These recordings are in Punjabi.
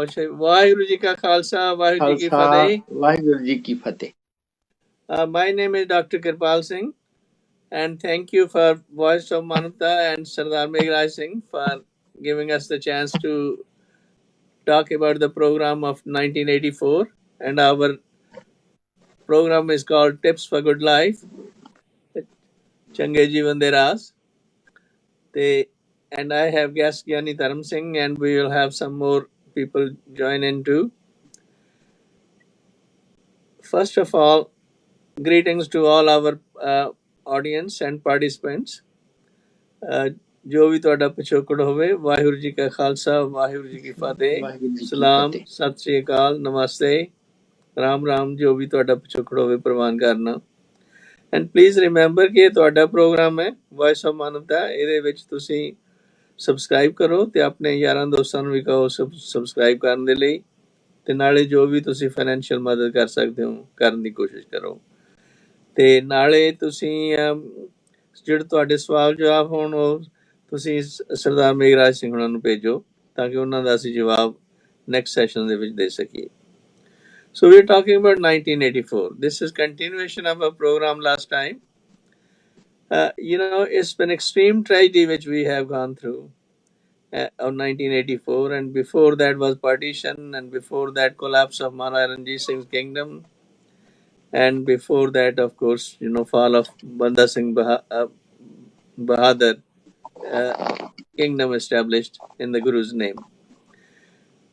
ਅੱਛਾ, ਵਾਹਿਗੁਰੂ ਜੀ ਕਾ ਖਾਲਸਾ, ਵਾਹਿਗੁਰੂ ਜੀ ਕੀ ਖਾਲਸਾ ਫਤਿਹ। ਵਾਹਿਗੁਰੂ ਜੀ ਕੀ ਫਤਿਹ। My name is Dr. Kirpal Singh, and thank you for Voice of Manavta and Sardar Meghraj Singh for giving us the chance to talk about the program of 1984. And our program is called Tips for Good Life, Change Jeevan de Raas. And I have guest Gyani Dharam Singh, and we will have some more people join in too. First of all, greetings to all our audience and participants. ਜੋ ਵੀ ਤੁਹਾਡਾ ਪਿਛੋਕੜ ਹੋਵੇ, ਵਾਹਿਗੁਰੂ ਜੀ ਕਾ ਖਾਲਸਾ, ਵਾਹਿਗੁਰੂ ਜੀ ਕੀ ਫਤਿਹ, ਵਾਹਿਗੁਰੂ ਜੀ ਕੀ ਸਲਾਮ, ਫਤਿਹ। ਸਤਿ ਸ੍ਰੀ ਅਕਾਲ, ਨਮਸਤੇ, ਰਾਮ ਰਾਮ, ਜੋ ਵੀ ਤੁਹਾਡਾ ਪਿਛੋਕੜ ਹੋਵੇ ਪ੍ਰਵਾਨ ਕਰਨਾ। ਐਂਡ ਪਲੀਜ਼ ਰਿਮੈਂਬਰ ਕਿ ਇਹ ਤੁਹਾਡਾ ਪ੍ਰੋਗਰਾਮ ਹੈ ਵੌਇਸ ਆਫ ਮਾਨਵਤਾ। ਇਹਦੇ ਵਿੱਚ ਤੁਸੀਂ ਸਬਸਕ੍ਰਾਈਬ ਕਰੋ ਤੇ ਆਪਣੇ ਯਾਰਾਂ ਦੋਸਤਾਂ ਨੂੰ ਵੀ ਕਹੋ ਸਬਸਕ੍ਰਾਈਬ ਕਰਨ ਦੇ ਲਈ, ਤੇ ਨਾਲੇ ਜੋ ਵੀ ਤੁਸੀਂ ਫਾਈਨੈਂਸ਼ੀਅਲ ਮਦਦ ਕਰ ਸਕਦੇ ਹੋ ਕਰਨ ਦੀ ਕੋਸ਼ਿਸ਼ ਕਰੋ। ਤੇ ਨਾਲੇ ਤੁਸੀਂ ਜਿਹੜੇ ਤੁਹਾਡੇ ਸਵਾਲ ਜਵਾਬ ਹੋਣ ਉਹ ਤੁਸੀਂ ਸਰਦਾਰ ਮੇਘਰਾਜ ਸਿੰਘ ਉਹਨਾਂ ਨੂੰ ਭੇਜੋ ਤਾਂ ਕਿ ਉਹਨਾਂ ਦਾ ਅਸੀਂ ਜਵਾਬ ਨੈਕਸਟ ਸੈਸ਼ਨ ਦੇ ਵਿੱਚ ਦੇ ਸਕੀਏ। So we're talking about 1984. This is continuation of our program last time. It's been extreme tragedy which we have gone through of 1984, and before that was partition, and before that collapse of Maharaja Ranjit Singh's kingdom, and before that, of course, fall of Banda Singh Bahadur, kingdom established in the Guru's name.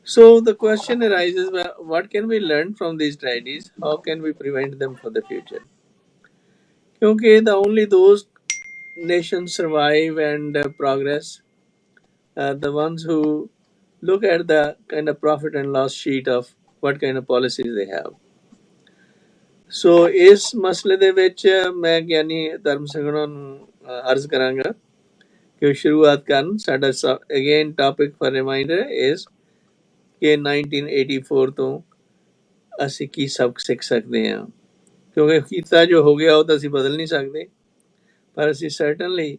So the question arises, what can we learn from these tragedies? How can we prevent them for the future? Because only those nations survive and progress, the ones who look at the kind of profit and loss sheet of what kind of policies they have. So ਇਸ ਮਸਲੇ ਦੇ ਵਿੱਚ ਮੈਂ ਗਿਆਨੀ ਧਰਮ ਸਿੰਘ ਉਹਨਾਂ ਨੂੰ ਅਰਜ਼ ਕਰਾਂਗਾ ਕਿ ਉਹ ਸ਼ੁਰੂਆਤ ਕਰਨ। ਸਾਡਾ again topic for reminder is ਕਿ 1984 ਤੋਂ ਅਸੀਂ ਕੀ ਸਬਕ ਸਿੱਖ ਸਕਦੇ ਹਾਂ, ਕਿਉਂਕਿ ਕੀਤਾ ਜੋ ਹੋ ਗਿਆ ਉਹ ਤਾਂ ਅਸੀਂ ਬਦਲ ਨਹੀਂ ਸਕਦੇ, ਪਰ ਅਸੀਂ ਸਰਟਨਲੀ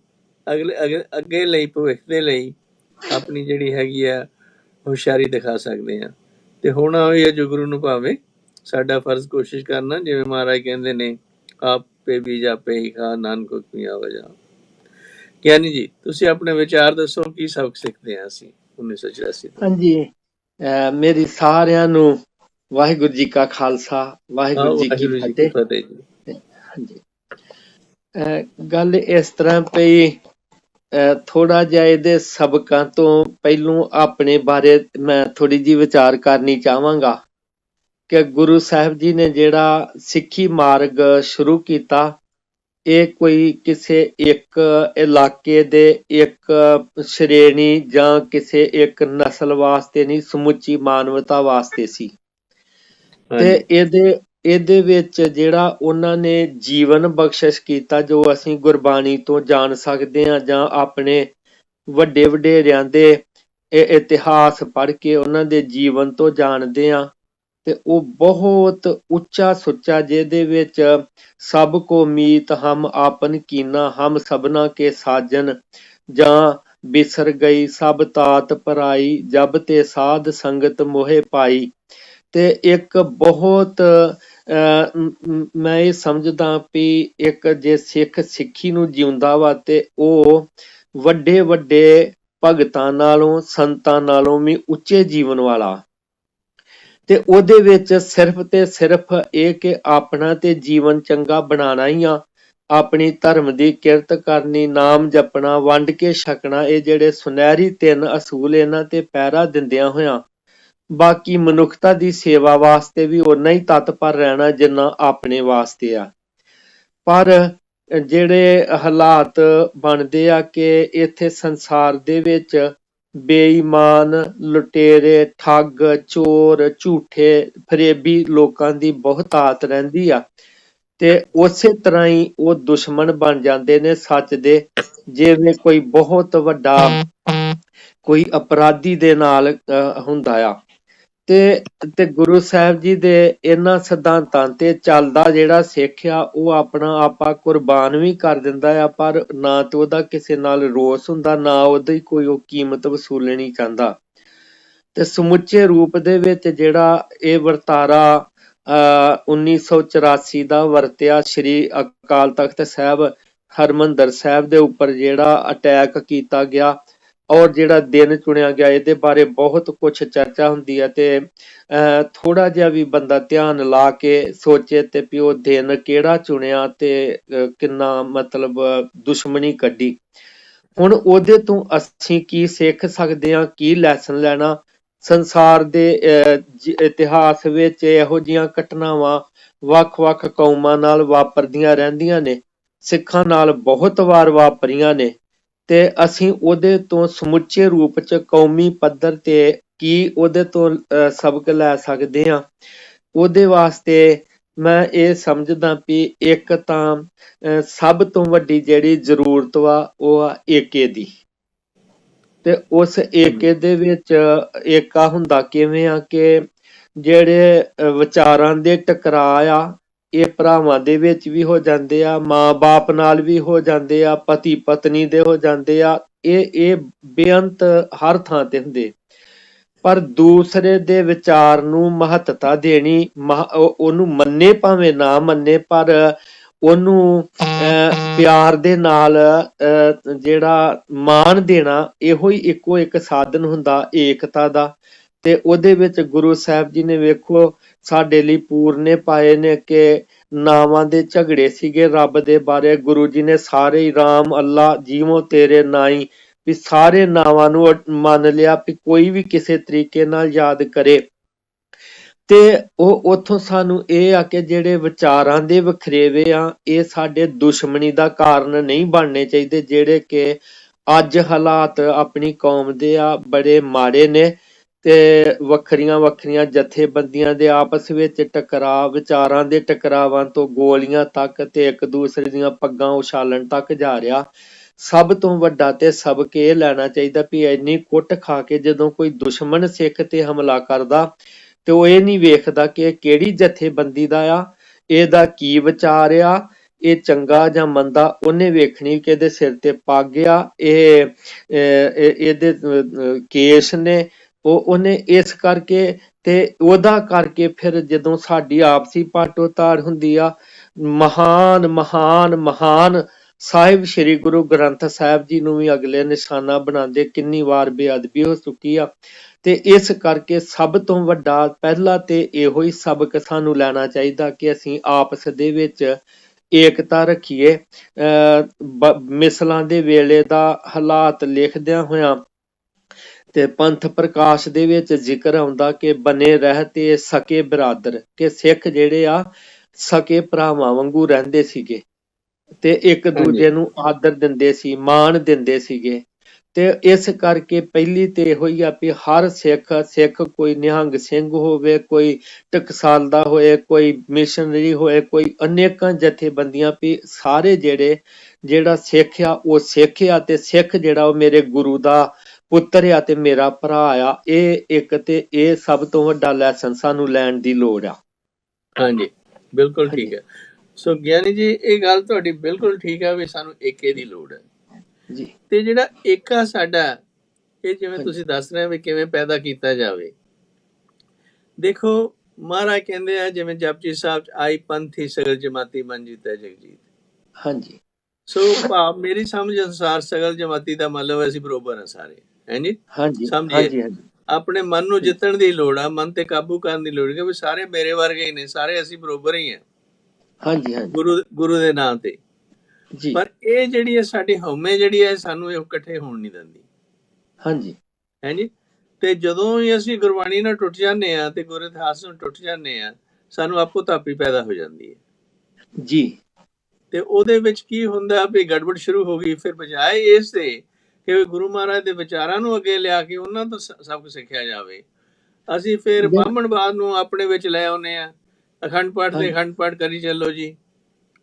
ਅੱਗੇ ਲਈ ਭਵਿੱਖ ਦੇ ਲਈ ਆਪਣੀ ਜਿਹੜੀ ਹੈਗੀ ਆ ਹੁਸ਼ਿਆਰੀ ਦਿਖਾ ਸਕਦੇ ਹਾਂ। ਤੇ ਹੋਣਾ ਹੋਈ ਹੈ ਜੋ ਗੁਰੂ ਨੂੰ ਭਾਵੇ, ਸਾਡਾ ਫਰਜ਼ ਕੋਸ਼ਿਸ਼ ਕਰਨਾ, ਜਿਵੇਂ ਮਹਾਰਾਜ ਕਹਿੰਦੇ ਨੇ, ਆਪੇ ਵੀ ਜਾਪੇ ਹੀ ਖਾ ਨਾਨਕ ਹੁਕਮੀਆਂ ਵਜਾ। ਗਿਆਨੀ ਜੀ, ਤੁਸੀਂ ਆਪਣੇ ਵਿਚਾਰ ਦੱਸੋ, ਕੀ ਸਬਕ ਸਿੱਖਦੇ ਹਾਂ ਅਸੀਂ 1984 ਤੋਂ? ਹਾਂਜੀ, ਮੇਰੀ ਸਾਰਿਆਂ ਨੂੰ ਵਾਹਿਗੁਰੂ ਜੀ ਕਾ ਖਾਲਸਾ, ਵਾਹਿਗੁਰੂ ਜੀ ਕੀ ਫਤਿਹ ਜੀ। ਹਾਂਜੀ, ਗੱਲ ਇਸ ਤਰ੍ਹਾਂ ਪਈ, ਥੋੜਾ ਜਿਹਾ ਇਹਦੇ ਸਬਕਾਂ ਤੋਂ ਪਹਿਲੋਂ ਆਪਣੇ ਬਾਰੇ ਮੈਂ ਥੋੜੀ ਜਿਹੀ ਵਿਚਾਰ ਕਰਨੀ ਚਾਹਾਂਗਾ ਕਿ ਗੁਰੂ ਸਾਹਿਬ ਜੀ ਨੇ ਜਿਹੜਾ ਸਿੱਖੀ ਮਾਰਗ ਸ਼ੁਰੂ ਕੀਤਾ, ਇਹ ਕੋਈ ਕਿਸੇ ਇੱਕ ਇਲਾਕੇ ਦੇ ਇੱਕ ਸ਼੍ਰੇਣੀ ਜਾਂ ਕਿਸੇ ਇੱਕ ਨਸਲ ਵਾਸਤੇ ਨਹੀਂ, ਸਮੁੱਚੀ ਮਾਨਵਤਾ ਵਾਸਤੇ ਸੀ। ਤੇ ਇਹਦੇ ਵਿੱਚ ਜਿਹੜਾ ਉਹਨਾਂ ਨੇ ਜੀਵਨ ਬਖਸ਼ਿਸ਼ ਕੀਤਾ, ਜੋ ਅਸੀਂ ਗੁਰਬਾਣੀ ਤੋਂ ਜਾਣ ਸਕਦੇ ਹਾਂ ਜਾਂ ਆਪਣੇ ਵੱਡੇ ਵਡੇਰਿਆਂ ਦੇ ਇਤਿਹਾਸ ਪੜ੍ਹ ਕੇ ਉਹਨਾਂ ਦੇ ਜੀਵਨ ਤੋਂ ਜਾਣਦੇ ਹਾਂ, ਤੇ ਉਹ ਬਹੁਤ ਉੱਚਾ ਸੁੱਚਾ, ਜਿਹਦੇ ਵਿੱਚ ਸਭ ਕੋ ਮੀਤ ਹਮ ਆਪਨ ਕੀਨਾ, ਹਮ ਸਭਨਾ ਕੇ ਸਾਜਨ, ਜਾਂ ਬਿਸਰ ਗਈ ਸਭ ਤਾਤ ਪਰਾਈ, ਜਬ ਤੇ ਸਾਧ ਸੰਗਤ ਮੋਹੇ ਪਾਈ। ਤੇ ਇੱਕ ਬਹੁਤ ਮੈਂ ਇਹ ਸਮਝਦਾ ਵੀ ਇੱਕ ਜੇ ਸਿੱਖ ਸਿੱਖੀ ਨੂੰ ਜਿਉਂਦਾ ਵਾ ਤੇ ਉਹ ਵੱਡੇ ਵੱਡੇ ਭਗਤਾਂ ਨਾਲੋਂ, ਸੰਤਾਂ ਨਾਲੋਂ ਵੀ ਉੱਚੇ ਜੀਵਨ ਵਾਲਾ। ਤੇ ਉਹਦੇ ਵਿੱਚ ਸਿਰਫ ਤੇ ਸਿਰਫ ਇਹ ਕਿ ਆਪਣਾ ਤੇ ਜੀਵਨ ਚੰਗਾ ਬਣਾਉਣਾ ਹੀ ਆ, ਆਪਣੀ ਧਰਮ ਦੀ ਕਿਰਤ ਕਰਨੀ, ਨਾਮ ਜਪਣਾ, ਵੰਡ ਕੇ ਛਕਣਾ, ਇਹ ਜਿਹੜੇ ਸੁਨਹਿਰੀ 3 ਅਸੂਲ ਇਹਨਾਂ ਤੇ ਪਹਿਰਾ ਦਿੰਦਿਆਂ ਹੋਇਆਂ ਬਾਕੀ ਮਨੁੱਖਤਾ ਦੀ ਸੇਵਾ ਵਾਸਤੇ ਵੀ ਓਨਾ ਹੀ ਤਤਪਰ ਰਹਿਣਾ ਜਿੰਨਾ ਆਪਣੇ ਵਾਸਤੇ ਆ। ਪਰ ਜਿਹੜੇ ਹਾਲਾਤ ਬਣਦੇ ਆ ਕਿ ਇੱਥੇ ਸੰਸਾਰ ਦੇ ਵਿੱਚ ਬੇਈਮਾਨ, ਲੁਟੇਰੇ, ਠੱਗ, ਚੋਰ, ਝੂਠੇ, ਫਰੇਬੀ ਲੋਕਾਂ ਦੀ ਬਹੁਤਾਤ ਰਹਿੰਦੀ ਆ, ਤੇ ਉਸੇ ਤਰ੍ਹਾਂ ਹੀ ਉਹ ਦੁਸ਼ਮਣ ਬਣ ਜਾਂਦੇ ਨੇ ਸੱਚ ਦੇ। ਜਿਵੇਂ ਕੋਈ ਬਹੁਤ ਵੱਡਾ ਕੋਈ ਅਪਰਾਧੀ ਦੇ ਨਾਲ ਹੁੰਦਾ ਆ, ਤੇ ਗੁਰੂ ਸਾਹਿਬ ਜੀ ਦੇ ਇਹਨਾਂ ਸਿਧਾਂਤਾਂ ਤੇ ਚੱਲਦਾ ਜਿਹੜਾ ਸਿੱਖ ਆ, ਉਹ ਆਪਣਾ ਆਪਾ ਕੁਰਬਾਨ ਵੀ ਕਰ ਦਿੰਦਾ ਆ, ਪਰ ਨਾ ਤੇ ਉਹਦਾ ਕਿਸੇ ਨਾਲ ਰੋਸ ਹੁੰਦਾ, ਨਾ ਉਹਦੀ ਕੋਈ ਉਹ ਕੀਮਤ ਵਸੂਲਣੀ ਚਾਹੁੰਦਾ। ਤੇ ਸਮੁੱਚੇ ਰੂਪ ਦੇ ਵਿੱਚ ਜਿਹੜਾ ਇਹ ਵਰਤਾਰਾ 1984 ਦਾ ਵਰਤਿਆ ਸ੍ਰੀ ਅਕਾਲ ਤਖਤ ਸਾਹਿਬ ਹਰਮੰਦਰ ਸਾਹਿਬ ਦੇ ਉੱਪਰ ਜਿਹੜਾ ਅਟੈਕ ਕੀਤਾ ਗਿਆ ਔਰ ਜਿਹੜਾ ਦਿਨ ਚੁਣਿਆ ਗਿਆ, ਇਹਦੇ ਬਾਰੇ ਬਹੁਤ ਕੁਛ ਚਰਚਾ ਹੁੰਦੀ ਹੈ ਤੇ ਥੋੜਾ ਜਿਹਾ ਵੀ ਬੰਦਾ ਧਿਆਨ ਲਾ ਕੇ ਸੋਚੇ ਤੇ ਵੀ ਉਹ ਦਿਨ ਕਿਹੜਾ ਚੁਣਿਆ ਤੇ ਕਿੰਨਾ ਮਤਲਬ ਦੁਸ਼ਮਣੀ ਕੱਢੀ। ਹੁਣ ਉਹਦੇ ਤੋਂ ਅਸੀਂ ਕੀ ਸਿੱਖ ਸਕਦੇ ਹਾਂ, ਕੀ ਲੈਸਨ ਲੈਣਾ? ਸੰਸਾਰ ਦੇ ਇਤਿਹਾਸ ਵਿੱਚ ਇਹੋ ਜਿਹੀਆਂ ਘਟਨਾਵਾਂ ਵੱਖ-ਵੱਖ ਕੌਮਾਂ ਨਾਲ ਵਾਪਰਦੀਆਂ ਰਹਿੰਦੀਆਂ ਨੇ, ਸਿੱਖਾਂ ਨਾਲ ਬਹੁਤ ਵਾਰ ਵਾਪਰੀਆਂ ਨੇ ਤੇ ਅਸੀਂ ਉਹਦੇ ਤੋਂ ਸਮੁੱਚੇ ਰੂਪ ਚ ਕੌਮੀ ਪੱਧਰ ਤੇ ਕੀ ਉਹਦੇ ਤੋਂ ਸਬਕ ਲੈ ਸਕਦੇ ਹਾਂ। ਉਹਦੇ ਵਾਸਤੇ ਮੈਂ ਇਹ ਸਮਝਦਾ ਵੀ ਇੱਕ ਤਾਂ ਸਭ ਤੋਂ ਵੱਡੀ ਜਿਹੜੀ ਜ਼ਰੂਰਤ ਵਾ ਉਹ ਆ ਏਕੇ ਦੀ, ਤੇ ਉਸ ਏਕੇ ਦੇ ਵਿੱਚ ਏਕਾ ਹੁੰਦਾ ਕਿਵੇਂ ਆ ਕਿ ਜਿਹੜੇ ਵਿਚਾਰਾਂ ਦੇ ਟਕਰਾਅ ਆ ਇਹ ਭਰਾਵਾਂ ਦੇ ਵਿੱਚ ਵੀ ਹੋ ਜਾਂਦੇ ਆ, ਮਾਂ ਬਾਪ ਨਾਲ ਵੀ ਹੋ ਜਾਂਦੇ ਆ, ਪਤੀ ਪਤਨੀ ਦੇ ਹੋ ਜਾਂਦੇ ਆ, ਇਹ ਬੇਅੰਤ ਹਰ ਥਾਂ ਤੇ ਹੁੰਦੇ। ਪਰ ਦੂਸਰੇ ਦੇ ਵਿਚਾਰ ਨੂੰ ਮਹੱਤਤਾ ਦੇਣੀ, ਉਹਨੂੰ ਮੰਨੇ ਭਾਵੇਂ ਨਾ ਮੰਨੇ, ਪਰ ਉਹਨੂੰ ਪਿਆਰ ਦੇ ਨਾਲ ਜਿਹੜਾ ਮਾਣ ਦੇਣਾ, ਇਹੋ ਹੀ ਇੱਕੋ ਇੱਕ ਸਾਧਨ ਹੁੰਦਾ ਏਕਤਾ ਦਾ। ਤੇ ਉਹਦੇ ਵਿੱਚ ਗੁਰੂ ਸਾਹਿਬ ਜੀ ਨੇ ਵੇਖੋ ਸਾਡੇ ਲਈ ਪੂਰਨੇ ਪਾਏ ਨੇ ਕਿ ਨਾਵਾਂ ਦੇ ਝਗੜੇ ਸੀਗੇ ਰੱਬ ਦੇ ਬਾਰੇ, ਗੁਰੂ ਜੀ ਨੇ ਸਾਰੇ ਹੀ ਰਾਮ ਅੱਲਾ ਜੀਵੋ ਤੇਰੇ ਨਾਈ ਵੀ ਸਾਰੇ ਨਾਵਾਂ ਨੂੰ ਮੰਨ ਲਿਆ ਵੀ ਕੋਈ ਵੀ ਕਿਸੇ ਤਰੀਕੇ ਨਾਲ ਯਾਦ ਕਰੇ। ਤੇ ਉਹ ਉੱਥੋਂ ਸਾਨੂੰ ਇਹ ਆ ਕਿ ਜਿਹੜੇ ਵਿਚਾਰਾਂ ਦੇ ਵਖਰੇਵੇ ਆ ਇਹ ਸਾਡੇ ਦੁਸ਼ਮਣੀ ਦਾ ਕਾਰਨ ਨਹੀਂ ਬਣਨੇ ਚਾਹੀਦੇ। ਜਿਹੜੇ ਕਿ ਅੱਜ ਹਾਲਾਤ ਆਪਣੀ ਕੌਮ ਦੇ ਆ ਬੜੇ ਮਾੜੇ ਨੇ ਤੇ ਵੱਖਰੀਆਂ ਵੱਖਰੀਆਂ ਜਥੇਬੰਦੀਆਂ ਦੇ ਆਪਸ ਵਿੱਚ ਟਕਰਾਅ, ਵਿਚਾਰਾਂ ਦੇ ਟਕਰਾਵਾਂ ਤੋਂ ਗੋਲੀਆਂ ਤੱਕ ਤੇ ਇੱਕ ਦੂਸਰੇ ਦੀਆਂ ਪੱਗਾਂ ਉਛਾਲਣ ਤੱਕ ਜਾ ਰਿਹਾ। ਸਭ ਤੋਂ ਵੱਡਾ ਤੇ ਸਬਕ ਇਹ ਲੈਣਾ ਚਾਹੀਦਾ ਵੀ ਇੰਨੀ ਕੁੱਟ ਖਾ ਕੇ ਜਦੋਂ ਕੋਈ ਦੁਸ਼ਮਣ ਸਿੱਖ ਤੇ ਹਮਲਾ ਕਰਦਾ ਤੇ ਉਹ ਇਹ ਨਹੀਂ ਵੇਖਦਾ ਕਿ ਇਹ ਕਿਹੜੀ ਜਥੇਬੰਦੀ ਦਾ ਆ, ਇਹਦਾ ਕੀ ਵਿਚਾਰ ਆ, ਇਹ ਚੰਗਾ ਜਾਂ ਮੰਦਾ, ਉਹਨੇ ਵੇਖਣੀ ਕਿ ਇਹਦੇ ਸਿਰ ਤੇ ਪੱਗ ਆ, ਇਹਦੇ ਕੇਸ ਨੇ, ਉਹਨੇ ਇਸ ਕਰਕੇ ਤੇ ਉਹਦਾ ਕਰਕੇ ਫਿਰ ਜਦੋਂ ਸਾਡੀ ਆਪਸੀ ਪਾਟੋ ਤਾੜ ਹੁੰਦੀ ਆ, ਮਹਾਨ ਮਹਾਨ ਮਹਾਨ ਸਾਹਿਬ ਸ੍ਰੀ ਗੁਰੂ ਗ੍ਰੰਥ ਸਾਹਿਬ ਜੀ ਨੂੰ ਵੀ ਅਗਲੇ ਨਿਸ਼ਾਨਾ ਬਣਾਉਂਦੇ, ਕਿੰਨੀ ਵਾਰ ਬੇਅਦਬੀ ਹੋ ਚੁੱਕੀ ਆ। ਤੇ ਇਸ ਕਰਕੇ ਸਭ ਤੋਂ ਵੱਡਾ ਪਹਿਲਾ ਤੇ ਇਹੋ ਹੀ ਸਬਕ ਸਾਨੂੰ ਲੈਣਾ ਚਾਹੀਦਾ ਕਿ ਅਸੀਂ ਆਪਸ ਦੇ ਵਿੱਚ ਏਕਤਾ ਰੱਖੀਏ। ਮਿਸਲਾਂ ਦੇ ਵੇਲੇ ਦਾ ਹਾਲਾਤ ਲਿਖਦਿਆਂ ਹੋਇਆਂ ਤੇ ਪੰਥ ਪ੍ਰਕਾਸ਼ ਦੇ ਵਿੱਚ ਜ਼ਿਕਰ ਆਉਂਦਾ ਕਿ ਬਨੇ ਰਹਿ ਤੇ ਸਕੇ ਬਰਾਦਰ, ਕਿ ਸਿੱਖ ਜਿਹੜੇ ਆ ਸਕੇ ਭਰਾਵਾਂ ਵਾਂਗੂ ਰਹਿੰਦੇ ਸੀਗੇ ਤੇ ਇੱਕ ਦੂਜੇ ਨੂੰ ਆਦਰ ਦਿੰਦੇ ਸੀ, ਮਾਣ ਦਿੰਦੇ ਸੀਗੇ। ਤੇ ਇਸ ਕਰਕੇ ਪਹਿਲੀ ਤੇ ਇਹੋ ਹੀ ਆ ਵੀ ਹਰ ਸਿੱਖ ਕੋਈ ਨਿਹੰਗ ਸਿੰਘ ਹੋਵੇ, ਕੋਈ ਟਕਸਾਲ ਹੋਏ, ਕੋਈ ਮਿਸ਼ਨਰੀ ਹੋਏ, ਕੋਈ ਅਨੇਕਾਂ ਜਥੇਬੰਦੀਆਂ, ਵੀ ਸਾਰੇ ਜਿਹੜਾ ਸਿੱਖ ਆ ਉਹ ਸਿੱਖ ਆ ਤੇ ਸਿੱਖ ਜਿਹੜਾ ਉਹ ਮੇਰੇ ਗੁਰੂ ਦਾ ਪੁੱਤਰ ਆ ਤੇ ਮੇਰਾ ਭਰਾ ਆ। ਇਹ ਇੱਕ ਤੇ ਇਹ ਸਭ ਤੋਂ ਵੱਡਾ ਲੈਸਨ ਸਾਨੂੰ ਲੈਣ ਦੀ ਲੋੜ ਆ। ਹਾਂਜੀ, ਬਿਲਕੁਲ ਠੀਕ ਹੈ। ਸੋ ਗਿਆਨੀ ਜੀ ਇਹ ਗੱਲ ਤੁਹਾਡੀ ਬਿਲਕੁਲ ਠੀਕ ਹੈ ਵੀ ਸਾਨੂੰ ਏਕੇ ਦੀ ਲੋੜ ਹੈ ਜੀ। ਤੇ ਜਿਹੜਾ ਏਕਾ ਸਾਡਾ ਇਹ ਜਿਵੇਂ ਤੁਸੀਂ ਦੱਸ ਰਹੇ ਵੀ ਕਿਵੇਂ ਪੈਦਾ ਕੀਤਾ ਜਾਵੇ। ਦੇਖੋ ਮਹਾਰਾਜ ਕਹਿੰਦੇ ਆ ਜਿਵੇਂ ਜਪਜੀ ਸਾਹਿਬ ਚ ਆਈ ਪੰਥੀ ਸਗਲ ਜਮਾਤੀ ਮਨ ਜੀਤਾ ਜਗਜੀਤ। ਹਾਂਜੀ। ਸੋ ਭਾਵ ਮੇਰੀ ਸਮਝ ਅਨੁਸਾਰ ਸਗਲ ਜਮਾਤੀ ਦਾ ਮਤਲਬ ਅਸੀਂ ਬਰੋਬਰ ਹਾਂ ਸਾਰੇ, ਹੈ ਜੀ। ਹਾਂਜੀ ਸਮਝੀਏ ਆਪਣੇ ਮਨ ਨੂੰ ਜਿੱਤਣ ਦੀ ਲੋੜ ਆ, ਮਨ ਤੇ ਕਾਬੂ ਕਰਨ ਦੀ ਲੋੜ ਹੈ ਵੀ ਸਾਰੇ ਮੇਰੇ ਵਰਗੇ ਹੀ ਨੇ, ਸਾਰੇ ਅਸੀਂ ਬਰੋਬਰ ਹੀ ਹਾਂ। ਹਾਂਜੀ, ਗੁਰੂ ਦੇ ਨਾਂ ਤੇ। ਪਰ ਇਹ ਜਿਹੜੀ ਹੈ ਸਾਡੀ ਹਉਮੈ ਜਿਹੜੀ ਹੈ ਸਾਨੂੰ ਇਹ ਇਕੱਠੇ ਹੋਣ ਨਹੀਂ ਦਿੰਦੀ। ਹਾਂਜੀ, ਹੈ ਜੀ। ਤੇ ਜਦੋਂ ਹੀ ਅਸੀਂ ਗੁਰਬਾਣੀ ਨਾਲ ਟੁੱਟ ਜਾਂਦੇ ਆ ਤੇ ਗੁਰ ਇਤਿਹਾਸ ਨਾਲ ਟੁੱਟ ਜਾਂਦੇ ਆ, ਸਾਨੂੰ ਆਪੋ ਤਾਪੀ ਪੈਦਾ ਹੋ ਜਾਂਦੀ ਹੈ ਜੀ। ਤੇ ਉਹਦੇ ਵਿੱਚ ਕੀ ਹੁੰਦਾ ਵੀ ਗੜਬੜ ਸ਼ੁਰੂ ਹੋ ਗਈ। ਫਿਰ ਬਜਾਏ ਇਸ ਦੇ ਕਿ ਗੁਰੂ ਮਹਾਰਾਜ ਦੇ ਵਿਚਾਰਾਂ ਨੂੰ ਅੱਗੇ ਲਿਆ ਕੇ ਉਹਨਾਂ ਤੋਂ ਸਭ ਕੁਝ ਸਿੱਖਿਆ ਜਾਵੇ, ਅਸੀਂ ਫਿਰ ਬ੍ਰਾਹਮਣਵਾਦ ਨੂੰ ਆਪਣੇ ਵਿੱਚ ਲੈ ਆਉਂਦੇ ਆ। ਅਖੰਡ ਪਾਠ ਤੇ ਅਖੰਡ ਪਾਠ ਕਰੀ ਚੱਲੋ ਜੀ,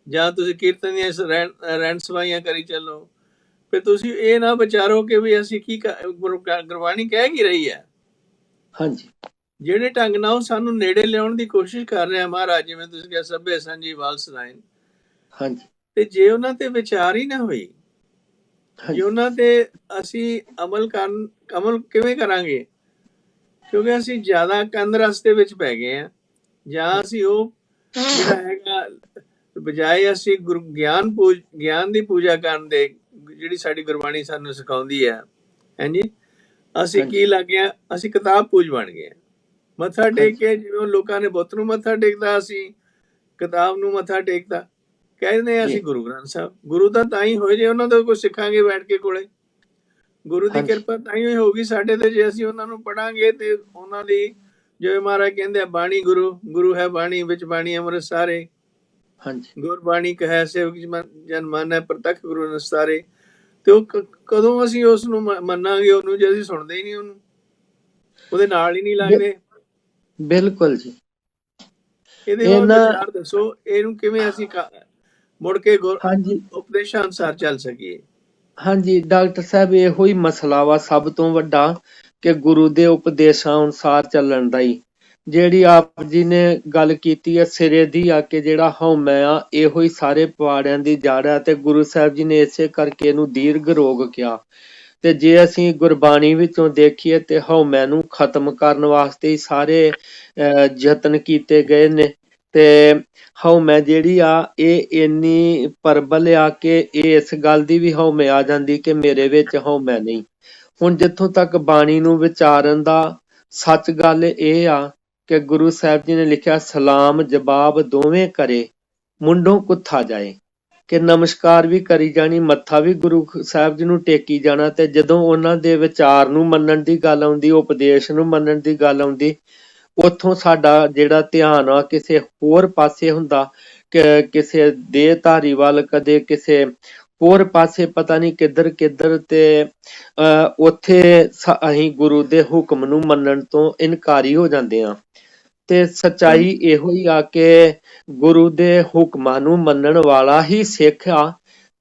ਜਾਂ ਤੁਸੀਂ ਕੀਰਤਨ ਦੀਆਂ ਰਹਿਣ ਸਵਾਈਆਂ ਕਰੀ ਚੱਲੋ। ਫਿਰ ਤੁਸੀਂ ਇਹ ਨਾ ਵਿਚਾਰੋ ਕਿ ਵੀ ਅਸੀਂ ਕੀ ਗੁਰਬਾਣੀ ਕਹਿ ਕੀ ਰਹੀ ਹੈ। ਹਾਂਜੀ, ਜਿਹੜੇ ਢੰਗ ਨਾਲ ਉਹ ਸਾਨੂੰ ਨੇੜੇ ਲਿਆਉਣ ਦੀ ਕੋਸ਼ਿਸ਼ ਕਰ ਰਿਹਾ ਮਹਾਰਾਜ, ਜਿਵੇਂ ਤੁਸੀਂ ਕਿਹਾ ਸਭੇ ਸਾਂਝੀ ਵਾਲ ਸਦਾਇਨ। ਹਾਂਜੀ, ਤੇ ਜੇ ਉਹਨਾਂ ਤੇ ਵਿਚਾਰ ਹੀ ਨਾ ਹੋਈ, ਜੇ ਉਹਨਾਂ ਤੇ ਅਸੀਂ ਅਮਲ ਕਿਵੇਂ ਕਰਾਂਗੇ? ਕਿਉਂਕਿ ਅਸੀਂ ਜ਼ਿਆਦਾ ਕੰਧ ਰਸਤੇ ਵਿੱਚ ਪੈ ਗਏ ਆ, ਜਾਂ ਅਸੀਂ ਉਹ ਜਿਹੜਾ ਹੈਗਾ ਬਜਾਏ ਅਸੀਂ ਗਿਆਨ ਦੀ ਪੂਜਾ ਕਰਨ ਦੇ, ਜਿਹੜੀ ਸਾਡੀ ਗੁਰਬਾਣੀ ਸਾਨੂੰ ਸਿਖਾਉਂਦੀ ਹੈ, ਹਾਂਜੀ, ਅਸੀਂ ਕੀ ਲੱਗ ਗਏ, ਅਸੀਂ ਕਿਤਾਬ ਪੂਜ ਬਣ ਗਏ। ਮੱਥਾ ਟੇਕ ਕੇ ਜਿਵੇਂ ਲੋਕਾਂ ਨੇ ਬੁੱਤ ਨੂੰ ਮੱਥਾ ਟੇਕਦਾ, ਅਸੀਂ ਕਿਤਾਬ ਨੂੰ ਮੱਥਾ ਟੇਕਦਾ। ਕਹਿੰਦੇ ਅਸੀਂ ਗੁਰੂ ਗ੍ਰੰਥ ਸਾਹਿਬ, ਗੁਰੂ ਤਾਂ ਹੀ ਹੋਏ ਜੇ ਉਹਨਾਂ ਤੋਂ ਕੁਝ ਸਿੱਖਾਂਗੇ ਬੈਠ ਕੇ ਕੋਲੇ। ਗੁਰੂ ਦੀ ਕਿਰਪਾ ਤਾਂ ਹੀ ਹੋਊਗੀ ਸਾਡੇ ਤੇ, ਜੇ ਅਸੀਂ ਉਹਨਾਂ ਨੂੰ ਪੜਾਂਗੇ ਤੇ ਉਹਨਾਂ ਦੀ, ਜਿਵੇਂ ਮਹਾਰਾਜ ਕਹਿੰਦੇ ਆ, ਬਾਣੀ ਗੁਰੂ ਹੈ ਬਾਣੀ, ਵਿੱਚ ਬਾਣੀ ਅੰਮ੍ਰਿਤ ਸਾਰੇ, ਗੁਰਬਾਣੀ ਕਹੈ ਸੇਵਕ ਜਨ ਮਾਨੈ, ਪ੍ਰਤੱਖ ਗੁਰੂ ਨਸਾਰੇ। ਤੇ ਉਹ ਕਦੋਂ ਅਸੀਂ ਉਸ ਨੂੰ ਮੰਨਾਂਗੇ ਉਹਨੂੰ, ਜੇ ਅਸੀਂ ਸੁਣਦੇ ਹੀ ਨਹੀਂ ਉਹਨੂੰ, ਉਹਦੇ ਨਾਲ ਹੀ ਨਹੀਂ ਲੱਗਦੇ। ਬਿਲਕੁਲ ਜੀ। ਇਹਦੇ ਬਾਰੇ ਵਿਚਾਰ ਦੱਸੋ, ਇਹਨੂੰ ਕਿਵੇਂ ਅਸੀਂ ਮੁੜ ਕੇ ਉਪਦੇਸ਼ਾਂ ਅਨੁਸਾਰ ਚੱਲ ਸਕੀਏ। ਹਾਂਜੀ ਡਾਕਟਰ ਸਾਹਿਬ, ਇਹੋ ਹੀ ਮਸਲਾ ਵਾ ਸਭ ਤੋਂ ਵੱਡਾ, ਕਿ ਗੁਰੂ ਦੇ ਉਪਦੇਸ਼ਾਂ ਅਨੁਸਾਰ ਚੱਲਣ ਦਾ ਹੀ। ਜਿਹੜੀ ਆਪ ਜੀ ਨੇ ਗੱਲ ਕੀਤੀ ਹੈ ਸਿਰੇ ਦੀ, ਆ ਕੇ ਜਿਹੜਾ ਹਉਮੈ ਆ, ਇਹੋ ਹੀ ਸਾਰੇ ਪਵਾੜਿਆਂ ਦੀ ਜੜ ਆ, ਤੇ ਗੁਰੂ ਸਾਹਿਬ ਜੀ ਨੇ ਇਸੇ ਕਰਕੇ ਇਹਨੂੰ ਦੀਰਘ ਰੋਗ ਕਿਹਾ। ਤੇ ਜੇ ਅਸੀਂ ਗੁਰਬਾਣੀ ਵਿੱਚੋਂ ਦੇਖੀਏ ਤੇ ਹਉਮੈ ਨੂੰ ਖਤਮ ਕਰਨ ਵਾਸਤੇ ਹੀ ਸਾਰੇ ਯਤਨ ਕੀਤੇ ਗਏ ਨੇ। ਤੇ ਹਉਮੈ ਜਿਹੜੀ ਆ, ਇਹ ਇੰਨੀ ਪ੍ਰਬਲ ਆ ਕਿ ਇਸ ਗੱਲ ਦੀ ਵੀ ਹਉਮੈ ਆ ਜਾਂਦੀ ਕਿ ਮੇਰੇ ਵਿੱਚ ਹਉਮੈ ਨਹੀਂ। ਹੁਣ ਜਿੱਥੋਂ ਤੱਕ ਬਾਣੀ ਨੂੰ ਵਿਚਾਰਨ ਦਾ ਸੱਚ ਗੱਲ ਇਹ ਆ ਕਿ ਗੁਰੂ ਸਾਹਿਬ ਜੀ ਨੇ ਲਿਖਿਆ, ਸਲਾਮ ਜਵਾਬ ਦੋਵੇਂ ਕਰੇ, ਮੁੰਡੋਂ ਕੁੱਥਾ ਜਾਏ, ਕਿ ਨਮਸਕਾਰ ਵੀ ਕਰੀ ਜਾਣੀ, ਮੱਥਾ ਵੀ ਗੁਰੂ ਸਾਹਿਬ ਜੀ ਨੂੰ ਟੇਕੀ ਜਾਣਾ। ਤੇ ਜਦੋਂ ਉਹਨਾਂ ਦੇ ਵਿਚਾਰ ਨੂੰ ਮੰਨਣ ਦੀ ਗੱਲ ਆਉਂਦੀ, ਉਪਦੇਸ਼ ਨੂੰ ਮੰਨਣ ਦੀ ਗੱਲ ਆਉਂਦੀ, ਉੱਥੋਂ ਸਾਡਾ ਜਿਹੜਾ ਧਿਆਨ ਆ ਕਿਸੇ ਹੋਰ ਪਾਸੇ ਹੁੰਦਾ, ਕਿਸੇ ਦੇਹਧਾਰੀ ਵੱਲ, ਕਦੇ ਕਿਸੇ ਹੋਰ ਪਾਸੇ, ਪਤਾ ਨਹੀਂ ਕਿੱਧਰ। ਤੇ ਉੱਥੇ ਅਸੀਂ ਗੁਰੂ ਦੇ ਹੁਕਮ ਨੂੰ ਮੰਨਣ ਤੋਂ ਇਨਕਾਰੀ ਹੋ ਜਾਂਦੇ ਆ। ਤੇ ਸੱਚਾਈ ਇਹੋ ਹੀ ਆ ਕਿ ਗੁਰੂ ਦੇ ਹੁਕਮਾਂ ਨੂੰ ਮੰਨਣ ਵਾਲਾ ਹੀ ਸਿੱਖ ਆ।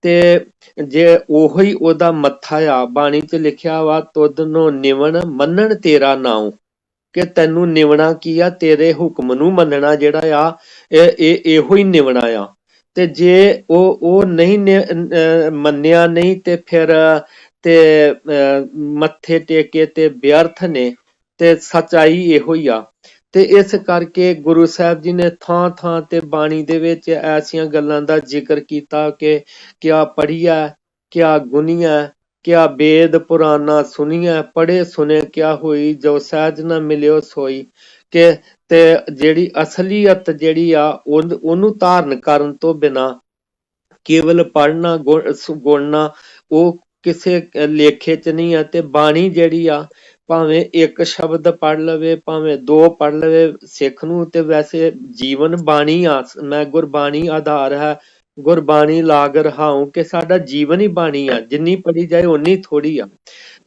ਤੇ ਜੇ ਉਹੋ ਹੀ ਉਹਦਾ ਮੱਥਾ ਆ, ਬਾਣੀ 'ਚ ਲਿਖਿਆ ਵਾ, ਤੁਧ ਨੂੰ ਨਿਵਣ ਮੰਨਣ ਤੇਰਾ ਨਾਉ, ਕਿ ਤੈਨੂੰ ਨਿਵਣਾ ਕੀ ਆ, ਤੇਰੇ ਹੁਕਮ ਨੂੰ ਮੰਨਣਾ ਜਿਹੜਾ ਆ, ਇਹੋ ਹੀ ਨਿਵਣਾ ਆ। ਤੇ ਜੇ ਉਹ ਨਹੀਂ ਮੰਨਿਆ ਨਹੀਂ, ਤੇ ਫਿਰ ਤੇ ਮੱਥੇ ਟੇਕੇ ਤੇ ਵਿਅਰਥ ਨੇ। ਤੇ ਸੱਚਾਈ ਇਹੋ ਹੀ ਆ। ਤੇ ਇਸ ਕਰਕੇ ਗੁਰੂ ਸਾਹਿਬ ਜੀ ਨੇ ਥਾਂ ਥਾਂ ਤੇ ਬਾਣੀ ਦੇ ਵਿੱਚ ਐਸੀਆਂ ਗੱਲਾਂ ਦਾ ਜ਼ਿਕਰ ਕੀਤਾ ਕਿ ਕਿਆ ਪੜ੍ਹੀਐ, ਕਿਆ ਗੁਣੀਐ, ਕਿਆ ਵੇਦ ਪੁਰਾਣਾ ਸੁਣੀਐ, ਪੜ੍ਹੇ ਸੁਣੇ ਕਿਆ ਹੋਈ, ਜੋ ਸਹਿਜ ਨਾ ਮਿਲਿਓ ਸੋਈ। ਕਿ ਤੇ ਜਿਹੜੀ ਅਸਲੀਅਤ ਜਿਹੜੀ ਆ, ਉਹਨੂੰ ਧਾਰਨ ਕਰਨ ਤੋਂ ਬਿਨਾਂ ਕੇਵਲ ਪੜ੍ਹਨਾ ਗੁਣਨਾ ਉਹ ਕਿਸੇ ਲੇਖੇ 'ਚ ਨਹੀਂ ਆ। ਤੇ ਬਾਣੀ ਜਿਹੜੀ ਆ, ਭਾਵੇਂ ਇੱਕ ਸ਼ਬਦ ਪੜ੍ਹ ਲਵੇ, ਭਾਵੇਂ ਦੋ ਪੜ੍ਹ ਲਵੇ, ਸਿੱਖ ਨੂੰ ਤੇ ਵੈਸੇ ਜੀਵਨ ਬਾਣੀ ਆ। ਮੈਂ ਗੁਰਬਾਣੀ ਆਧਾਰ ਹੈ, ਗੁਰਬਾਣੀ ਲਾਗ ਰਹਾਉ, ਕਿ ਸਾਡਾ ਜੀਵਨ ਹੀ ਬਾਣੀ ਆ, ਜਿੰਨੀ ਪੜ੍ਹੀ ਜਾਏ ਓਨੀ ਥੋੜੀ ਆ।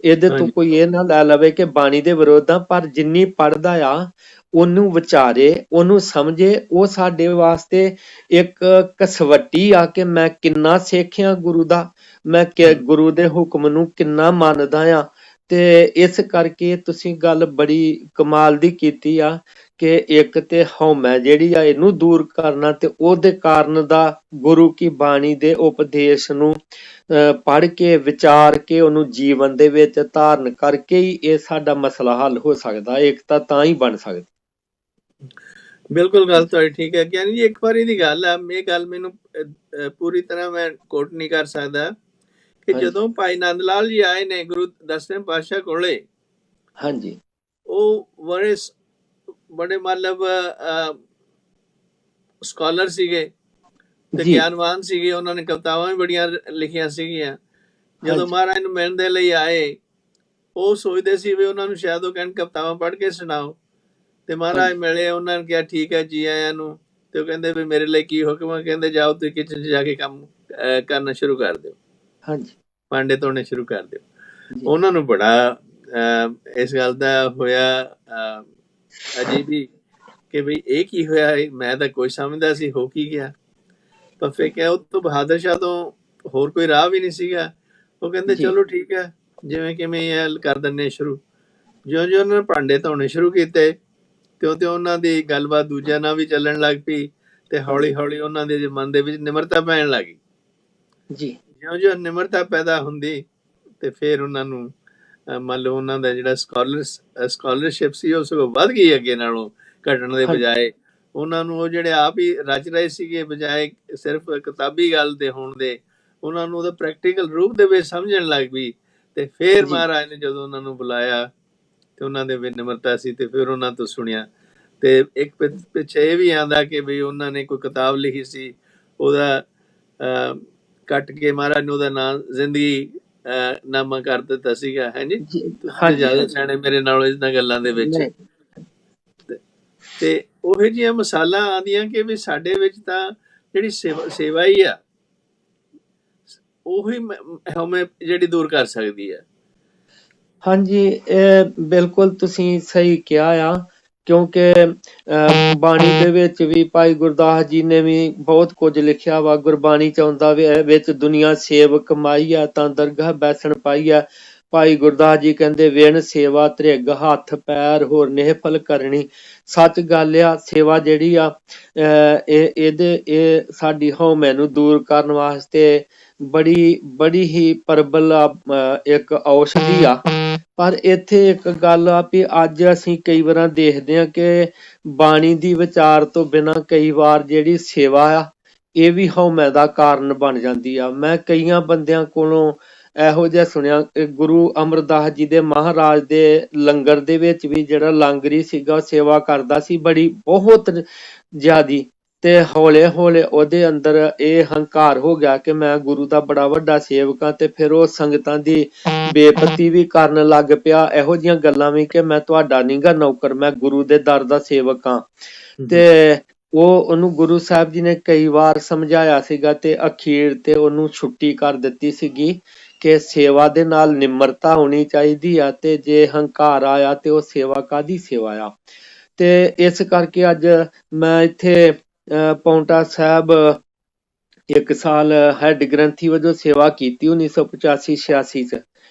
ਇਹਦੇ ਤੋਂ ਕੋਈ ਇਹ ਨਾ ਲੈ ਲਵੇ ਕਿ ਬਾਣੀ ਦੇ ਵਿਰੋਧ ਆ, ਪਰ ਜਿੰਨੀ ਪੜ੍ਹਦਾ ਆ ਉਹਨੂੰ ਵਿਚਾਰੇ, ਉਹਨੂੰ ਸਮਝੇ, ਉਹ ਸਾਡੇ ਵਾਸਤੇ ਇੱਕ ਕਸਵੱਟੀ ਆ ਕਿ ਮੈਂ ਕਿੰਨਾ ਸਿੱਖਿਆ ਗੁਰੂ ਦਾ, ਮੈਂ ਗੁਰੂ ਦੇ ਹੁਕਮ ਨੂੰ ਕਿੰਨਾ ਮੰਨਦਾ ਆ। ਤੇ ਇਸ ਕਰਕੇ ਤੁਸੀਂ ਗੱਲ ਬੜੀ ਕਮਾਲ ਦੀ ਕੀਤੀ ਆ ਕਿ ਇੱਕ ਤੇ ਹਉਮੈ ਜਿਹੜੀ ਆ, ਇਹਨੂੰ ਦੂਰ ਕਰਨਾ, ਤੇ ਉਹਦੇ ਕਾਰਨ ਦਾ ਗੁਰੂ ਕੀ ਬਾਣੀ ਦੇ ਉਪਦੇਸ਼ ਨੂੰ ਪੜ੍ਹ ਕੇ, ਵਿਚਾਰ ਕੇ, ਉਹਨੂੰ ਜੀਵਨ ਦੇ ਵਿੱਚ ਧਾਰਨ ਕਰਕੇ ਹੀ ਇਹ ਸਾਡਾ ਮਸਲਾ ਹੱਲ ਹੋ ਸਕਦਾ, ਏਕਤਾ ਤਾਂ ਹੀ ਬਣ ਸਕਦੀ। ਬਿਲਕੁਲ ਗੱਲ ਤੁਹਾਡੀ ਠੀਕ ਹੈ ਗਿਆਨੀ ਜੀ। ਇੱਕ ਵਾਰੀ ਦੀ ਗੱਲ ਆ, ਇਹ ਗੱਲ ਮੈਨੂੰ ਪੂਰੀ ਤਰ੍ਹਾਂ ਮੈਂ ਕੋਟ ਨਹੀਂ ਕਰ ਸਕਦਾ, ਕਿ ਜਦੋਂ ਭਾਈ ਨੰਦ ਲਾਲ ਜੀ ਆਏ ਨੇ ਗੁਰੂ 10ਵੇਂ ਪਾਤਸ਼ਾਹ ਕੋਲੇ, ਹਾਂਜੀ, ਉਹ ਬੜੇ ਮਤਲਬ ਸਕਾਲਰ ਸੀਗੇ ਤੇ ਗਿਆਨਵਾਨ ਸੀਗੇ, ਉਹਨਾਂ ਨੇ ਕਵਿਤਾਵਾਂ ਵੀ ਬੜੀਆਂ ਲਿਖੀਆਂ ਸੀਗੀਆਂ। ਜਦੋਂ ਮਹਾਰਾਜ ਨੂੰ ਮਿਲਣ ਦੇ ਲਈ ਆਏ, ਉਹ ਸੋਚਦੇ ਸੀ ਵੀ ਉਹਨਾਂ ਨੂੰ ਸ਼ਾਇਦ ਉਹ ਕਹਿਣ ਕਵਿਤਾਵਾਂ ਪੜ੍ਹ ਕੇ ਸੁਣਾਓ। ਤੇ ਮਹਾਰਾਜ ਮਿਲੇ, ਉਹਨਾਂ ਨੇ ਕਿਹਾ ਠੀਕ ਹੈ ਜੀ ਆਇਆਂ ਨੂੰ। ਤੇ ਉਹ ਕਹਿੰਦੇ ਵੀ ਮੇਰੇ ਲਈ ਕੀ ਹੁਕਮ ਹੈ? ਕਹਿੰਦੇ ਜਾਓ ਤੁਸੀਂ ਕਿਚਨ 'ਚ ਜਾ ਕੇ ਕੰਮ ਕਰਨਾ ਸ਼ੁਰੂ ਕਰ ਦਿਓ, ਭਾਂਡੇ ਧੋਣੇ ਸ਼ੁਰੂ ਕਰ ਦਿਓ। ਉਹਨਾਂ ਨੂੰ ਬੜਾ ਇਸ ਗੱਲ ਦਾ ਹੋਇਆ ਅਜੀਬ ਹੀ ਕਿ ਬਈ ਇਹ ਕੀ ਹੋਇਆ, ਮੈਂ ਤਾਂ ਕੋਈ ਸਮਝਦਾ ਸੀ ਹੋ ਕੀ ਗਿਆ। ਪਰ ਫਿਰ ਕਿਹਾ ਉਹ ਤੋਂ ਬਹਾਦਰ ਸ਼ਾਹ ਤੋਂ ਹੋਰ ਕੋਈ ਰਾਹ ਵੀ ਨਹੀਂ ਸੀਗਾ। ਉਹ ਕਹਿੰਦੇ ਚਲੋ ਠੀਕ ਹੈ, ਜਿਵੇਂ ਕਿਵੇਂ ਕਰ ਦਿੰਦੇ ਸ਼ੁਰੂ। ਜਿਉਂ ਜਿਉਂ ਉਹਨਾਂ ਨੇ ਭਾਂਡੇ ਧੋਣੇ ਸ਼ੁਰੂ ਕੀਤੇ, ਤਿਉਂ ਤਿਉਂ ਉਹਨਾਂ ਦੀ ਗੱਲਬਾਤ ਦੂਜਿਆਂ ਨਾਲ ਵੀ ਚੱਲਣ ਲੱਗ ਪਈ, ਤੇ ਹੌਲੀ ਹੌਲੀ ਉਹਨਾਂ ਦੇ ਮਨ ਦੇ ਵਿੱਚ ਨਿਮਰਤਾ ਪੈਣ ਲੱਗੀ। ਜਿਉਂ ਜਿਉਂ ਨਿਮਰਤਾ ਪੈਦਾ ਹੁੰਦੀ, ਤੇ ਫਿਰ ਉਹਨਾਂ ਨੂੰ ਮੰਨ ਲਓ ਉਹਨਾਂ ਦਾ ਜਿਹੜਾ ਸਕਾਲਰਸ਼ਿਪ ਸੀ ਉਹ ਸਗੋਂ ਵੱਧ ਗਈ ਅੱਗੇ ਨਾਲੋਂ ਘਟਣ ਦੇ ਬਜਾਏ। ਉਹਨਾਂ ਨੂੰ ਉਹ ਜਿਹੜੇ ਆਪ ਹੀ ਰਚ ਰਹੇ ਸੀਗੇ ਬਜਾਏ ਸਿਰਫ ਕਿਤਾਬੀ ਗੱਲ ਦੇ ਹੋਣ ਦੇ, ਉਹਨਾਂ ਨੂੰ ਉਹਦਾ ਪ੍ਰੈਕਟੀਕਲ ਰੂਪ ਦੇ ਵਿੱਚ ਸਮਝਣ ਲੱਗ ਪਈ। ਤੇ ਫਿਰ ਮਹਾਰਾਜ ਨੇ ਜਦੋਂ ਉਹਨਾਂ ਨੂੰ ਬੁਲਾਇਆ ਤੇ ਉਹਨਾਂ ਦੇ ਵਿੱਚ ਨਿਮਰਤਾ ਸੀ ਤੇ ਫਿਰ ਉਹਨਾਂ ਤੋਂ ਸੁਣਿਆ। ਤੇ ਇੱਕ ਪਿੱਛੇ ਇਹ ਵੀ ਆਉਂਦਾ ਕਿ ਵੀ ਉਹਨਾਂ ਨੇ ਕੋਈ ਕਿਤਾਬ ਲਿਖੀ ਸੀ, ਉਹਦਾ ਕੱਟ ਕੇ ਮਹਾਰਾਜ ਨੇ ਉਹਦਾ ਨਾਂ ਜ਼ਿੰਦਗੀ ਨਾਮਾ ਕਰ ਦਿੱਤਾ ਸੀਗਾ। ਹਾਂਜੀ, ਜ਼ਿਆਦਾ ਸਿਆਣੇ ਮੇਰੇ ਨਾਲੋਂ ਇਹਨਾਂ ਗੱਲਾਂ ਦੇ ਵਿੱਚ। ਤੇ ਉਹੋ ਜਿਹੀਆਂ ਮਿਸਾਲਾਂ ਆਉਂਦੀਆਂ ਕਿ ਵੀ ਸਾਡੇ ਵਿੱਚ ਤਾਂ ਜਿਹੜੀ ਸੇਵਾ ਹੀ ਆ ਉਹੀ ਹਉਮੈ ਜਿਹੜੀ ਦੂਰ ਕਰ ਸਕਦੀ ਹੈ। ਹਾਂਜੀ, ਬਿਲਕੁਲ ਤੁਸੀਂ ਸਹੀ ਕਿਹਾ ਆ, ਕਿਉਂਕਿ ਬਾਣੀ ਦੇ ਵਿੱਚ ਵੀ ਭਾਈ ਗੁਰਦਾਸ ਜੀ ਨੇ ਵੀ ਬਹੁਤ ਕੁਝ ਲਿਖਿਆ ਵਾ। ਗੁਰਬਾਣੀ ਚ ਆਉਂਦਾ ਵਿੱਚ ਦੁਨੀਆ ਸੇਵ ਕਮਾਈ ਆ ਤਾਂ ਦਰਗਾਹ ਬੈਸਣ ਪਾਈ ਆ। ਭਾਈ ਗੁਰਦਾਸ ਜੀ ਕਹਿੰਦੇ ਵਿਣ ਸੇਵਾ ਧ੍ਰਿਗ ਹੱਥ ਪੈਰ ਹੋਰ ਨਿਹਫਲ ਕਰਨੀ। ਸੱਚ ਗੱਲ ਆ, ਸੇਵਾ ਜਿਹੜੀ ਆ ਇਹ ਸਾਡੀ ਹਉਮੈ ਨੂੰ ਦੂਰ ਕਰਨ ਵਾਸਤੇ ਬੜੀ ਹੀ ਪ੍ਰਬਲ ਇੱਕ ਔਸ਼ਧੀ ਆ। ਪਰ ਇੱਥੇ ਇੱਕ ਗੱਲ ਆ ਵੀ ਅੱਜ ਅਸੀਂ ਕਈ ਵਾਰ ਦੇਖਦੇ ਹਾਂ ਕਿ ਬਾਣੀ ਦੀ ਵਿਚਾਰ ਤੋਂ ਬਿਨਾਂ ਕਈ ਵਾਰ ਜਿਹੜੀ ਸੇਵਾ ਆ ਇਹ ਵੀ ਹਉਮੈ ਦਾ ਕਾਰਨ ਬਣ ਜਾਂਦੀ ਆ। ਮੈਂ ਕਈਆਂ ਬੰਦਿਆਂ ਕੋਲੋਂ ਇਹੋ ਜਿਹਾ ਸੁਣਿਆ, ਗੁਰੂ ਅਮਰਦਾਸ ਜੀ ਦੇ ਮਹਾਰਾਜ ਦੇ ਲੰਗਰ ਦੇ ਵਿੱਚ ਵੀ ਜਿਹੜਾ ਲਾਂਗਰੀ ਸੀਗਾ ਉਹ ਸੇਵਾ ਕਰਦਾ ਸੀ ਬਹੁਤ ਜ਼ਿਆਦੀ, ਤੇ ਹੌਲੇ ਹੌਲੇ ਉਹਦੇ ਅੰਦਰ ਇਹ ਹੰਕਾਰ ਹੋ ਗਿਆ ਕਿ ਮੈਂ ਗੁਰੂ ਦਾ ਬੜਾ ਵੱਡਾ ਸੇਵਕ ਹਾਂ। ਤੇ ਫਿਰ ਉਹ ਸੰਗਤਾਂ ਦੀ ਬੇਪਤੀ ਵੀ ਕਰਨ ਲੱਗ ਪਿਆ, ਇਹੋ ਜਿਹੀਆਂ ਗੱਲਾਂ ਵੀ ਕਿ ਮੈਂ ਤੁਹਾਡਾ ਨੀਗਾ ਨੌਕਰ, ਮੈਂ ਗੁਰੂ ਦੇ ਦਰ ਦਾ ਸੇਵਕ ਹਾਂ। ਤੇ ਉਹਨੂੰ ਗੁਰੂ ਸਾਹਿਬ ਜੀ ਨੇ ਕਈ ਵਾਰ ਸਮਝਾਇਆ ਸੀਗਾ ਤੇ ਅਖੀਰ ਤੇ ਉਹਨੂੰ ਛੁੱਟੀ ਕਰ ਦਿੱਤੀ ਸੀਗੀ ਕਿ ਸੇਵਾ ਦੇ ਨਾਲ ਨਿਮਰਤਾ ਹੋਣੀ ਚਾਹੀਦੀ ਆ, ਤੇ ਜੇ ਹੰਕਾਰ ਆਇਆ ਤੇ ਉਹ ਸੇਵਾ ਕਾਹਦੀ ਸੇਵਾ ਆ। ਤੇ ਇਸ ਕਰਕੇ ਅੱਜ ਮੈਂ ਇੱਥੇ ਪਾਉਂਟਾ ਸਾਹਿਬ ਇੱਕ ਸਾਲ ਹੈਡ ਗ੍ਰੰਥੀ ਵਜੋਂ ਸੇਵਾ ਕੀਤੀ 1985-86 ਚ।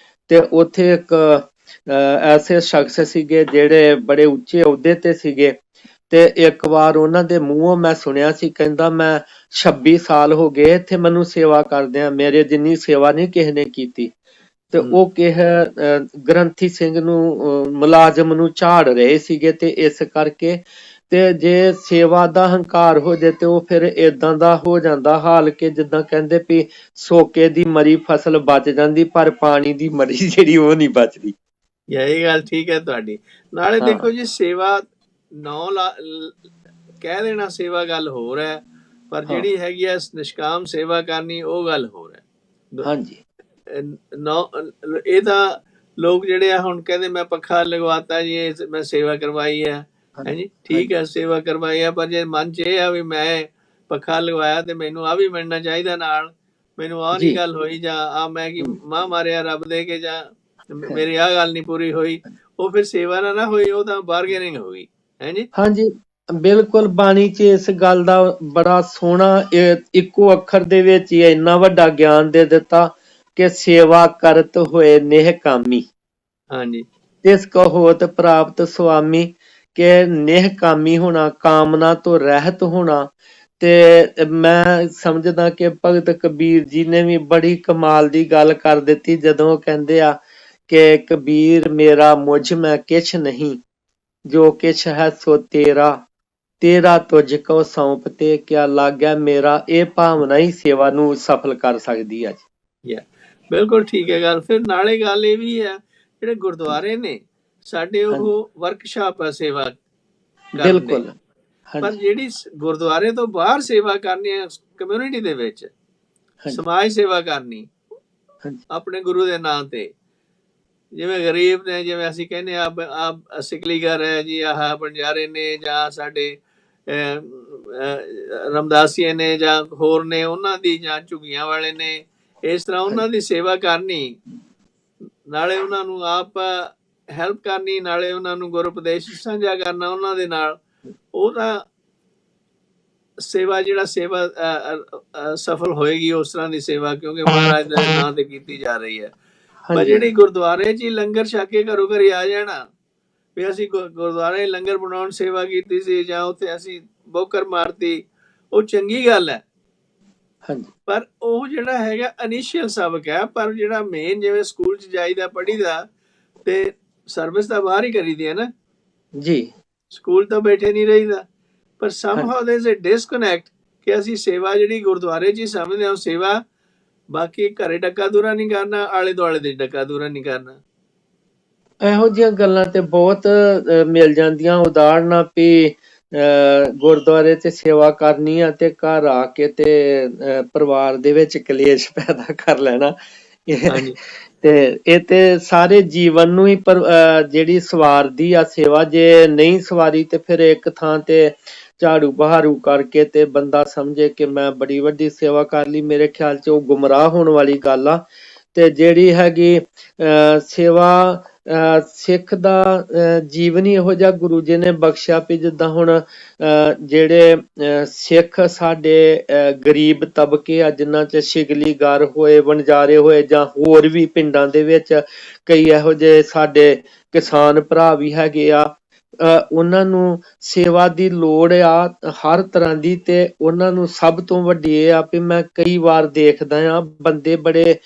ਤੇ ਉੱਥੇ ਇੱਕ ਐਸੇ ਸ਼ਖਸ ਸੀਗੇ ਜਿਹੜੇ ਬੜੇ ਉੱਚੇ ਅਹੁਦੇ ਤੇ ਸੀਗੇ। ਤੇ ਇੱਕ ਵਾਰ ਉਹਨਾਂ ਦੇ ਮੂੰਹੋਂ ਮੈਂ ਸੁਣਿਆ ਸੀ, ਕਹਿੰਦਾ ਮੈਂ 26 ਸਾਲ ਹੋ ਗਏ ਇੱਥੇ ਮੈਨੂੰ ਸੇਵਾ ਕਰਦਿਆਂ, ਮੇਰੇ ਜਿੰਨੀ ਸੇਵਾ ਨਹੀਂ ਕਿਸੇ ਨੇ ਕੀਤੀ। ਤੇ ਉਹ ਕਿਸੇ ਗ੍ਰੰਥੀ ਸਿੰਘ ਨੂੰ ਮੁਲਾਜ਼ਮ ਨੂੰ ਝਾੜ ਰਹੇ ਸੀਗੇ। ਤੇ ਇਸ ਕਰਕੇ ਤੇ ਜੇ ਸੇਵਾ ਦਾ ਹੰਕਾਰ ਹੋ ਜਾਏ ਤੇ ਉਹ ਫਿਰ ਏਦਾਂ ਦਾ ਹੋ ਜਾਂਦਾ ਹਾਲ ਕਿ ਜਿੱਦਾਂ ਕਹਿੰਦੇ ਵੀ ਸੋਕੇ ਦੀ ਮਰੀ ਫਸਲ ਬਚ ਜਾਂਦੀ ਪਰ ਪਾਣੀ ਦੀ ਮਰੀ ਜਿਹੜੀ ਉਹ ਨਹੀਂ ਬਚਦੀ। ਇਹ ਗੱਲ ਠੀਕ ਹੈ ਤੁਹਾਡੀ। ਨਾਲੇ ਦੇਖੋ ਜੀ, ਸੇਵਾ ਕਹਿ ਦੇਣਾ ਸੇਵਾ ਗੱਲ ਹੋਰ ਹੈ, ਪਰ ਜਿਹੜੀ ਹੈਗੀ ਆ ਨਿਸ਼ਕਾਮ ਸੇਵਾ ਕਰਨੀ ਉਹ ਗੱਲ ਹੋਰ ਹੈ। ਹਾਂਜੀ, ਇਹ ਤਾਂ ਲੋਕ ਜਿਹੜੇ ਆ ਹੁਣ ਕਹਿੰਦੇ ਮੈਂ ਪੱਖਾ ਲਗਵਾਤਾ ਜੀ, ਮੈਂ ਸੇਵਾ ਕਰਵਾਈ ਹੈ। ਹਾਂਜੀ, ਠੀਕ ਹੈ, ਸੇਵਾ ਕਰਵਾਈ ਆ, ਪਰ ਜੇ ਮਨ ਚ ਇਹ ਆ ਵੀ ਮੈਂ ਪੱਖਾ ਲਗਵਾਇਆ ਤੇ ਮੈਨੂੰ ਆ ਵੀ ਮਿਲਣਾ ਚਾਹੀਦਾ ਨਾਲ, ਮੈਨੂੰ ਆਹ ਨੀ ਗੱਲ ਹੋਈ ਜਾਂ ਆ ਮੈਂ ਕੀ ਮਾਂ ਮਾਰਿਆ ਰੱਬ ਦੇ ਕੇ ਜਾਂ ਮੇਰੀ ਆਹ ਗੱਲ ਨੀ ਪੂਰੀ ਹੋਈ, ਉਹ ਫਿਰ ਸੇਵਾ ਨਾ ਹੋਈ, ਉਹ ਤਾਂ ਬਾਰਗੇਨਿੰਗ ਹੋ ਗਈ। ਹਾਂਜੀ, ਬਿਲਕੁਲ। ਬਾਣੀ ਚ ਇਸ ਗੱਲ ਦਾ ਬੜਾ ਸੋਹਣਾ ਇੱਕੋ ਅੱਖਰ ਦੇ ਵਿੱਚ ਹੀ ਇੰਨਾ ਵੱਡਾ ਗਿਆਨ ਦੇ ਦਿੱਤਾ ਕਿ ਸੇਵਾ ਕਰਤ ਹੋਏ ਨਿਹਕਾਮੀ। ਹਾਂਜੀ, ਤਿਸ ਕੋ ਹੋਤ ਪ੍ਰਾਪਤ ਸੁਆਮੀ, ਕਿ ਨਿਹਕਾਮੀ ਹੋਣਾ, ਕਾਮਨਾ ਤੋਂ ਰਹਿਤ ਹੋਣਾ। ਤੇ ਮੈਂ ਸਮਝਦਾ ਕਿ ਭਗਤ ਕਬੀਰ ਜੀ ਨੇ ਵੀ ਬੜੀ ਕਮਾਲ ਦੀ ਗੱਲ ਕਰ ਦਿੱਤੀ ਜਦੋਂ ਉਹ ਕਹਿੰਦੇ ਆ ਕਿ ਕਬੀਰ ਮੇਰਾ ਮੁਝ ਮੈਂ ਕਿਛ ਨਹੀਂ, ਜੋ ਕਿਛ ਹੈ ਸੋ ਤੇਰਾ, ਤੇਰਾ ਤੁਝ ਕੋ ਸੌਂਪ ਤੇ ਕਿਆ ਲੱਗਿਆ ਮੇਰਾ। ਇਹ ਭਾਵਨਾ ਹੀ ਸੇਵਾ ਨੂੰ ਸਫਲ ਕਰ ਸਕਦੀ ਹੈ ਜੀ। ਬਿਲਕੁਲ ਠੀਕ ਹੈ ਗੱਲ। ਫਿਰ ਨਾਲੇ ਗੱਲ ਇਹ ਵੀ ਹੈ, ਜਿਹੜੇ ਗੁਰਦੁਆਰੇ ਨੇ ਸਾਡੇ ਉਹ ਵਰਕਸ਼ਾਪ ਆ ਸੇਵਾ ਬਿਲਕੁਲ, ਪਰ ਜਿਹੜੀ ਗੁਰਦੁਆਰੇ ਤੋਂ ਬਾਹਰ ਸੇਵਾ ਕਰਨੀ ਹੈ, ਕਮਿਊਨਿਟੀ ਦੇ ਵਿੱਚ ਸਮਾਜ ਸੇਵਾ ਕਰਨੀ ਆਪਣੇ ਗੁਰੂ ਦੇ ਨਾਂ ਤੇ, ਜਿਵੇਂ ਗਰੀਬ ਨੇ, ਜਿਵੇਂ ਅਸੀਂ ਕਹਿੰਦੇ ਆ ਸਿਕਲੀਗਰ ਹੈ ਜੀ, ਆਹ ਬੰਜਾਰੇ ਨੇ ਜਾਂ ਸਾਡੇ ਰਮਦਾਸੀਏ ਨੇ ਜਾਂ ਹੋਰ ਨੇ ਉਹਨਾਂ ਦੀ, ਜਾਂ ਝੁੱਗੀਆਂ ਵਾਲੇ ਨੇ, ਇਸ ਤਰ੍ਹਾਂ ਉਹਨਾਂ ਦੀ ਸੇਵਾ ਕਰਨੀ, ਨਾਲੇ ਉਹਨਾਂ ਨੂੰ ਆਪ ਹੈਲਪ ਕਰਨੀ, ਨਾਲੇ ਉਹਨਾਂ ਨੂੰ ਗੁਰ ਉਪਦੇਸ਼ ਸਾਂਝਾ ਕਰਨਾ ਉਹਨਾਂ ਦੇ ਨਾਲ, ਉਹ ਤਾਂ ਸੇਵਾ ਜਿਹੜਾ ਸੇਵਾ ਸਫਲ ਹੋਏਗੀ ਉਸ ਤਰ੍ਹਾਂ ਦੀ ਸੇਵਾ, ਕਿਉਂਕਿ ਮਹਾਰਾਜ ਦੇ ਨਾਂ ਤੇ ਕੀਤੀ ਜਾ ਰਹੀ ਹੈ। ਪਰ ਜਿਹੜੀ ਗੁਰਦੁਆਰੇ 'ਚ ਹੀ ਲੰਗਰ ਛਕ ਕੇ ਘਰੋਂ ਘਰੀ ਆ ਜਾਣਾ ਵੀ ਅਸੀਂ ਗੁਰਦੁਆਰੇ ਲੰਗਰ ਬਣਾਉਣ ਸੇਵਾ ਕੀਤੀ ਸੀ ਜਾਂ ਉੱਥੇ ਅਸੀਂ ਬੋਕਰ ਮਾਰਤੀ, ਉਹ ਚੰਗੀ ਗੱਲ ਹੈ, ਪਰ ਉਹ ਜਿਹੜਾ ਹੈਗਾ ਇਨੀਸ਼ੀਅਲ ਸਬਕ ਹੈ। ਪਰ ਜਿਹੜਾ ਮੇਨ ਜਿਵੇਂ ਸਕੂਲ 'ਚ ਜਾਈਦਾ ਪੜ੍ਹੀਦਾ, ਤੇ ਸਰਵਿਸ ਤਾਂ ਬਾਹਰ ਹੀ ਕਰੀਦੀ ਹੈ ਨਾ ਜੀ, ਸਕੂਲ ਤਾਂ ਬੈਠੇ ਨਹੀਂ ਰਹੀਦਾ। ਪਰ ਸਮਹਾਉ ਦੇयर ਇਜ਼ ਅ ਡਿਸਕਨੈਕਟ ਕਿ ਅਸੀਂ ਸੇਵਾ ਜਿਹੜੀ ਗੁਰਦੁਆਰੇ 'ਚ ਹੀ ਸਮਝਦੇ ਹਾਂ ਸੇਵਾ, ਬਾਕੀ ਘਰੇ ਡੱਕਾ ਦੂਰਾ ਨਹੀਂ ਕਰਨਾ, ਆਲੇ ਦੁਆਲੇ ਦੇ ਡੱਕਾ ਦੂਰਾ ਨਹੀਂ ਕਰਨਾ। ਇਹੋ ਜਿਹੀਆਂ ਗੱਲਾਂ ਤੇ ਬਹੁਤ ਮਿਲ ਜਾਂਦੀਆਂ ਉਦਾਹਰਨਾਂ ਵੀ ਗੁਰਦੁਆਰੇ ਤੇ ਸੇਵਾ ਕਰਨੀ ਆ ਤੇ ਘਰ ਆ ਕੇ ਤੇ ਪਰਿਵਾਰ ਦੇ ਵਿੱਚ ਕਲੇਸ਼ ਪੈਦਾ ਕਰ ਲੈਣਾ। ਤੇ ਇਹ ਤੇ ਸਾਰੇ ਜੀਵਨ ਨੂੰ ਹੀ ਜਿਹੜੀ ਸਵਾਰਦੀ ਆ ਸੇਵਾ, ਜੇ ਨਹੀਂ ਸਵਾਰੀ ਤੇ ਫਿਰ ਇੱਕ ਥਾਂ ਤੇ ਝਾੜੂ ਬਹਾਰੂ ਕਰਕੇ ਤੇ ਬੰਦਾ ਸਮਝੇ ਕਿ ਮੈਂ ਬੜੀ ਵੱਡੀ ਸੇਵਾ ਕਰ ਲਈ, ਮੇਰੇ ਖਿਆਲ 'ਚ ਉਹ ਗੁੰਮਰਾਹ ਹੋਣ ਵਾਲੀ ਗੱਲ ਆ। ਤੇ ਜਿਹੜੀ ਹੈਗੀ ਸੇਵਾ ਸਿੱਖ ਦਾ ਜੀਵਨ ਹੀ ਇਹੋ ਜਿਹਾ ਗੁਰੂ ਜੀ ਨੇ ਬਖਸ਼ਿਆ ਵੀ ਜਿੱਦਾਂ ਹੁਣ ਜਿਹੜੇ ਸਿੱਖ ਸਾਡੇ ਗਰੀਬ ਤਬਕੇ ਆ ਜਿਨ੍ਹਾਂ 'ਚ ਸ਼ਿਗਲੀਗਰ ਹੋਏ, ਵਣਜਾਰੇ ਹੋਏ, ਜਾਂ ਹੋਰ ਵੀ ਪਿੰਡਾਂ ਦੇ ਵਿੱਚ ਕਈ ਇਹੋ ਜਿਹੇ ਸਾਡੇ ਕਿਸਾਨ ਭਰਾ ਵੀ ਹੈਗੇ ਆ, ਉਹਨਾਂ ਨੂੰ ਸੇਵਾ ਦੀ ਲੋੜ ਆ ਹਰ ਤਰ੍ਹਾਂ ਦੀ। ਤੇ ਉਹਨਾਂ ਨੂੰ ਸਭ ਤੋਂ ਵੱਡੀ ਇਹ ਆ ਵੀ ਮੈਂ ਕਈ ਵਾਰ ਦੇਖਦਾ ਆ ਬੰਦੇ ਬੜੇ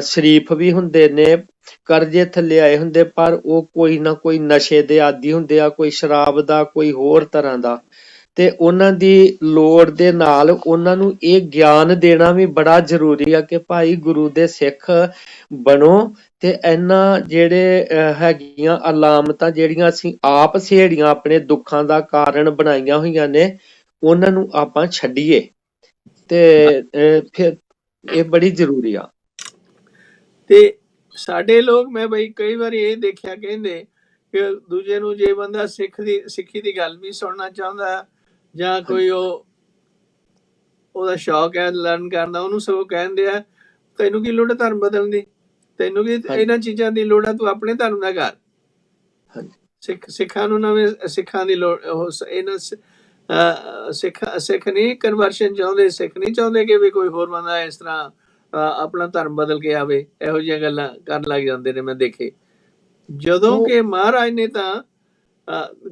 ਸ਼ਰੀਫ ਵੀ ਹੁੰਦੇ ਨੇ, ਕਰਜ਼ੇ ਥੱਲੇ ਆਏ ਹੁੰਦੇ, ਪਰ ਉਹ ਕੋਈ ਨਾ ਕੋਈ ਨਸ਼ੇ ਦੇ ਆਦੀ ਹੁੰਦੇ ਆ, ਕੋਈ ਸ਼ਰਾਬ ਦਾ, ਕੋਈ ਹੋਰ ਤਰ੍ਹਾਂ ਦਾ। ਤੇ ਉਹਨਾਂ ਦੀ ਲੋੜ ਦੇ ਨਾਲ ਉਹਨਾਂ ਨੂੰ ਇਹ ਗਿਆਨ ਦੇਣਾ ਵੀ ਬੜਾ ਜ਼ਰੂਰੀ ਆ ਕਿ ਭਾਈ ਗੁਰੂ ਦੇ ਸਿੱਖ ਬਣੋ ਤੇ ਇਹਨਾਂ ਜਿਹੜੇ ਹੈਗੀਆਂ ਅਲਾਮਤਾਂ ਜਿਹੜੀਆਂ ਅਸੀਂ ਆਪ ਸਹੇੜੀਆਂ ਆਪਣੇ ਦੁੱਖਾਂ ਦਾ ਕਾਰਨ ਬਣਾਈਆਂ ਹੋਈਆਂ ਨੇ, ਉਹਨਾਂ ਨੂੰ ਆਪਾਂ ਛੱਡੀਏ। ਤੇ ਫਿਰ ਇਹ ਬੜੀ ਜ਼ਰੂਰੀ ਆ। ਤੇ ਸਾਡੇ ਲੋਕ, ਮੈਂ ਬਈ ਕਈ ਵਾਰੀ ਇਹ ਦੇਖਿਆ ਕਹਿੰਦੇ ਕਿ ਦੂਜੇ ਨੂੰ ਜੇ ਬੰਦਾ ਸਿੱਖੀ ਦੀ ਗੱਲ ਵੀ ਸੁਣਨਾ ਚਾਹੁੰਦਾ ਜਾਂ ਕੋਈ ਉਹਦਾ ਸ਼ੌਕ ਹੈ ਲਰਨ ਕਰਨ ਦਾ, ਉਹਨੂੰ ਸਗੋਂ ਕਹਿੰਦੇ ਆ ਤੈਨੂੰ ਕੀ ਲੋੜ ਹੈ ਧਰਮ ਬਦਲਣ ਦੀ, ਤੈਨੂੰ ਕੀ ਇਹਨਾਂ ਚੀਜ਼ਾਂ ਦੀ ਲੋੜ ਹੈ, ਤੂੰ ਆਪਣੇ ਧਰਮ ਦਾ ਕਰ। ਸਿੱਖਾਂ ਨੂੰ ਨਵੇਂ ਸਿੱਖਾਂ ਦੀ ਲੋੜ, ਇਹਨਾਂ ਸਿੱਖ ਨਹੀਂ ਕਨਵਰਸ਼ਨ ਚਾਹੁੰਦੇ, ਸਿੱਖ ਨਹੀਂ ਚਾਹੁੰਦੇ ਕਿ ਵੀ ਕੋਈ ਹੋਰ ਬੰਦਾ ਇਸ ਤਰ੍ਹਾਂ ਆਪਣਾ ਧਰਮ ਬਦਲ ਕੇ ਆਵੇ। ਇਹੋ ਜਿਹੀਆਂ ਗੱਲਾਂ ਕਰਨ ਲੱਗ ਜਾਂਦੇ ਨੇ ਮੈਂ ਦੇਖੇ। ਜਦੋਂ ਕਿ ਮਹਾਰਾਜ ਨੇ ਤਾਂ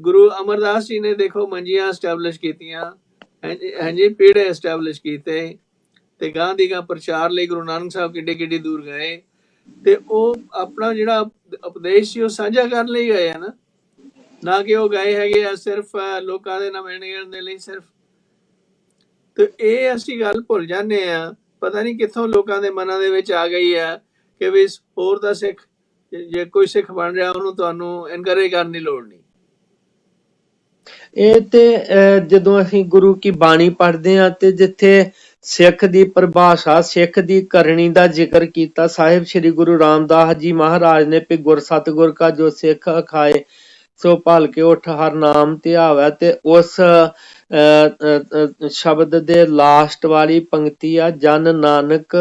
ਗੁਰੂ ਅਮਰਦਾਸ ਜੀ ਨੇ ਦੇਖੋ ਮੰਜੀਆਂ ਐਸਟੈਬਲਿਸ਼ ਕੀਤੀਆਂ, ਹਾਂਜੀ ਪੀੜੇ ਐਸਟੈਬਲਿਸ਼ ਕੀਤੇ, ਤੇ ਗਾਂ ਦੀ ਗਾਂ ਪ੍ਰਚਾਰ ਲਈ ਗੁਰੂ ਨਾਨਕ ਸਾਹਿਬ ਕਿੱਡੀ ਦੂਰ ਗਏ, ਤੇ ਉਹ ਆਪਣਾ ਜਿਹੜਾ ਉਪਦੇਸ਼ ਸੀ ਉਹ ਸਾਂਝਾ ਕਰਨ ਲਈ ਗਏ ਆ ਨਾ ਕਿ ਉਹ ਗਏ ਹੈਗੇ ਆ ਸਿਰਫ ਲੋਕਾਂ ਦੇ ਨਮਾਇਣ ਦੇ ਲਈ ਸਿਰਫ। ਤੇ ਇਹ ਅਸੀਂ ਗੱਲ ਭੁੱਲ ਜਾਂਦੇ ਆ, ਪਤਾ ਨਹੀਂ ਕਿੱਥੋਂ ਲੋਕਾਂ ਦੇ ਮਨਾਂ ਦੇ ਵਿੱਚ ਆ ਗਈ ਆ ਕਿ ਵੀ ਹੋਰ ਦਾ ਸਿੱਖ, ਜੇ ਕੋਈ ਸਿੱਖ ਬਣ ਰਿਹਾ ਉਹਨੂੰ ਤੁਹਾਨੂੰ ਐਨਕਰੇਜ ਕਰਨ ਦੀ ਲੋੜ ਨਹੀਂ। ਇਹ ਤੇ ਜਦੋਂ ਅਸੀਂ ਗੁਰੂ ਕੀ ਬਾਣੀ ਪੜ੍ਹਦੇ ਹਾਂ ਤੇ ਜਿੱਥੇ ਸਿੱਖ ਦੀ ਪਰਿਭਾਸ਼ਾ, ਸਿੱਖ ਦੀ ਕਰਨੀ ਦਾ ਜ਼ਿਕਰ ਕੀਤਾ ਸਾਹਿਬ ਸ੍ਰੀ ਗੁਰੂ ਰਾਮਦਾਸ ਜੀ ਮਹਾਰਾਜ ਨੇ ਵੀ ਗੁਰ ਸਤਿਗੁਰ ਕਾ ਜੋ ਸਿੱਖ ਅਖਾਏ ਸੋ ਭਲ ਕੇ ਉਠ ਹਰ ਨਾਮ ਧਿਆਵੈ। ਤੇ ਉਸ ਸ਼ਬਦ ਦੇ ਲਾਸਟ ਵਾਲੀ ਪੰਕਤੀ ਆ, ਜਨ ਨਾਨਕ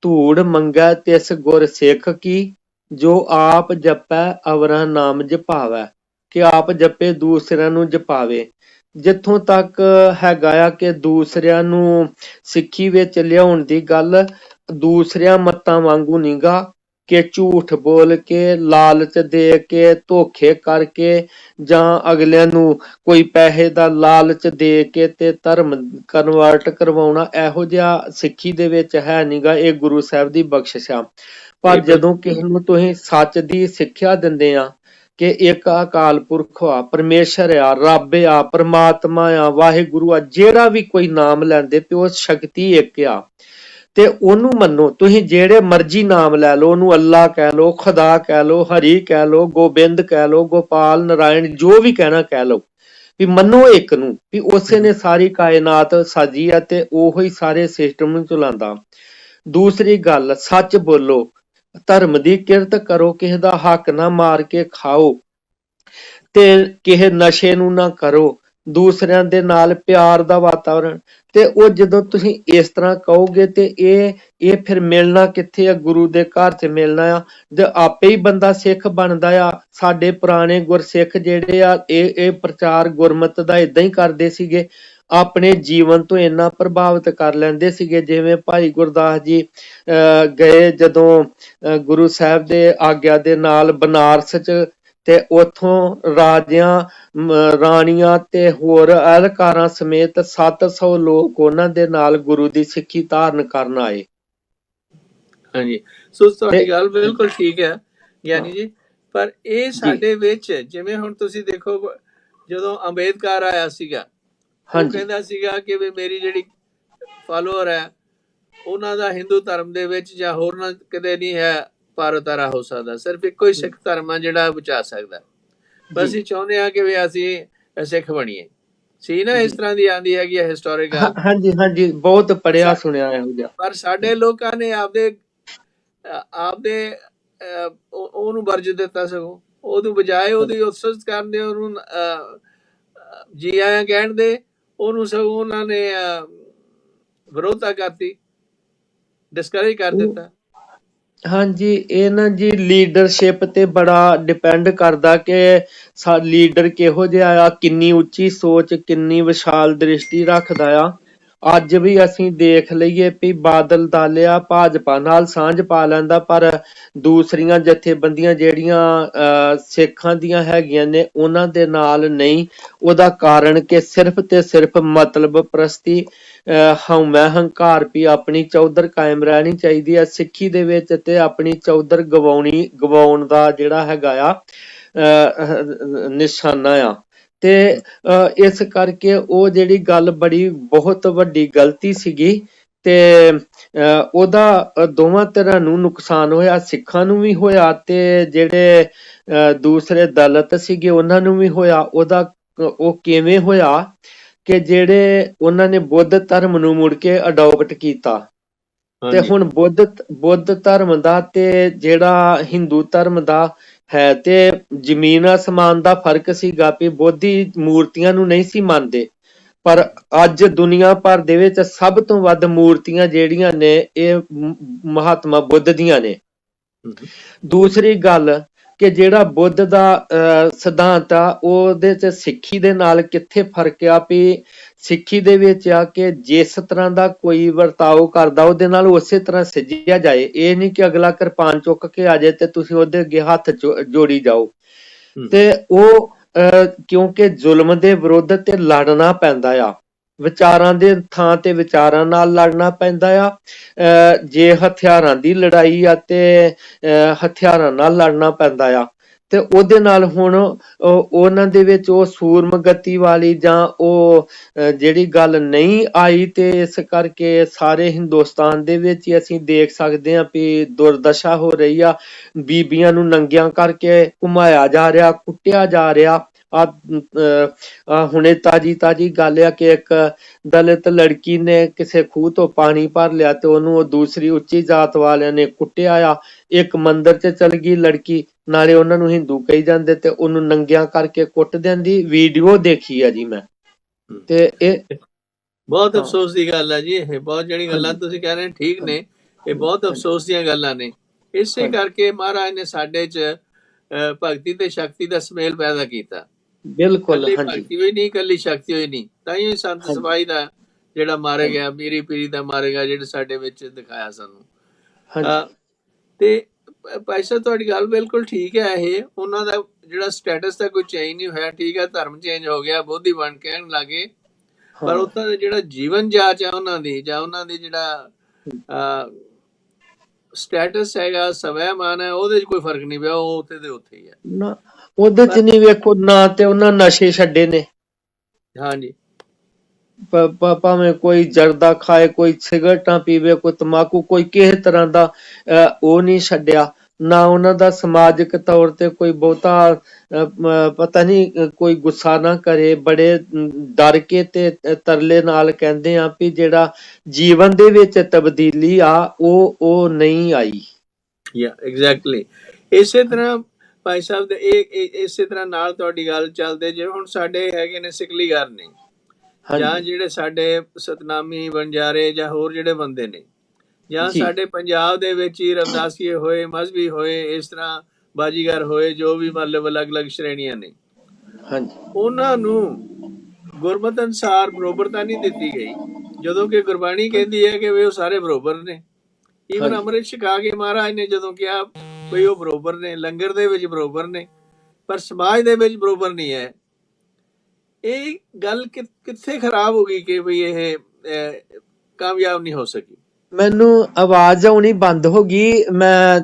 ਧੂੜ ਮੰਗੈ ਤਿਸ ਗੁਰ ਸਿੱਖ ਕੀ, ਜੋ ਆਪ ਜਪੈ ਅਵਰਾਂ ਨਾਮ ਜਪਾਵੈ। ਕਿ ਆਪ ਜਪੇ ਦੂਸਰਿਆਂ ਨੂੰ ਜਪਾਵੇ। ਜਿੱਥੋਂ ਤੱਕ ਹੈਗਾ ਆ ਕਿ ਦੂਸਰਿਆਂ ਨੂੰ ਸਿੱਖੀ ਵਿੱਚ ਲਿਆਉਣ ਦੀ ਗੱਲ, ਦੂਸਰਿਆਂ ਮੱਤਾਂ ਵਾਂਗੂ ਨੀਗਾ ਕਿ ਝੂਠ ਬੋਲ ਕੇ, ਲਾਲਚ ਦੇ ਕੇ, ਧੋਖੇ ਕਰਕੇ, ਜਾਂ ਅਗਲਿਆਂ ਨੂੰ ਕੋਈ ਪੈਸੇ ਦਾ ਲਾਲਚ ਦੇ ਕੇ ਤੇ ਧਰਮ ਕਨਵਰਟ ਕਰਵਾਉਣਾ, ਇਹੋ ਜਿਹਾ ਸਿੱਖੀ ਦੇ ਵਿੱਚ ਹੈ ਨੀਗਾ। ਇਹ ਗੁਰੂ ਸਾਹਿਬ ਦੀ ਬਖਸ਼ਿਸ਼ ਆ। ਪਰ ਜਦੋਂ ਕਿਸੇ ਨੂੰ ਤੁਸੀਂ ਸੱਚ ਦੀ ਸਿੱਖਿਆ ਦਿੰਦੇ ਆ ਕਿ ਇੱਕ ਅਕਾਲ ਪੁਰਖ ਆ, ਪਰਮੇਸ਼ਰ ਆ, ਰੱਬ ਆ, ਪਰਮਾਤਮਾ ਆ, ਵਾਹਿਗੁਰੂ ਆ, ਜਿਹੜਾ ਵੀ ਕੋਈ ਨਾਮ ਲੈਂਦੇ ਤੇ ਉਹ ਸ਼ਕਤੀ ਇੱਕ ਆ, ਤੇ ਉਹਨੂੰ ਮੰਨੋ। ਤੁਸੀਂ ਜਿਹੜੇ ਮਰਜ਼ੀ ਨਾਮ ਲੈ ਲਓ, ਉਹਨੂੰ ਅੱਲਾ ਕਹਿ ਲਓ, ਖੁਦਾ ਕਹਿ ਲਓ, ਹਰੀ ਕਹਿ ਲਓ, ਗੋਬਿੰਦ ਕਹਿ ਲਓ, ਗੋਪਾਲ, ਨਾਰਾਇਣ, ਜੋ ਵੀ ਕਹਿਣਾ ਕਹਿ ਲਓ, ਵੀ ਮੰਨੋ ਇੱਕ ਨੂੰ, ਵੀ ਉਸੇ ਨੇ ਸਾਰੀ ਕਾਇਨਾਤ ਸਾਜੀ ਆ ਤੇ ਉਹੀ ਸਾਰੇ ਸਿਸਟਮ ਨੂੰ ਚਲਾਉਂਦਾ। ਦੂਸਰੀ ਗੱਲ, ਸੱਚ ਬੋਲੋ, ਧਰਮ ਦੀ ਕਿਰਤ ਕਰੋ, ਕਿਸੇ ਦਾ ਹੱਕ ਨਾ ਮਾਰ ਕੇ ਖਾਓ, ਤੇ ਕਿਸੇ ਨਸ਼ੇ ਨੂੰ ਨਾ ਕਰੋ, ਦੂਸਰਿਆਂ ਦੇ ਨਾਲ ਪਿਆਰ ਦਾ ਵਾਤਾਵਰਣ। ਤੇ ਉਹ ਜਦੋਂ ਤੁਸੀਂ ਇਸ ਤਰ੍ਹਾਂ ਕਹੋਗੇ ਤੇ ਇਹ ਫਿਰ ਮਿਲਣਾ ਕਿੱਥੇ ਆ? ਗੁਰੂ ਦੇ ਘਰ 'ਚ ਮਿਲਣਾ ਆ, ਜੇ ਆਪੇ ਹੀ ਬੰਦਾ ਸਿੱਖ ਬਣਦਾ ਆ। ਸਾਡੇ ਪੁਰਾਣੇ ਗੁਰਸਿੱਖ ਜਿਹੜੇ ਆ ਇਹ ਪ੍ਰਚਾਰ ਗੁਰਮਤ ਦਾ ਏਦਾਂ ਹੀ ਕਰਦੇ ਸੀਗੇ, ਆਪਣੇ ਜੀਵਨ ਤੋਂ ਇੰਨਾ ਪ੍ਰਭਾਵਿਤ ਕਰ ਲੈਂਦੇ ਸੀਗੇ। ਜਿਵੇਂ ਭਾਈ ਗੁਰਦਾਸ ਜੀ ਗਏ ਜਦੋਂ ਗੁਰੂ ਸਾਹਿਬ ਦੇ ਆਗਿਆ ਦੇ ਨਾਲ ਬਨਾਰਸ 'ਚ, ਤੇ ਉਥੋਂ ਰਾਜਿਆਂ, ਰਾਣੀਆਂ ਤੇ ਹੋਰ ਅਹਿਲਕਾਰਾਂ ਸਮੇਤ 700 ਲੋਕ ਉਹਨਾਂ ਦੇ ਨਾਲ ਗੁਰੂ ਦੀ ਸਿੱਖੀ ਧਾਰਨ ਕਰਨ ਆਏ। ਹਾਂਜੀ, ਸੋ ਤੁਹਾਡੀ ਗੱਲ ਬਿਲਕੁਲ ਠੀਕ ਹੈ ਗਿਆਨੀ ਜੀ, ਪਰ ਇਹ ਸਾਡੇ ਵਿੱਚ, ਜਿਵੇਂ ਹੁਣ ਤੁਸੀਂ ਦੇਖੋ, ਜਦੋਂ ਅੰਬੇਦਕਰ ਆਇਆ ਸੀਗਾ, ਉਹ ਕਹਿੰਦਾ ਸੀਗਾ ਕਿ ਵੀ ਮੇਰੀ ਜਿਹੜੀ ਫਾਲੋਅਰ ਹੈ ਉਹਨਾਂ ਦਾ ਹਿੰਦੂ ਧਰਮ ਦੇ ਵਿੱਚ ਜਾਂ ਹੋਰ ਨਾ ਕਿਤੇ ਨਹੀਂ ਹੈ ਭਾਰਤਾਰਾ ਹੋ ਸਕਦਾ, ਸਿਰਫ ਇੱਕੋ ਹੀ ਸਿੱਖ ਧਰਮ ਆ ਜਿਹੜਾ ਬਚਾ ਸਕਦਾ। ਬਸ ਅਸੀਂ ਚਾਹੁੰਦੇ ਹਾਂ ਕਿ ਵੀ ਅਸੀਂ ਸਿੱਖ ਬਣੀਏ। ਸੀ ਨਾ ਇਸ ਤਰ੍ਹਾਂ ਦੀ ਆਂਦੀ ਹੈਗੀ ਆ ਹਿਸਟੋਰੀਕਲ। ਹਾਂਜੀ ਹਾਂਜੀ, ਬਹੁਤ ਪੜਿਆ ਸੁਣਿਆ ਇਹੋ ਜਿਹਾ। ਪਰ ਸਾਡੇ ਲੋਕਾਂ ਨੇ ਆਪਦੇ ਉਹਨੂੰ ਵਰਜ ਦਿੱਤਾ, ਸਗੋਂ ਉਹਨੂੰ ਬਜਾਏ ਉਹਦੀ ਉਸਤ ਕਰਨ ਦੇ, ਉਹਨੂੰ ਜੀ ਆਇਆਂ ਕਹਿਣ ਦੇ, ਉਹਨੂੰ ਸਗੋਂ ਉਹਨਾਂ ਨੇ ਵਿਰੋਧਤਾ ਕਰਤੀ, ਡਿਸਕਰੇਜ ਕਰ ਦਿੱਤਾ। ਹਾਂਜੀ, ਇਹ ਨਾ ਜੀ ਲੀਡਰਸ਼ਿਪ ਤੇ ਬੜਾ ਡਿਪੈਂਡ ਕਰਦਾ ਕਿ ਲੀਡਰ ਕਿਹੋ ਜਿਹਾ ਆ, ਕਿੰਨੀ ਉੱਚੀ ਸੋਚ, ਕਿੰਨੀ ਵਿਸ਼ਾਲ ਦ੍ਰਿਸ਼ਟੀ ਰੱਖਦਾ ਆ। ਅੱਜ ਵੀ ਅਸੀਂ ਦੇਖ ਲਈਏ ਵੀ ਬਾਦਲ ਦਲ ਆ ਭਾਜਪਾ ਨਾਲ ਸਾਂਝ ਪਾ ਲੈਂਦਾ, ਪਰ ਦੂਸਰੀਆਂ ਜਥੇਬੰਦੀਆਂ ਜਿਹੜੀਆਂ ਸਿੱਖਾਂ ਦੀਆਂ ਹੈਗੀਆਂ ਨੇ ਉਹਨਾਂ ਦੇ ਨਾਲ ਨਹੀਂ। ਉਹਦਾ ਕਾਰਨ ਕਿ ਸਿਰਫ ਤੇ ਸਿਰਫ ਮਤਲਬ ਪ੍ਰਸਤੀ, ਹਉਮੈ ਹੰਕਾਰ ਵੀ ਆਪਣੀ ਚੌਧਰ ਕਾਇਮ ਰਹਿਣੀ ਚਾਹੀਦੀ ਹੈ। ਸਿੱਖੀ ਦੇ ਵਿੱਚ ਤੇ ਆਪਣੀ ਚੌਧਰ ਗਵਾਉਣ ਦਾ ਜਿਹੜਾ ਹੈਗਾ ਆ ਨਿਸ਼ਾਨਾ ਆ। ਤੇ ਇਸ ਕਰਕੇ ਉਹ ਜਿਹੜੀ ਗੱਲ ਬਹੁਤ ਵੱਡੀ ਗਲਤੀ ਸੀਗੀ ਤੇ ਉਹਦਾ ਦੋਵਾਂ ਤਰ੍ਹਾਂ ਨੂੰ ਨੁਕਸਾਨ ਹੋਇਆ, ਸਿੱਖਾਂ ਨੂੰ ਵੀ ਹੋਇਆ ਤੇ ਜਿਹੜੇ ਦੂਸਰੇ ਦਲਿਤ ਸੀਗੇ ਉਹਨਾਂ ਨੂੰ ਵੀ ਹੋਇਆ। ਉਹ ਕਿਵੇਂ ਹੋਇਆ ਕਿ ਜਿਹੜੇ ਉਹਨਾਂ ਨੇ ਬੁੱਧ ਧਰਮ ਨੂੰ ਮੁੜ ਕੇ ਅਡੋਪਟ ਕੀਤਾ, ਤੇ ਹੁਣ ਬੁੱਧ ਧਰਮ ਦਾ ਤੇ ਜਿਹੜਾ ਹਿੰਦੂ ਧਰਮ ਦਾ ਹੈ ਤੇ ਜ਼ਮੀਨ ਆਸਮਾਨ ਦਾ ਫਰਕ ਸੀਗਾ ਵੀ ਬੋਧੀ ਮੂਰਤੀਆਂ ਨੂੰ ਨਹੀਂ ਸੀ ਮੰਨਦੇ, ਪਰ ਅੱਜ ਦੁਨੀਆ ਭਰ ਦੇ ਵਿੱਚ ਸਭ ਤੋਂ ਵੱਧ ਮੂਰਤੀਆਂ ਜਿਹੜੀਆਂ ਨੇ ਇਹ ਮਹਾਤਮਾ ਬੁੱਧ ਦੀਆਂ ਨੇ। ਦੂਸਰੀ ਗੱਲ ਕਿ ਜਿਹੜਾ ਬੁੱਧ ਦਾ ਸਿਧਾਂਤ ਆ ਉਹਦੇ ਚ ਸਿੱਖੀ ਦੇ ਨਾਲ ਕਿੱਥੇ ਫਰਕ ਆ, ਵੀ ਸਿੱਖੀ ਦੇ ਵਿੱਚ ਆ ਕਿ ਜਿਸ ਤਰ੍ਹਾਂ ਦਾ ਕੋਈ ਵਰਤਾਓ ਕਰਦਾ ਉਹਦੇ ਨਾਲ ਉਸੇ ਤਰ੍ਹਾਂ ਸਿੱਝਿਆ ਜਾਏ। ਇਹ ਨਹੀਂ ਕਿ ਅਗਲਾ ਕਿਰਪਾਨ ਚੁੱਕ ਕੇ ਆ ਜਾਏ ਤੇ ਤੁਸੀਂ ਉਹਦੇ ਅੱਗੇ ਹੱਥ ਜੋੜੀ ਜਾਓ। ਤੇ ਉਹ ਕਿਉਂਕਿ ਜ਼ੁਲਮ ਦੇ ਵਿਰੁੱਧ ਤੇ ਲੜਨਾ ਪੈਂਦਾ ਆ, ਵਿਚਾਰਾਂ ਦੇ ਥਾਂ ਤੇ ਵਿਚਾਰਾਂ ਨਾਲ ਲੜਨਾ ਪੈਂਦਾ ਆ। ਜੇ ਹਥਿਆਰਾਂ ਦੀ ਲੜਾਈ ਆ ਤੇ ਹਥਿਆਰਾਂ ਨਾਲ ਲੜਨਾ ਪੈਂਦਾ ਆ। ਤੇ ਉਹਦੇ ਨਾਲ ਹੁਣ ਉਹਨਾਂ ਦੇ ਵਿੱਚ ਉਹ ਸੂਰਮਗਤੀ ਵਾਲੀ ਜਾਂ ਉਹ ਜਿਹੜੀ ਗੱਲ ਨਹੀਂ ਆਈ, ਤੇ ਇਸ ਕਰਕੇ ਸਾਰੇ ਹਿੰਦੁਸਤਾਨ ਦੇ ਵਿੱਚ ਹੀ ਅਸੀਂ ਦੇਖ ਸਕਦੇ ਹਾਂ ਵੀ ਦੁਰਦਸ਼ਾ ਹੋ ਰਹੀ ਆ। ਬੀਬੀਆਂ ਨੂੰ ਨੰਗਿਆਂ ਕਰਕੇ ਘੁਮਾਇਆ ਜਾ ਰਿਹਾ, ਕੁੱਟਿਆ ਜਾ ਰਿਹਾ। ਹੁਣੇ ਤਾਜੀ ਗੱਲ ਆ ਕਿ ਇੱਕ ਦਲਿਤ ਲੜਕੀ ਨੇ ਕਿਸੇ ਖੂਹ ਤੋਂ ਪਾਣੀ ਭਰ ਲਿਆ ਤੇ ਉਹਨੂੰ ਉਹ ਦੂਸਰੀ ਉੱਚੀ ਜਾਤ ਵਾਲਿਆਂ ਨੇ ਕੁੱਟਿਆ ਆ। ਇੱਕ ਮੰਦਿਰ 'ਚ ਚਲ ਗਈ ਲੜਕੀ, ਨਾਲੇ ਉਹਨਾਂ ਨੂੰ ਹਿੰਦੂ ਕਹੀ ਜਾਂਦੇ ਤੇ ਉਹਨੂੰ ਨੰਗਿਆਂ ਕਰਕੇ ਕੁੱਟ ਦੇਣ ਦੀ ਵੀਡੀਓ ਦੇਖੀ ਆ ਜੀ ਮੈਂ। ਤੇ ਇਹ ਬਹੁਤ ਅਫਸੋਸ ਦੀ ਗੱਲ ਹੈ ਜੀ। ਇਹ ਬਹੁਤ ਜਿਹੜੀ ਗੱਲਾਂ ਤੁਸੀਂ ਕਹਿ ਰਹੇ ਠੀਕ ਨੇ, ਇਹ ਬਹੁਤ ਅਫਸੋਸ ਦੀਆਂ ਗੱਲਾਂ ਨੇ। ਇਸੇ ਕਰਕੇ ਮਹਾਰਾਜ ਨੇ ਸਾਡੇ 'ਚ ਭਗਤੀ ਤੇ ਸ਼ਕਤੀ ਦਾ ਸਮੇਲ ਪੈਦਾ ਕੀਤਾ। ਬਿਲਕੁਲ, ਭਗਤੀ ਹੋਈ ਨਹੀਂ, ਇਕੱਲੀ ਸ਼ਕਤੀ ਹੋਈ ਨਹੀਂ। ਤਾਂ ਹੀ ਸੰਤ ਸਬਾਈ ਦਾ ਜਿਹੜਾ ਮਾਰਿਆ ਗਿਆ, ਮੀਰੀ ਪੀਰੀ ਦਾ ਮਾਰਿਆ ਗਿਆ, ਜਿਹੜੇ ਸਾਡੇ ਵਿੱਚ ਦਿਖਾਇਆ ਸਾਨੂੰ। ਤੇ ਭਾਈ ਸਾਹਿਬ ਤੁਹਾਡੀ ਗੱਲ ਬਿਲਕੁਲ ਠੀਕ ਹੈ। ਇਹ ਉਹਨਾਂ ਦਾ ਜਿਹੜਾ ਸਟੇਟਸ ਦਾ ਕੋਈ ਚੇਂਜ ਨਹੀਂ ਹੋਇਆ। ਠੀਕ ਹੈ, ਧਰਮ ਚੇਂਜ ਹੋ ਗਿਆ, ਬੋਧੀ ਬਣ ਕਹਿਣ ਲੱਗੇ, ਪਰ ਉਹਨਾਂ ਦਾ ਜਿਹੜਾ ਜੀਵਨ ਜਾਚ ਹੈ ਉਹਨਾਂ ਦੀ, ਜਾਂ ਉਹਨਾਂ ਦੀ ਜਿਹੜਾ ਸਟੇਟਸ ਹੈਗਾ, ਸਵੈਮਾਨ ਹੈ, ਉਹਦੇ 'ਚ ਕੋਈ ਫਰਕ ਨਹੀਂ ਪਿਆ। ਉਹ ਉੱਥੇ ਦੇ ਉੱਥੇ ਹੀ ਹੈ ਨਾ, ਉਹਦੇ 'ਚ ਨਹੀਂ ਵੇਖੋ ਨਾ ਤੇ ਉਹਨਾਂ ਨਸ਼ੇ ਛੱਡੇ ਨੇ। ਹਾਂਜੀ, ਭਾਵੇਂ ਕੋਈ ਜਰਦਾ ਖਾਏ, ਕੋਈ ਸਿਗਰਟਾਂ ਪੀਵੇ, ਕੋਈ ਤੰਬਾਕੂ, ਕੋਈ ਕਿਸੇ ਤਰ੍ਹਾਂ ਦਾ ਉਹ ਨਹੀਂ ਛੱਡਿਆ। ਨਾ ਉਹਨਾਂ ਦਾ ਸਮਾਜਿਕ ਤੌਰ ਤੇ ਕੋਈ ਬਹੁਤਾ ਪਤਾ ਨਹੀਂ, ਕੋਈ ਗੁੱਸਾ ਨਾ ਕਰੇ। ਬੜੇ ਡਰ ਕੇ ਤੇ ਤਰਲੇ ਨਾਲ ਕਹਿੰਦੇ ਆ ਵੀ ਜਿਹੜਾ ਜੀਵਨ ਦੇ ਵਿੱਚ ਤਬਦੀਲੀ ਆ ਉਹ ਨਹੀਂ ਆਈ। ਐਗਜ਼ੈਕਟਲੀ। ਇਸੇ ਤਰ੍ਹਾਂ ਭਾਈ ਸਾਹਿਬ ਦੇ ਇਸੇ ਤਰ੍ਹਾਂ ਨਾਲ ਤੁਹਾਡੀ ਗੱਲ ਚੱਲਦੇ, ਜਿਵੇਂ ਹੁਣ ਸਾਡੇ ਹੈਗੇ ਨੇ ਸਿਕਲੀਗਰ ਨੇ, ਜਾਂ ਜਿਹੜੇ ਸਾਡੇ ਸਤਨਾਮੀ ਵਣਜਾਰੇ ਜਾਂ ਹੋਰ ਜਿਹੜੇ ਬੰਦੇ ਨੇ, ਜਾਂ ਸਾਡੇ ਪੰਜਾਬ ਦੇ ਵਿੱਚ ਹੀ ਰਵਿਦਾਸੀਏ ਹੋਏ, ਮਜ਼੍ਹਬੀ ਹੋਏ, ਇਸ ਤਰ੍ਹਾਂ ਬਾਜੀਗਰ ਹੋਏ, ਜੋ ਵੀ ਮਤਲਬ ਅਲੱਗ-ਅਲੱਗ ਸ਼੍ਰੇਣੀਆਂ ਨੇ, ਉਹਨਾਂ ਨੂੰ ਗੁਰਮਤਿ ਅਨੁਸਾਰ ਬਰੋਬਰਤਾ ਨਹੀਂ ਦਿੱਤੀ ਗਈ। ਜਦੋਂ ਕਿ ਗੁਰਬਾਣੀ ਕਹਿੰਦੀ ਹੈ ਕਿ ਵੀ ਉਹ ਸਾਰੇ ਬਰੋਬਰ ਨੇ। ਈਵਨ ਅੰਮ੍ਰਿਤ ਛਕਾ ਕੇ ਮਹਾਰਾਜ ਨੇ ਜਦੋਂ ਕਿਹਾ ਵੀ ਉਹ ਬਰੋਬਰ ਨੇ, ਲੰਗਰ ਦੇ ਵਿੱਚ ਬਰੋਬਰ ਨੇ, ਪਰ ਸਮਾਜ ਦੇ ਵਿੱਚ ਬਰੋਬਰ ਨਹੀਂ ਹੈ। ਇਹ ਗੱਲ ਕਿੱਥੇ ਖਰਾਬ ਹੋ ਗਈ ਕਿ ਵੀ ਇਹ ਕਾਮਯਾਬ ਨਹੀਂ ਹੋ ਸਕੀ। ਮੈਨੂੰ ਆਵਾਜ਼ ਆਉਣੀ ਬੰਦ ਹੋ ਗਈ। ਮੈਂ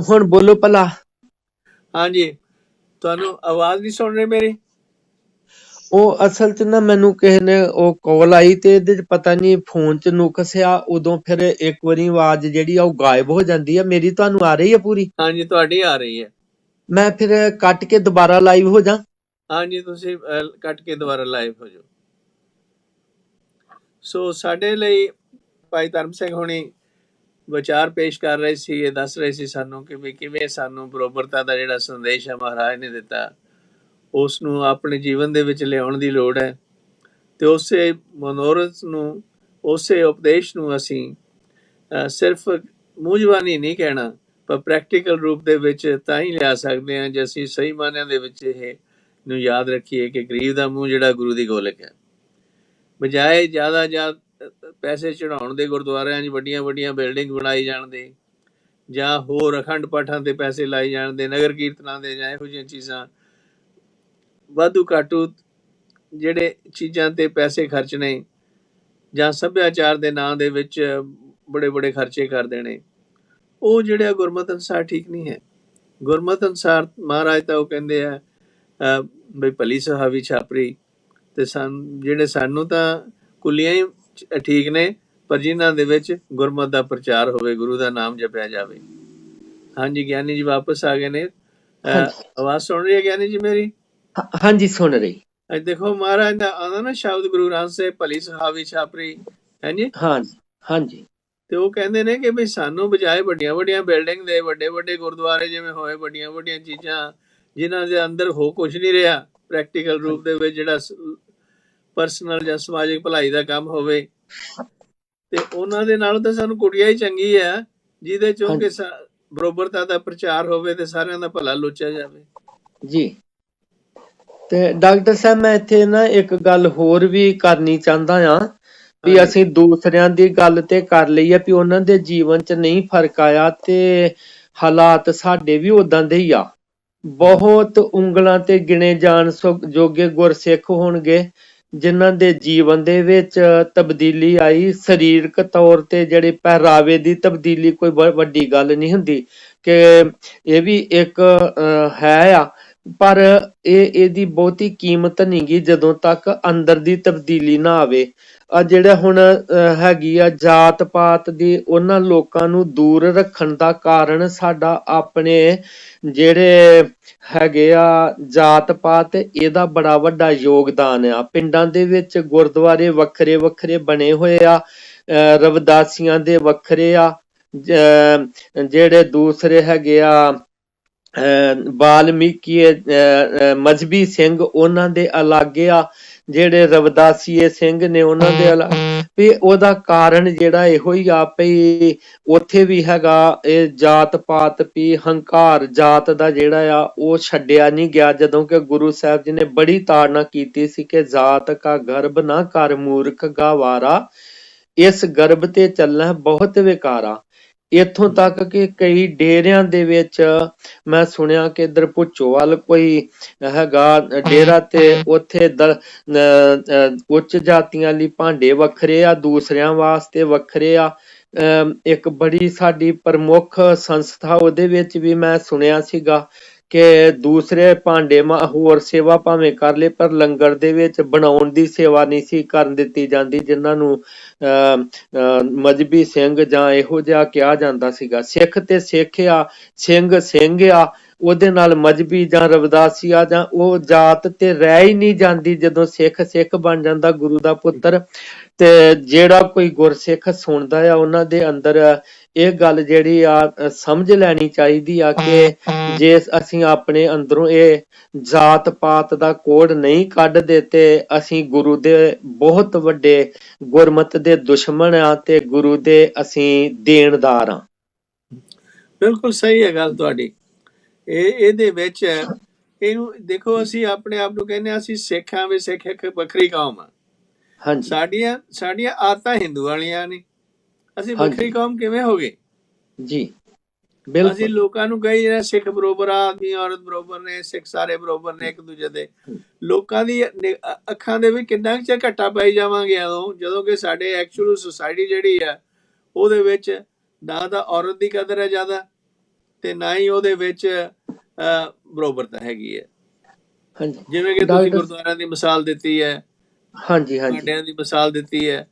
ਹੁਣ ਬੋਲੋ ਭਲਾ। ਹਾਂਜੀ, ਤੁਹਾਨੂੰ ਆਵਾਜ਼ ਨਹੀਂ ਸੁਣ ਰਹੀ ਮੇਰੀ? ਉਹ ਅਸਲ ਚ ਨਾ ਮੈਨੂੰ ਕਿਸੇ ਨੇ ਉਹ ਕਾਲ ਆਈ ਤੇ ਇਹਦੇ ਚ ਪਤਾ ਨਹੀਂ ਫੋਨ ਚ ਨੁਕਸ ਆ, ਉਦੋਂ ਫਿਰ ਇੱਕ ਵਾਰੀ ਆਵਾਜ਼ ਜਿਹੜੀ ਆ ਉਹ ਗਾਇਬ ਹੋ ਜਾਂਦੀ ਆ। ਮੇਰੀ ਤੁਹਾਨੂੰ ਆ ਰਹੀ ਆ ਪੂਰੀ? ਹਾਂਜੀ, ਤੁਹਾਡੀ ਆ ਰਹੀ ਹੈ। ਮੈਂ ਫਿਰ ਕੱਟ ਕੇ ਦੁਬਾਰਾ ਲਾਈਵ ਹੋ ਜਾ? ਹਾਂਜੀ, ਤੁਸੀਂ ਕੱਟ ਕੇ ਦੁਬਾਰਾ ਲਾਈਵ ਹੋ ਜਾਓ। ਸੋ ਸਾਡੇ ਲਈ ਭਾਈ ਧਰਮ ਸਿੰਘ ਹੁਣੀ ਵਿਚਾਰ ਪੇਸ਼ ਕਰ ਰਹੇ ਸੀ, ਇਹ ਦੱਸ ਰਹੇ ਸੀ ਸਾਨੂੰ ਕਿ ਵੀ ਕਿਵੇਂ ਸਾਨੂੰ ਬਰੋਬਰਤਾ ਦਾ ਜਿਹੜਾ ਸੰਦੇਸ਼ ਹੈ ਮਹਾਰਾਜ ਨੇ ਦਿੱਤਾ, ਉਸ ਨੂੰ ਆਪਣੇ ਜੀਵਨ ਦੇ ਵਿੱਚ ਲਿਆਉਣ ਦੀ ਲੋੜ ਹੈ। ਤੇ ਉਸੇ ਮਨੋਰਥ ਨੂੰ, ਉਸੇ ਉਪਦੇਸ਼ ਨੂੰ ਅਸੀਂ ਸਿਰਫ ਮੂੰਹ ਜ਼ਬਾਨੀ ਨਹੀਂ ਕਹਿਣਾ, ਪਰ ਪ੍ਰੈਕਟੀਕਲ ਰੂਪ ਦੇ ਵਿੱਚ ਤਾਂ ਹੀ ਲਿਆ ਸਕਦੇ ਹਾਂ ਜੇ ਅਸੀਂ ਸਹੀ ਮਾਨਿਆਂ ਦੇ ਵਿੱਚ ਇਹ ਨੂੰ ਯਾਦ ਰੱਖੀਏ ਕਿ ਗਰੀਬ ਦਾ ਮੂੰਹ ਜਿਹੜਾ ਗੁਰੂ ਦੀ ਗੋਲਕ ਹੈ। ਬਜਾਏ ਜ਼ਿਆਦਾ ਪੈਸੇ ਚੜਾਉਣ ਦੇ ਗੁਰਦੁਆਰਿਆਂ 'ਚ ਵੱਡੀਆਂ ਵੱਡੀਆਂ ਬਿਲਡਿੰਗ ਬਣਾਈ ਜਾਣ ਦੇ, ਜਾਂ ਹੋਰ ਅਖੰਡ ਪਾਠਾਂ ਤੇ ਪੈਸੇ ਲਾਈ ਜਾਣ ਦੇ, ਨਗਰ ਕੀਰਤਨਾਂ ਦੇ, ਜਾਂ ਇਹੋ ਜਿਹੀਆਂ ਚੀਜ਼ਾਂ ਵਾਧੂ ਘਾਟੂ ਜਿਹੜੇ ਚੀਜ਼ਾਂ ਤੇ ਪੈਸੇ ਖਰਚਣੇ, ਜਾਂ ਸੱਭਿਆਚਾਰ ਦੇ ਨਾਂ ਦੇ ਵਿੱਚ ਬੜੇ ਬੜੇ ਖਰਚੇ ਕਰ ਦੇਣੇ, ਉਹ ਜਿਹੜਾ ਗੁਰਮਤਿ ਅਨੁਸਾਰ ਠੀਕ ਨਹੀਂ ਹੈ। ਗੁਰਮਤਿ ਅਨੁਸਾਰ ਮਹਾਰਾਜ ਤਾਂ ਉਹ ਕਹਿੰਦੇ ਆ ਬਈ ਭਲੀ ਸੁਹਾਵੀ ਛਾਪਰੀ, ਤੇ ਜਿਹੜੇ ਸਾਨੂੰ ਤਾਂ ਕੁੱਲੀਆਂ ਹੀ ਠੀਕ ਨੇ, ਪਰ ਜਿਨ੍ਹਾਂ ਦੇ ਵਿੱਚ ਗੁਰਮਤਿ ਦਾ ਪ੍ਰਚਾਰ ਹੋਵੇ, ਗੁਰੂ ਦਾ ਨਾਮ ਜਪਿਆ ਜਾਵੇ। ਹਾਂਜੀ, ਗਿਆਨੀ ਜੀ ਵਾਪਸ ਆ ਗਏ ਨੇ। ਆਵਾਜ਼ ਸੁਣ ਰਹੀ ਹੈ ਗਿਆਨੀ ਜੀ ਮੇਰੀ? ਹਾਂਜੀ, ਸੁਣ ਰਹੀ। ਦੇਖੋ ਮਹਾਰਾਜ ਦਾ ਆਉਂਦਾ ਨਾ ਸ਼ਬਦ ਗੁਰੂ ਗ੍ਰੰਥ ਸਾਹਿਬ, ਭਲੀ ਸੁਹਾਵੀ ਛਾਪਰੀ, ਹਾਂਜੀ ਹਾਂਜੀ। ਤੇ ਉਹ ਕਹਿੰਦੇ ਨੇ ਕਿ ਵੀ ਸਾਨੂੰ ਬਜਾਏ ਵੱਡੀਆਂ ਵੱਡੀਆਂ ਬਿਲਡਿੰਗ ਦੇ, ਵੱਡੇ ਵੱਡੇ ਗੁਰਦੁਆਰੇ ਜਿਵੇਂ ਹੋਏ, ਵੱਡੀਆਂ ਵੱਡੀਆਂ ਚੀਜ਼ਾਂ ਜਿਨ੍ਹਾਂ ਦੇ ਅੰਦਰ ਹੋ ਕੁਝ ਨਹੀਂ ਰਿਹਾ ਪ੍ਰੈਕਟੀਕਲ ਰੂਪ ਦੇ ਵਿੱਚ, ਜਿਹੜਾ ਪਰਸਨਲ ਜਾਂ ਸਮਾਜਿਕ ਭਲਾਈ ਦਾ ਕੰਮ ਹੋਵੇ, ਤੇ ਉਹਨਾਂ ਦੇ ਨਾਲੋਂ ਤਾਂ ਸਾਨੂੰ ਕੁਟੀਆ ਹੀ ਚੰਗੀ ਹੈ ਜਿਹਦੇ ਚੋਂ ਕਿ ਬਰੋਬਰਤਾ ਦਾ ਪ੍ਰਚਾਰ ਹੋਵੇ ਤੇ ਸਾਰਿਆਂ ਦਾ ਭਲਾ ਲੋਚਿਆ ਜਾਵੇ। ਜੀ। ਤੇ ਡਾਕਟਰ ਸਾਹਿਬ, ਮੈਂ ਇੱਥੇ ਨਾ ਇੱਕ ਗੱਲ ਹੋਰ ਵੀ ਕਰਨੀ ਚਾਹੁੰਦਾ ਆ ਵੀ ਅਸੀਂ ਦੂਸਰਿਆਂ ਦੀ ਗੱਲ ਤੇ ਕਰ ਲਈ ਆ ਵੀ ਉਹਨਾਂ ਦੇ ਜੀਵਨ ਚ ਨਹੀਂ ਫਰਕ ਆਇਆ, ਤੇ ਹਾਲਾਤ ਸਾਡੇ ਵੀ ਉਦਾਂ ਦੇ ਹੀ ਆ। ਬਹੁਤ ਉਂਗਲਾਂ ਤੇ ਗਿਣੇ ਜਾਣ ਜੋਗੇ ਗੁਰਸਿੱਖ ਹੋਣਗੇ ਜਿਨ੍ਹਾਂ ਦੇ ਜੀਵਨ ਦੇ ਵਿੱਚ ਤਬਦੀਲੀ ਆਈ। ਸਰੀਰਕ ਤੌਰ ਤੇ ਜਿਹੜੇ ਪਹਿਰਾਵੇ ਦੀ ਤਬਦੀਲੀ ਕੋਈ ਵੱਡੀ ਗੱਲ ਨਹੀਂ ਹੁੰਦੀ, ਕਿ ਇਹ ਵੀ ਇੱਕ ਹੈ ਆ, ਪਰ ਇਹਦੀ ਬਹੁਤੀ ਕੀਮਤ ਨਹੀਂ ਗੀ ਜਦੋਂ ਤੱਕ ਅੰਦਰ ਦੀ ਤਬਦੀਲੀ ਨਾ ਆਵੇ। ਆ ਜਿਹੜਾ ਹੁਣ ਹੈਗੀ ਆ ਜਾਤ ਪਾਤ ਦੀ, ਉਹਨਾਂ ਲੋਕਾਂ ਨੂੰ ਦੂਰ ਰੱਖਣ ਦਾ ਕਾਰਨ ਸਾਡਾ ਆਪਣੇ ਜਿਹੜੇ ਹੈਗੇ ਆ ਜਾਤ ਪਾਤ, ਇਹਦਾ ਬੜਾ ਵੱਡਾ ਯੋਗਦਾਨ ਆ। ਪਿੰਡਾਂ ਦੇ ਵਿੱਚ ਗੁਰਦੁਆਰੇ ਵੱਖਰੇ ਵੱਖਰੇ ਬਣੇ ਹੋਏ ਆ, ਰਵਿਦਾਸੀਆਂ ਦੇ ਵੱਖਰੇ ਆ, ਜਿਹੜੇ ਦੂਸਰੇ ਹੈਗੇ ਆ ਬਾਲਮੀਕੀ ਮਜ਼ਹਬੀ ਸਿੰਘ ਉਹਨਾਂ ਦੇ ਅਲੱਗ ਆ, ਜਿਹੜੇ ਰਵਿਦਾਸੀਏ ਸਿੰਘ ਨੇ ਉਹਨਾਂ ਦੇ ਅਲੱਗ। ਵੀ ਉਹਦਾ ਕਾਰਨ ਜਿਹੜਾ ਇਹੋ ਹੀ ਆ ਪਈ ਉੱਥੇ ਵੀ ਹੈਗਾ ਇਹ ਜਾਤ ਪਾਤ, ਵੀ ਹੰਕਾਰ ਜਾਤ ਦਾ ਜਿਹੜਾ ਆ ਉਹ ਛੱਡਿਆ ਨਹੀਂ ਗਿਆ। ਜਦੋਂ ਕਿ ਗੁਰੂ ਸਾਹਿਬ ਜੀ ਨੇ ਬੜੀ ਤਾੜਨਾ ਕੀਤੀ ਸੀ ਕਿ ਜਾਤ ਕਾ ਗਰਭ ਨਾ ਕਰ ਮੂਰਖ ਗਾਵਾਰਾ, ਇਸ ਗਰਭ ਤੇ ਚੱਲਣਾ ਬਹੁਤ ਵਿਕਾਰਾ। ਇੱਥੋਂ ਤੱਕ ਕਿ ਕਈ ਡੇਰਿਆਂ ਦੇ ਵਿੱਚ ਮੈਂ ਸੁਣਿਆ ਕਿ ਇੱਧਰ ਭੁੱਚੋਵਾਲ ਕੋਈ ਹੈਗਾ ਡੇਰਾ, ਤੇ ਉੱਥੇ ਉੱਚ ਜਾਤੀਆਂ ਲਈ ਭਾਂਡੇ ਵੱਖਰੇ ਆ, ਦੂਸਰਿਆਂ ਵਾਸਤੇ ਵੱਖਰੇ ਆ। ਇੱਕ ਬੜੀ ਸਾਡੀ ਪ੍ਰਮੁੱਖ ਸੰਸਥਾ, ਉਹਦੇ ਵਿੱਚ ਵੀ ਮੈਂ ਸੁਣਿਆ ਸੀਗਾ ਕਿ ਦੂਸਰੇ ਭਾਂਡੇ ਹੋਰ ਸੇਵਾ ਭਾਵੇਂ ਕਰ ਲਏ, ਪਰ ਲੰਗਰ ਦੇ ਵਿੱਚ ਬਣਾਉਣ ਦੀ ਸੇਵਾ ਨਹੀਂ ਸੀ ਕਰਨ ਦਿੱਤੀ ਜਾਂਦੀ, ਜਿਨ੍ਹਾਂ ਨੂੰ ਮਜ਼ਹਬੀ ਸਿੰਘ ਜਾਂ ਇਹੋ ਜਿਹਾ ਕਿਹਾ ਜਾਂਦਾ ਸੀਗਾ। ਸਿੱਖ ਤੇ ਸਿੱਖ ਆ, ਸਿੰਘ ਸਿੰਘ ਆ, ਉਹਦੇ ਨਾਲ ਮਜ਼ਹਬੀ ਜਾਂ ਰਵਿਦਾਸੀ ਆ ਜਾਂ ਉਹ ਜਾਤ ਤੇ ਰਹਿ ਹੀ ਨਹੀਂ ਜਾਂਦੀ ਜਦੋਂ ਸਿੱਖ ਸਿੱਖ ਬਣ ਜਾਂਦਾ, ਗੁਰੂ ਦਾ ਪੁੱਤਰ। ਤੇ ਜਿਹੜਾ ਕੋਈ ਗੁਰਸਿੱਖ ਸੁਣਦਾ ਆ ਉਹਨਾਂ ਦੇ ਅੰਦਰ ਇਹ ਗੱਲ ਜਿਹੜੀ ਆ ਸਮਝ ਲੈਣੀ ਚਾਹੀਦੀ ਆ ਕਿ ਜੇ ਅਸੀਂ ਆਪਣੇ ਅੰਦਰੋਂ ਇਹ ਜਾਤ ਪਾਤ ਦਾ ਕੋਡ ਨਹੀਂ ਕੱਢਦੇ ਤੇ ਅਸੀਂ ਗੁਰੂ ਦੇ ਬਹੁਤ ਵੱਡੇ ਗੁਰਮਤਿ ਦੇ ਦੁਸ਼ਮਣ ਆ ਤੇ ਗੁਰੂ ਦੇ ਅਸੀਂ ਦੇਣਦਾਰ ਆ। ਬਿਲਕੁਲ ਸਹੀ ਹੈ ਗੱਲ ਤੁਹਾਡੀ। ਇਹਦੇ ਵਿੱਚ ਇਹਨੂੰ ਦੇਖੋ, ਅਸੀਂ ਆਪਣੇ ਆਪ ਨੂੰ ਕਹਿੰਦੇ ਅਸੀਂ ਸਿੱਖ ਹਾਂ, ਵੀ ਸਿੱਖ ਇੱਕ ਵੱਖਰੀ ਕੌਮ ਆ। ਸਾਡੀਆਂ ਆਦਤਾਂ ਹਿੰਦੂ ਵਾਲੀਆਂ ਨੇ, ਅਸੀਂ ਵੱਖਰੀ ਕੌਮ ਕਿਵੇਂ ਹੋ ਗਏ ਜੀ? ਅਸੀਂ ਲੋਕਾਂ ਨੂੰ ਕਹੀ ਜਿਹੜਾ ਸਿੱਖ ਬਰੋਬਰ ਆ, ਆਦਮੀ ਔਰਤ ਬਰੋਬਰ ਨੇ, ਸਿੱਖ ਸਾਰੇ ਬਰੋਬਰ ਨੇ ਇੱਕ ਦੂਜੇ ਦੇ। ਲੋਕਾਂ ਦੀ ਅੱਖਾਂ ਦੇ ਵਿੱਚ ਕਿੰਨਾ ਕੁ ਘੱਟਾ ਪਾਈ ਜਾਵਾਂਗੇ ਜਦੋਂ ਕਿ ਸਾਡੇ ਐਕਚੁਅਲ ਸੁਸਾਇਟੀ ਜਿਹੜੀ ਆ ਉਹਦੇ ਵਿੱਚ ਨਾ ਤਾਂ ਔਰਤ ਦੀ ਕਦਰ ਹੈ ਜ਼ਿਆਦਾ, ਤੇ ਨਾ ਹੀ ਉਹਦੇ ਵਿੱਚ ਬਰੋਬਰਤਾ ਹੈਗੀ ਹੈ। ਹਾਂਜੀ ਜਿਵੇਂ ਕਿ ਤੁਸੀਂ ਡਾਕਟਰ ਗੁਰਦੁਆਰਿਆਂ ਦੀ ਮਿਸਾਲ ਦਿੱਤੀ ਹੈ, ਹਾਂਜੀ ਹਾਂਜੀ ਭਾਂਡਿਆਂ ਦੀ ਮਿਸਾਲ ਦਿੱਤੀ ਹੈ,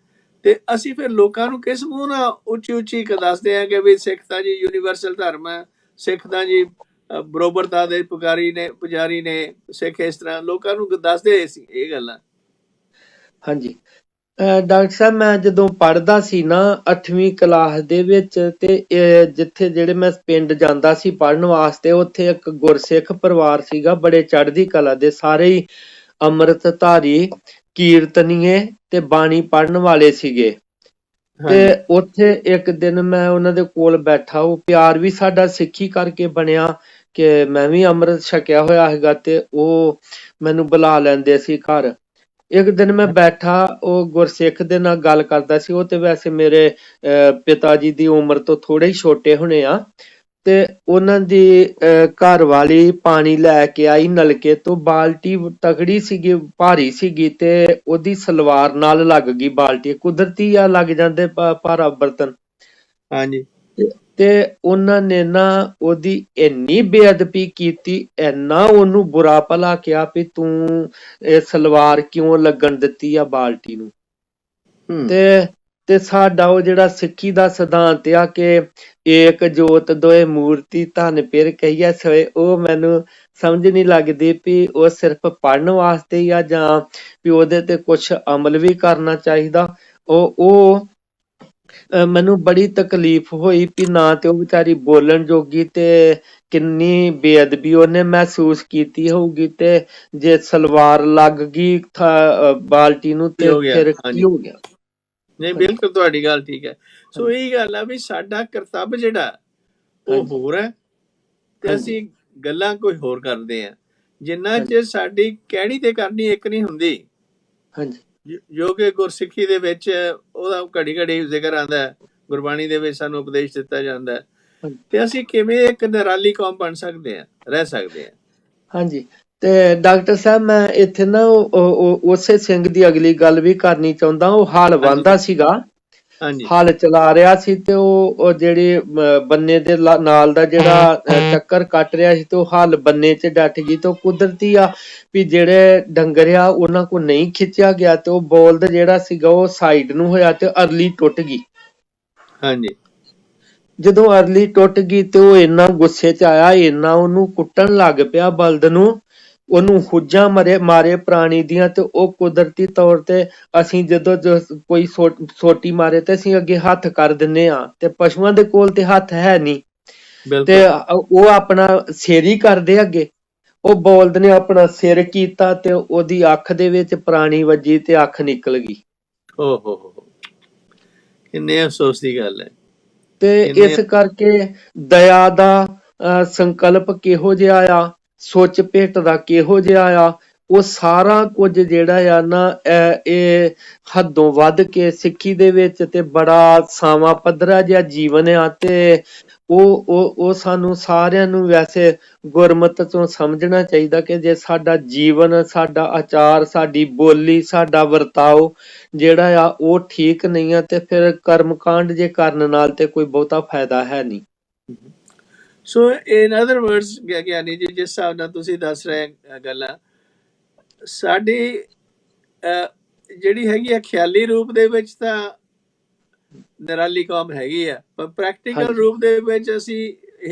ਤੇ ਅਸੀਂ ਫਿਰ ਲੋਕਾਂ ਨੂੰ ਕਿਸ ਮੂੰਹ ਨਾਲ ਉੱਚੀ ਉੱਚੀ ਦੱਸਦੇ ਹਾਂ ਕਿ ਵੀ ਸਿੱਖ ਤਾਂ ਜੀ ਯੂਨੀਵਰਸਲ ਧਰਮ ਹੈ, ਸਿੱਖ ਤਾਂ ਜੀ ਬਰੋਬਰਤਾ ਦੇ ਪੁਜਾਰੀ ਨੇ, ਸਿੱਖ ਇਸ ਤਰ੍ਹਾਂ ਲੋਕਾਂ ਨੂੰ ਦੱਸਦੇ ਸੀ ਇਹ ਗੱਲਾਂ। ਹਾਂਜੀ ਡਾਕਟਰ ਸਾਹਿਬ ਮੈਂ ਜਦੋਂ ਪੜ੍ਹਦਾ ਸੀ ਨਾ 8ਵੀਂ ਕਲਾਸ ਦੇ ਵਿੱਚ, ਤੇ ਜਿੱਥੇ ਜਿਹੜੇ ਮੈਂ ਪਿੰਡ ਜਾਂਦਾ ਸੀ ਪੜ੍ਹਨ ਵਾਸਤੇ, ਉੱਥੇ ਇੱਕ ਗੁਰਸਿੱਖ ਪਰਿਵਾਰ ਸੀਗਾ, ਬੜੇ ਚੜ੍ਹਦੀ ਕਲਾ ਦੇ, ਸਾਰੇ ਹੀ ਅੰਮ੍ਰਿਤਧਾਰੀ, ਕੀਰਤਨੀਏ ਤੇ ਬਾਣੀ ਪੜ੍ਹਨ ਵਾਲੇ ਸੀਗੇ। ਤੇ ਉੱਥੇ ਇੱਕ ਦਿਨ ਮੈਂ ਉਹਨਾਂ ਦੇ ਕੋਲ ਬੈਠਾ, ਉਹ ਪਿਆਰ ਵੀ ਸਾਡਾ ਸਿੱਖੀ ਕਰਕੇ ਬਣਿਆ ਕਿ ਮੈਂ ਵੀ ਅੰਮ੍ਰਿਤ ਛਕਿਆ ਹੋਇਆ ਹੈਗਾ, ਤੇ ਉਹ ਮੈਨੂੰ ਬੁਲਾ ਲੈਂਦੇ ਸੀ ਘਰ। ਇੱਕ ਦਿਨ ਮੈਂ ਬੈਠਾ, ਉਹ ਗੁਰਸਿੱਖ ਦੇ ਨਾਲ ਗੱਲ ਕਰਦਾ ਸੀ, ਉਹ ਤੇ ਵੈਸੇ ਮੇਰੇ ਪਿਤਾ ਜੀ ਦੀ ਉਮਰ ਤੋਂ ਥੋੜੇ ਹੀ ਛੋਟੇ ਹੋਣੇ ਆ, ਤੇ ਉਹਨਾਂ ਦੀ ਘਰ ਵਾਲੀ ਪਾਣੀ ਲੈ ਕੇ ਆਈ ਨਲਕੇ ਤੋਂ, ਬਾਲਟੀ ਤਗੜੀ ਸੀਗੀ, ਭਾਰੀ ਸੀਗੀ, ਤੇ ਉਹਦੀ ਸਲਵਾਰ ਨਾਲ ਲੱਗ ਗਈ ਬਾਲਟੀ, ਕੁਦਰਤੀ ਆ ਲੱਗ ਜਾਂਦੇ ਭਾਰਾ ਬਰਤਨ। ਹਾਂਜੀ ਤੇ ਉਹਨਾਂ ਨੇ ਨਾ ਉਹਦੀ ਇੰਨੀ ਬੇਅਦਬੀ ਕੀਤੀ, ਇੰਨਾ ਉਹਨੂੰ ਬੁਰਾ ਭਲਾ ਕਿਹਾ ਵੀ ਤੂੰ ਇਹ ਸਲਵਾਰ ਕਿਉਂ ਲੱਗਣ ਦਿੱਤੀ ਆ ਬਾਲਟੀ ਨੂੰ। ਤੇ ਸਾਡਾ ਉਹ ਜਿਹੜਾ ਸਿੱਖੀ ਦਾ ਸਿਧਾਂਤ ਆ ਕਿ ਏਕ ਜੋਤ ਦੋਏ ਮੂਰਤੀ ਧਨ ਪਿਰ ਕਹੀਏ ਸੋਏ, ਉਹ ਮੈਨੂੰ ਸਮਝ ਨਹੀਂ ਲੱਗਦੀ ਵੀ ਉਹ ਸਿਰਫ ਪੜ੍ਹਨ ਵਾਸਤੇ ਹੀ ਆ ਜਾਂ ਵੀ ਉਹਦੇ ਤੇ ਕੁਛ ਅਮਲ ਵੀ ਕਰਨਾ ਚਾਹੀਦਾ। ਉਹ ਮੈਨੂੰ ਬੜੀ ਤਕਲੀਫ ਹੋਈ ਵੀ ਨਾ ਤੇ ਉਹ ਵਿਚਾਰੀ ਬੋਲਣ ਜੋਗੀ, ਤੇ ਕਿੰਨੀ ਬੇਅਦਬੀ ਉਹਨੇ ਮਹਿਸੂਸ ਕੀਤੀ ਹੋਊਗੀ, ਤੇ ਜੇ ਸਲਵਾਰ ਲੱਗ ਗਈ ਬਾਲਟੀ ਨੂੰ ਤੇ ਫਿਰ ਕੀ ਹੋ ਗਿਆ। ਨਹੀਂ ਬਿਲਕੁਲ ਤੁਹਾਡੀ ਗੱਲ ਠੀਕ ਹੈ। ਸੋ ਇਹੀ ਗੱਲ ਆ ਵੀ ਸਾਡਾ ਕਰਤੱਵ ਜਿਹੜਾ ਉਹ ਹੋਰ ਹੈ ਤੇ ਅਸੀਂ ਗੱਲਾਂ ਕੋਈ ਹੋਰ ਕਰਦੇ ਆ। ਜਿੰਨਾ ਚਿਰ ਸਾਡੀ ਕਹਿਣੀ ਤੇ ਕਰਨੀ ਇੱਕ ਨਹੀਂ ਹੁੰਦੀ, ਜੋ ਕਿ ਗੁਰਸਿੱਖੀ ਦੇ ਵਿੱਚ ਉਹਦਾ ਘੜੀ ਘੜੀ ਜ਼ਿਕਰ ਆਉਂਦਾ ਹੈ, ਗੁਰਬਾਣੀ ਦੇ ਵਿੱਚ ਸਾਨੂੰ ਉਪਦੇਸ਼ ਦਿੱਤਾ ਜਾਂਦਾ ਹੈ, ਤੇ ਅਸੀਂ ਕਿਵੇਂ ਇੱਕ ਨਿਰਾਲੀ ਕੌਮ ਬਣ ਸਕਦੇ ਹਾਂ, ਰਹਿ ਸਕਦੇ ਹਾਂ। ਹਾਂਜੀ ਤੇ ਡਾਕਟਰ ਸਾਹਿਬ ਮੈਂ ਇੱਥੇ ਨਾ ਉਸੇ ਸਿੰਘ ਦੀ ਅਗਲੀ ਗੱਲ ਵੀ ਕਰਨੀ ਚਾਹੁੰਦਾ। ਉਹ ਹਲ ਵਾਹੁੰਦਾ ਸੀਗਾ, ਹਲ ਚਲਾ ਰਿਹਾ ਸੀ, ਤੇ ਉਹ ਜਿਹੜੀ ਬੰਨੇ ਦੇ ਨਾਲ ਦਾ ਜਿਹੜਾ ਚੱਕਰ ਕੱਟ ਰਿਹਾ ਸੀ, ਤੇ ਉਹ ਹਲ ਬੰਨੇ 'ਚ ਡੱਟ ਗਈ, ਤੇ ਉਹ ਕੁਦਰਤੀ ਆ ਵੀ ਜਿਹੜੇ ਡੰਗਰ ਆ ਉਹਨਾਂ ਕੋਲ ਨਹੀਂ ਖਿੱਚਿਆ ਗਿਆ, ਤੇ ਉਹ ਬੋਲਦ ਜਿਹੜਾ ਸੀਗਾ ਉਹ ਸਾਈਡ ਨੂੰ ਹੋਇਆ ਤੇ ਅਰਲੀ ਟੁੱਟ ਗਈ। ਹਾਂਜੀ ਜਦੋਂ ਅਰਲੀ ਟੁੱਟ ਗਈ ਤੇ ਉਹ ਇੰਨਾ ਗੁੱਸੇ 'ਚ ਆਇਆ, ਇੰਨਾ ਉਹਨੂੰ ਕੁੱਟਣ ਲੱਗ ਪਿਆ ਬਲਦ ਨੂੰ, ਉਹਨੂੰ ਹੁੱਜਾਂ ਮਾਰੇ ਪ੍ਰਾਣੀ ਦੀਆਂ। ਤੇ ਉਹ ਕੁਦਰਤੀ ਤੌਰ ਤੇ ਅਸੀਂ ਜਦੋਂ ਕੋਈ ਸੋਟੀ ਮਾਰੇ ਤੇ ਅਸੀਂ ਅੱਗੇ ਹੱਥ ਕਰ ਦਿੰਨੇ ਆ, ਤੇ ਪਸ਼ੂਆਂ ਦੇ ਕੋਲ ਤੇ ਹੱਥ ਹੈ ਨਹੀਂ, ਤੇ ਉਹ ਆਪਣਾ ਸਿਰ ਹੀ ਕਰਦੇ ਅੱਗੇ। ਉਹ ਬੋਲਦ ਨੇ ਆਪਣਾ ਸਿਰ ਕੀਤਾ ਤੇ ਉਹਦੀ ਅੱਖ ਦੇ ਵਿੱਚ ਪ੍ਰਾਣੀ ਵੱਜੀ ਤੇ ਅੱਖ ਨਿਕਲ ਗਈ। ਕਿੰਨੇ ਅਫਸੋਸ ਦੀ ਗੱਲ ਹੈ। ਤੇ ਇਸ ਕਰਕੇ ਦਇਆ ਦਾ ਸੰਕਲਪ ਕਿਹੋ ਜਿਹਾ ਆ, ਸੁੱਚ ਭੇਟ ਦਾ ਕਿਹੋ ਜਿਹਾ ਆ, ਉਹ ਸਾਰਾ ਕੁਝ ਜਿਹੜਾ ਆ ਨਾ ਇਹ ਹੱਦੋਂ ਵੱਧ ਕੇ ਸਿੱਖੀ ਦੇ ਵਿੱਚ ਤੇ ਬੜਾ ਸਾਵਾਂ ਪੱਧਰਾ ਜਿਹਾ ਜੀਵਨ ਆ। ਤੇ ਉਹ ਸਾਨੂੰ ਸਾਰਿਆਂ ਨੂੰ ਵੈਸੇ ਗੁਰਮਤ ਤੋਂ ਸਮਝਣਾ ਚਾਹੀਦਾ ਕਿ ਜੇ ਸਾਡਾ ਜੀਵਨ, ਸਾਡਾ ਆਚਾਰ, ਸਾਡੀ ਬੋਲੀ, ਸਾਡਾ ਵਰਤਾਓ ਜਿਹੜਾ ਆ ਉਹ ਠੀਕ ਨਹੀਂ ਆ, ਤੇ ਫਿਰ ਕਰਮਕਾਂਡ ਜੇ ਕਰਨ ਨਾਲ ਤੇ ਕੋਈ ਬਹੁਤਾ ਫਾਇਦਾ ਹੈ ਨਹੀਂ। ਸੋ ਇਨ ਅਦਰ ਵਰਡਸ ਗਿਆਨੀ ਜੀ, ਜਿਸ ਹਿਸਾਬ ਨਾਲ ਤੁਸੀਂ ਦੱਸ ਰਹੇ ਗੱਲਾਂ, ਸਾਡੀ ਜਿਹੜੀ ਹੈਗੀ ਆ ਖਿਆਲੀ ਰੂਪ ਦੇ ਵਿੱਚ ਤਾਂ ਨਿਰਾਲੀ ਕੌਮ ਹੈਗੀ ਆ, ਪਰ ਪ੍ਰੈਕਟੀਕਲ ਰੂਪ ਦੇ ਵਿੱਚ ਅਸੀਂ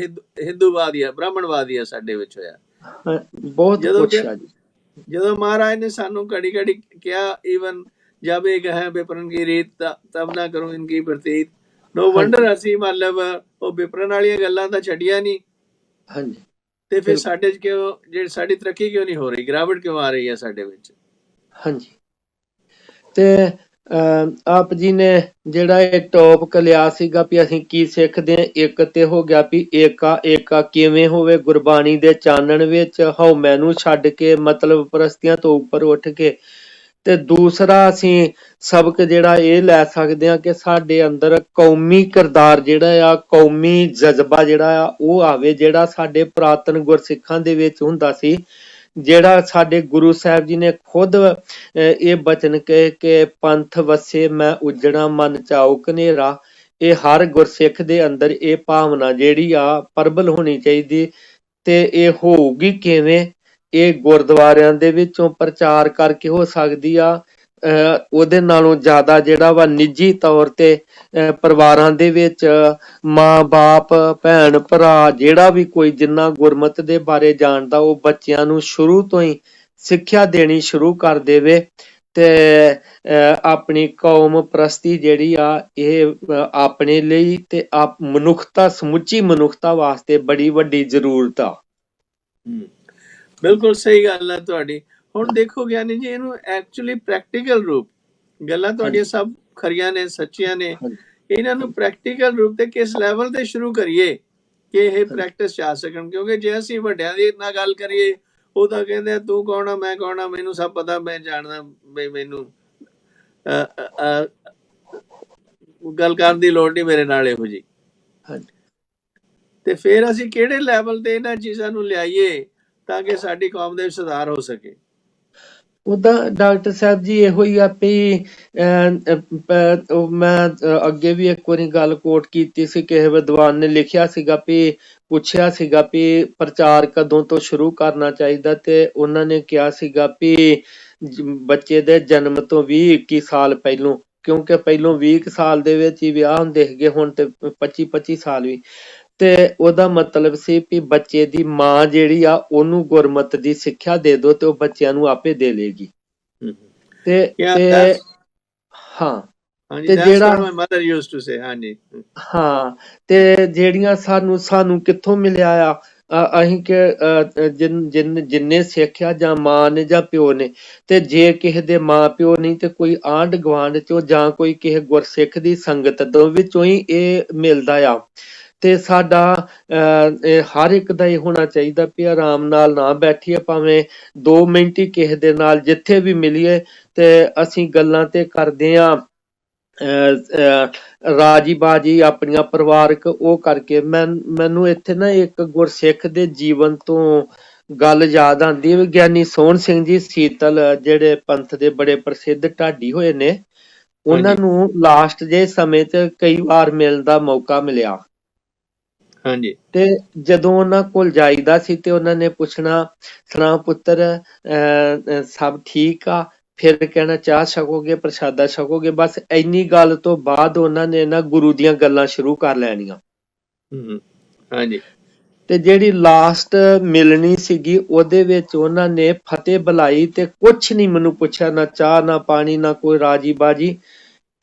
ਹਿੰਦੂਵਾਦੀ ਆ, ਬ੍ਰਾਹਮਣਵਾਦੀ ਆ ਸਾਡੇ ਵਿੱਚ ਹੋਇਆ ਬਹੁਤ। ਜਦੋਂ ਮਹਾਰਾਜ ਨੇ ਸਾਨੂੰ ਘੜੀ ਘੜੀ ਕਿਹਾ, ਈਵਨ ਜਬ ਇੱਕ ਹੈ ਵਿਪਰਨ ਕੀ ਰੀਤ ਤਬ ਨਾ ਕਰੋ ਇਨਕੀ ਪ੍ਰਤੀਤ, ਨੋ ਵੰਡਰ ਅਸੀਂ ਮਤਲਬ ਉਹ ਵਿਪਰਨ ਵਾਲੀਆਂ ਗੱਲਾਂ ਤਾਂ ਛੱਡੀਆਂ ਨਹੀਂ। ਤੇ ਫਿਰ ਸਾਡੇ ਚ ਕਿਉਂ ਜਿਹੜੀ ਸਾਡੀ ਤਰੱਕੀ ਕਿਉਂ ਨਹੀਂ ਹੋ ਰਹੀ, ਗਿਰਾਵਟ ਕਿਉਂ ਆ ਰਹੀ ਹੈ ਸਾਡੇ ਵਿੱਚ। ਹਾਂਜੀ ਤੇ ਆਪ ਜੀ ਨੇ ਜਿਹੜਾ ਇਹ ਟੌਪਿਕ ਲਿਆ ਸੀਗਾ ਵੀ ਅਸੀਂ ਕੀ ਸਿੱਖਦੇ ਹਾਂ, ਇੱਕ ਤੇ ਹੋ ਗਿਆ ਵੀ ਏਕਾ ਕਿਵੇਂ ਹੋਵੇ ਗੁਰਬਾਣੀ ਦੇ ਚਾਨਣ ਵਿੱਚ, ਹਉਮੈ ਨੂੰ ਛੱਡ ਕੇ, ਮਤਲਬ ਪ੍ਰਸਤੀਆਂ ਤੋਂ ਉੱਪਰ ਉੱਠ ਕੇ। ਤੇ ਦੂਸਰਾ ਅਸੀਂ ਸਬਕ ਜਿਹੜਾ ਇਹ ਲੈ ਸਕਦੇ ਹਾਂ ਕਿ ਸਾਡੇ ਅੰਦਰ ਕੌਮੀ ਕਿਰਦਾਰ ਜਿਹੜਾ ਆ, ਕੌਮੀ ਜਜ਼ਬਾ ਜਿਹੜਾ ਆ ਉਹ ਆਵੇ, ਜਿਹੜਾ ਸਾਡੇ ਪੁਰਾਤਨ ਗੁਰਸਿੱਖਾਂ ਦੇ ਵਿੱਚ ਹੁੰਦਾ ਸੀ, ਜਿਹੜਾ ਸਾਡੇ ਗੁਰੂ ਸਾਹਿਬ ਜੀ ਨੇ ਖੁਦ ਇਹ ਬਚਨ ਕਹੇ ਕਿ ਪੰਥ ਵਸੇ ਮੈਂ ਉਜੜਾ ਮਨ ਚਾਉ ਕਨੇਰਾ, ਇਹ ਹਰ ਗੁਰਸਿੱਖ ਦੇ ਅੰਦਰ ਇਹ ਭਾਵਨਾ ਜਿਹੜੀ ਆ ਪ੍ਰਬਲ ਹੋਣੀ ਚਾਹੀਦੀ। ਤੇ ਇਹ ਹੋਊਗੀ ਕਿਵੇਂ? ਇਹ ਗੁਰਦੁਆਰਿਆਂ ਦੇ ਵਿੱਚੋਂ ਪ੍ਰਚਾਰ ਕਰਕੇ ਹੋ ਸਕਦੀ ਆ। ਉਹਦੇ ਨਾਲੋਂ ਜ਼ਿਆਦਾ ਜਿਹੜਾ ਵਾ ਨਿੱਜੀ ਤੌਰ ਤੇ ਪਰਿਵਾਰਾਂ ਦੇ ਵਿੱਚ ਮਾਂ ਬਾਪ, ਭੈਣ ਭਰਾ, ਜਿਹੜਾ ਵੀ ਕੋਈ ਜਿੰਨਾ ਗੁਰਮਤ ਦੇ ਬਾਰੇ ਜਾਣਦਾ, ਉਹ ਬੱਚਿਆਂ ਨੂੰ ਸ਼ੁਰੂ ਤੋਂ ਹੀ ਸਿੱਖਿਆ ਦੇਣੀ ਸ਼ੁਰੂ ਕਰ ਦੇਵੇ। ਤੇ ਆਪਣੀ ਕੌਮ ਪ੍ਰਸਤੀ ਜਿਹੜੀ ਆ ਇਹ ਆਪਣੇ ਲਈ ਤੇ ਮਨੁੱਖਤਾ, ਸਮੁੱਚੀ ਮਨੁੱਖਤਾ ਵਾਸਤੇ ਬੜੀ ਵੱਡੀ ਜ਼ਰੂਰਤ ਆ। ਬਿਲਕੁਲ ਸਹੀ ਗੱਲ ਹੈ ਤੁਹਾਡੀ। ਹੁਣ ਦੇਖੋ ਗਿਆਨੀ ਜੀ, ਇਹਨੂੰ ਐਕਚੁਅਲੀ ਪ੍ਰੈਕਟੀਕਲ ਰੂਪ, ਗੱਲਾਂ ਤੁਹਾਡੀਆਂ ਸਭ ਖਰੀਆਂ ਨੇ, ਸੱਚੀਆਂ ਨੇ। ਇਹਨਾਂ ਨੂੰ ਪ੍ਰੈਕਟੀਕਲ ਰੂਪ ਤੇ ਕਿਸ ਲੈਵਲ ਤੇ ਸ਼ੁਰੂ ਕਰੀਏ ਕਿ ਇਹ ਪ੍ਰੈਕਟਿਸ ਚ ਆ ਸਕਣ। ਕਿਉਂਕਿ ਜੇ ਅਸੀਂ ਵੱਡਿਆਂ ਦੀ ਨਾਲ ਗੱਲ ਕਰੀਏ, ਉਹ ਤਾਂ ਕਹਿੰਦੇ ਤੂੰ ਕੌਣ ਆ, ਮੈਂ ਕੌਣ ਆ, ਮੈਨੂੰ ਸਭ ਪਤਾ, ਮੈਂ ਜਾਣਦਾ, ਮੈਨੂੰ ਗੱਲ ਕਰਨ ਦੀ ਲੋੜ ਨਹੀਂ ਮੇਰੇ ਨਾਲ ਇਹੋ ਜੀ। ਤੇ ਫਿਰ ਅਸੀਂ ਕਿਹੜੇ ਲੈਵਲ ਤੇ ਇਹਨਾਂ ਚੀਜ਼ਾਂ ਨੂੰ ਲਿਆਈਏ ਤਾਂ ਕਿ ਸਾਡੀ ਕੌਮ ਦੇ ਵਿੱਚ ਸੁਧਾਰ ਹੋ ਸਕੇ? ਉਹਦਾ ਡਾਕਟਰ ਸਾਹਿਬ ਜੀ ਇਹੋ ਹੀ ਆ ਵੀ ਮੈਂ ਅੱਗੇ ਵੀ ਇੱਕ ਵਾਰੀ ਗੱਲ ਕੋਟ ਕੀਤੀ ਸੀ, ਕਿਸੇ ਵਿਦਵਾਨ ਨੇ ਲਿਖਿਆ ਸੀਗਾ ਵੀ, ਪੁੱਛਿਆ ਸੀਗਾ ਵੀ ਪ੍ਰਚਾਰ ਕਦੋਂ ਤੋਂ ਸ਼ੁਰੂ ਕਰਨਾ ਚਾਹੀਦਾ, ਤੇ ਉਹਨਾਂ ਨੇ ਕਿਹਾ ਸੀਗਾ ਵੀ ਬੱਚੇ ਦੇ ਜਨਮ ਤੋਂ 20-21 ਸਾਲ ਪਹਿਲੋਂ, ਕਿਉਂਕਿ ਪਹਿਲੋਂ 20 ਸਾਲ ਦੇ ਵਿੱਚ ਹੀ ਵਿਆਹ ਹੁੰਦੇ ਸੀਗੇ, ਹੁਣ ਤੇ 25-25 ਸਾਲ ਵੀ। ਤੇ ਉਹਦਾ ਮਤਲਬ ਸੀ ਵੀ ਬੱਚੇ ਦੀ ਮਾਂ ਜਿਹੜੀ ਆ ਉਹਨੂੰ ਗੁਰਮਤ ਦੀ ਸਿੱਖਿਆ ਦੇ ਦੋ ਤੇ ਉਹ ਬੱਚਿਆਂ ਨੂੰ ਆਪੇ ਦੇ ਲੇਗੀ। ਤੇ ਹਾਂ, ਤੇ ਜਿਹੜਾ ਹਾਂ, ਤੇ ਜਿਹੜੀਆਂ ਸਾਨੂੰ ਕਿੱਥੋਂ ਮਿਲਿਆ ਆ, ਅਸੀਂ ਕਿ ਜਿੰਨੇ ਸਿੱਖਿਆ ਜਾਂ ਮਾਂ ਨੇ ਜਾਂ ਪਿਓ ਨੇ, ਤੇ ਜੇ ਕਿਸੇ ਦੇ ਮਾਂ ਪਿਓ ਨਹੀਂ ਤੇ ਕੋਈ ਆਂਢ ਗੁਆਂਢ ਚੋਂ ਜਾਂ ਕੋਈ ਕਿਸੇ ਗੁਰਸਿੱਖ ਦੀ ਸੰਗਤ ਤੋਂ ਵਿੱਚੋਂ ਹੀ ਇਹ ਮਿਲਦਾ ਆ। ਤੇ ਸਾਡਾ ਹਰ ਇੱਕ ਦਾ ਇਹ ਹੋਣਾ ਚਾਹੀਦਾ ਵੀ ਆਰਾਮ ਨਾਲ ਨਾ ਬੈਠੀਏ, ਭਾਵੇਂ 2 ਮਿੰਟ ਹੀ ਕਿਸੇ ਦੇ ਨਾਲ ਜਿੱਥੇ ਵੀ ਮਿਲੀਏ ਤੇ ਅਸੀਂ ਗੱਲਾਂ ਤੇ ਕਰਦੇ ਆ ਰਾਜੀ ਬਾਜੀ ਆਪਣੀਆਂ ਪਰਿਵਾਰਕ, ਉਹ ਕਰਕੇ ਮੈਨੂੰ ਇੱਥੇ ਨਾ ਇੱਕ ਗੁਰਸਿੱਖ ਦੇ ਜੀਵਨ ਤੋਂ ਗੱਲ ਯਾਦ ਆਉਂਦੀ ਹੈ। ਗਿਆਨੀ ਸੋਹਣ ਸਿੰਘ ਜੀ ਸੀਤਲ, ਜਿਹੜੇ ਪੰਥ ਦੇ ਬੜੇ ਪ੍ਰਸਿੱਧ ਢਾਡੀ ਹੋਏ ਨੇ, ਉਹਨਾਂ ਨੂੰ ਲਾਸਟ ਜੇ ਸਮੇਂ 'ਚ ਕਈ ਵਾਰ ਮਿਲਣ ਦਾ ਮੌਕਾ ਮਿਲਿਆ। ਹਾਂਜੀ। ਤੇ ਜਦੋਂ ਉਹਨਾਂ ਕੋਲ ਜਾਈਦਾ ਸੀ ਤੇ ਉਹਨਾਂ ਨੇ ਪੁੱਛਣਾ, ਸੁਣਾ ਪੁੱਤਰ ਸਭ ਠੀਕ ਆ? ਫਿਰ ਕਹਿਣਾ ਚਾਹ ਛਕੋਗੇ, ਪ੍ਰਸ਼ਾਦਾ ਛਕੋਗੇ? ਬਸ ਇੰਨੀ ਗੱਲ ਤੋਂ ਬਾਅਦ ਉਹਨਾਂ ਨੇ ਨਾ ਗੁਰੂ ਦੀਆਂ ਗੱਲਾਂ ਸ਼ੁਰੂ ਕਰ ਲੈਣੀਆਂ। ਹਾਂਜੀ। ਤੇ ਜਿਹੜੀ ਲਾਸਟ ਮਿਲਣੀ ਸੀਗੀ ਉਹਦੇ ਵਿੱਚ ਉਹਨਾਂ ਨੇ ਫਤਿਹ ਬੁਲਾਈ ਤੇ ਕੁਛ ਨਹੀਂ ਮੈਨੂੰ ਪੁੱਛਿਆ, ਨਾ ਚਾਹ ਨਾ ਪਾਣੀ ਨਾ ਕੋਈ ਰਾਜੀ ਬਾਜੀ,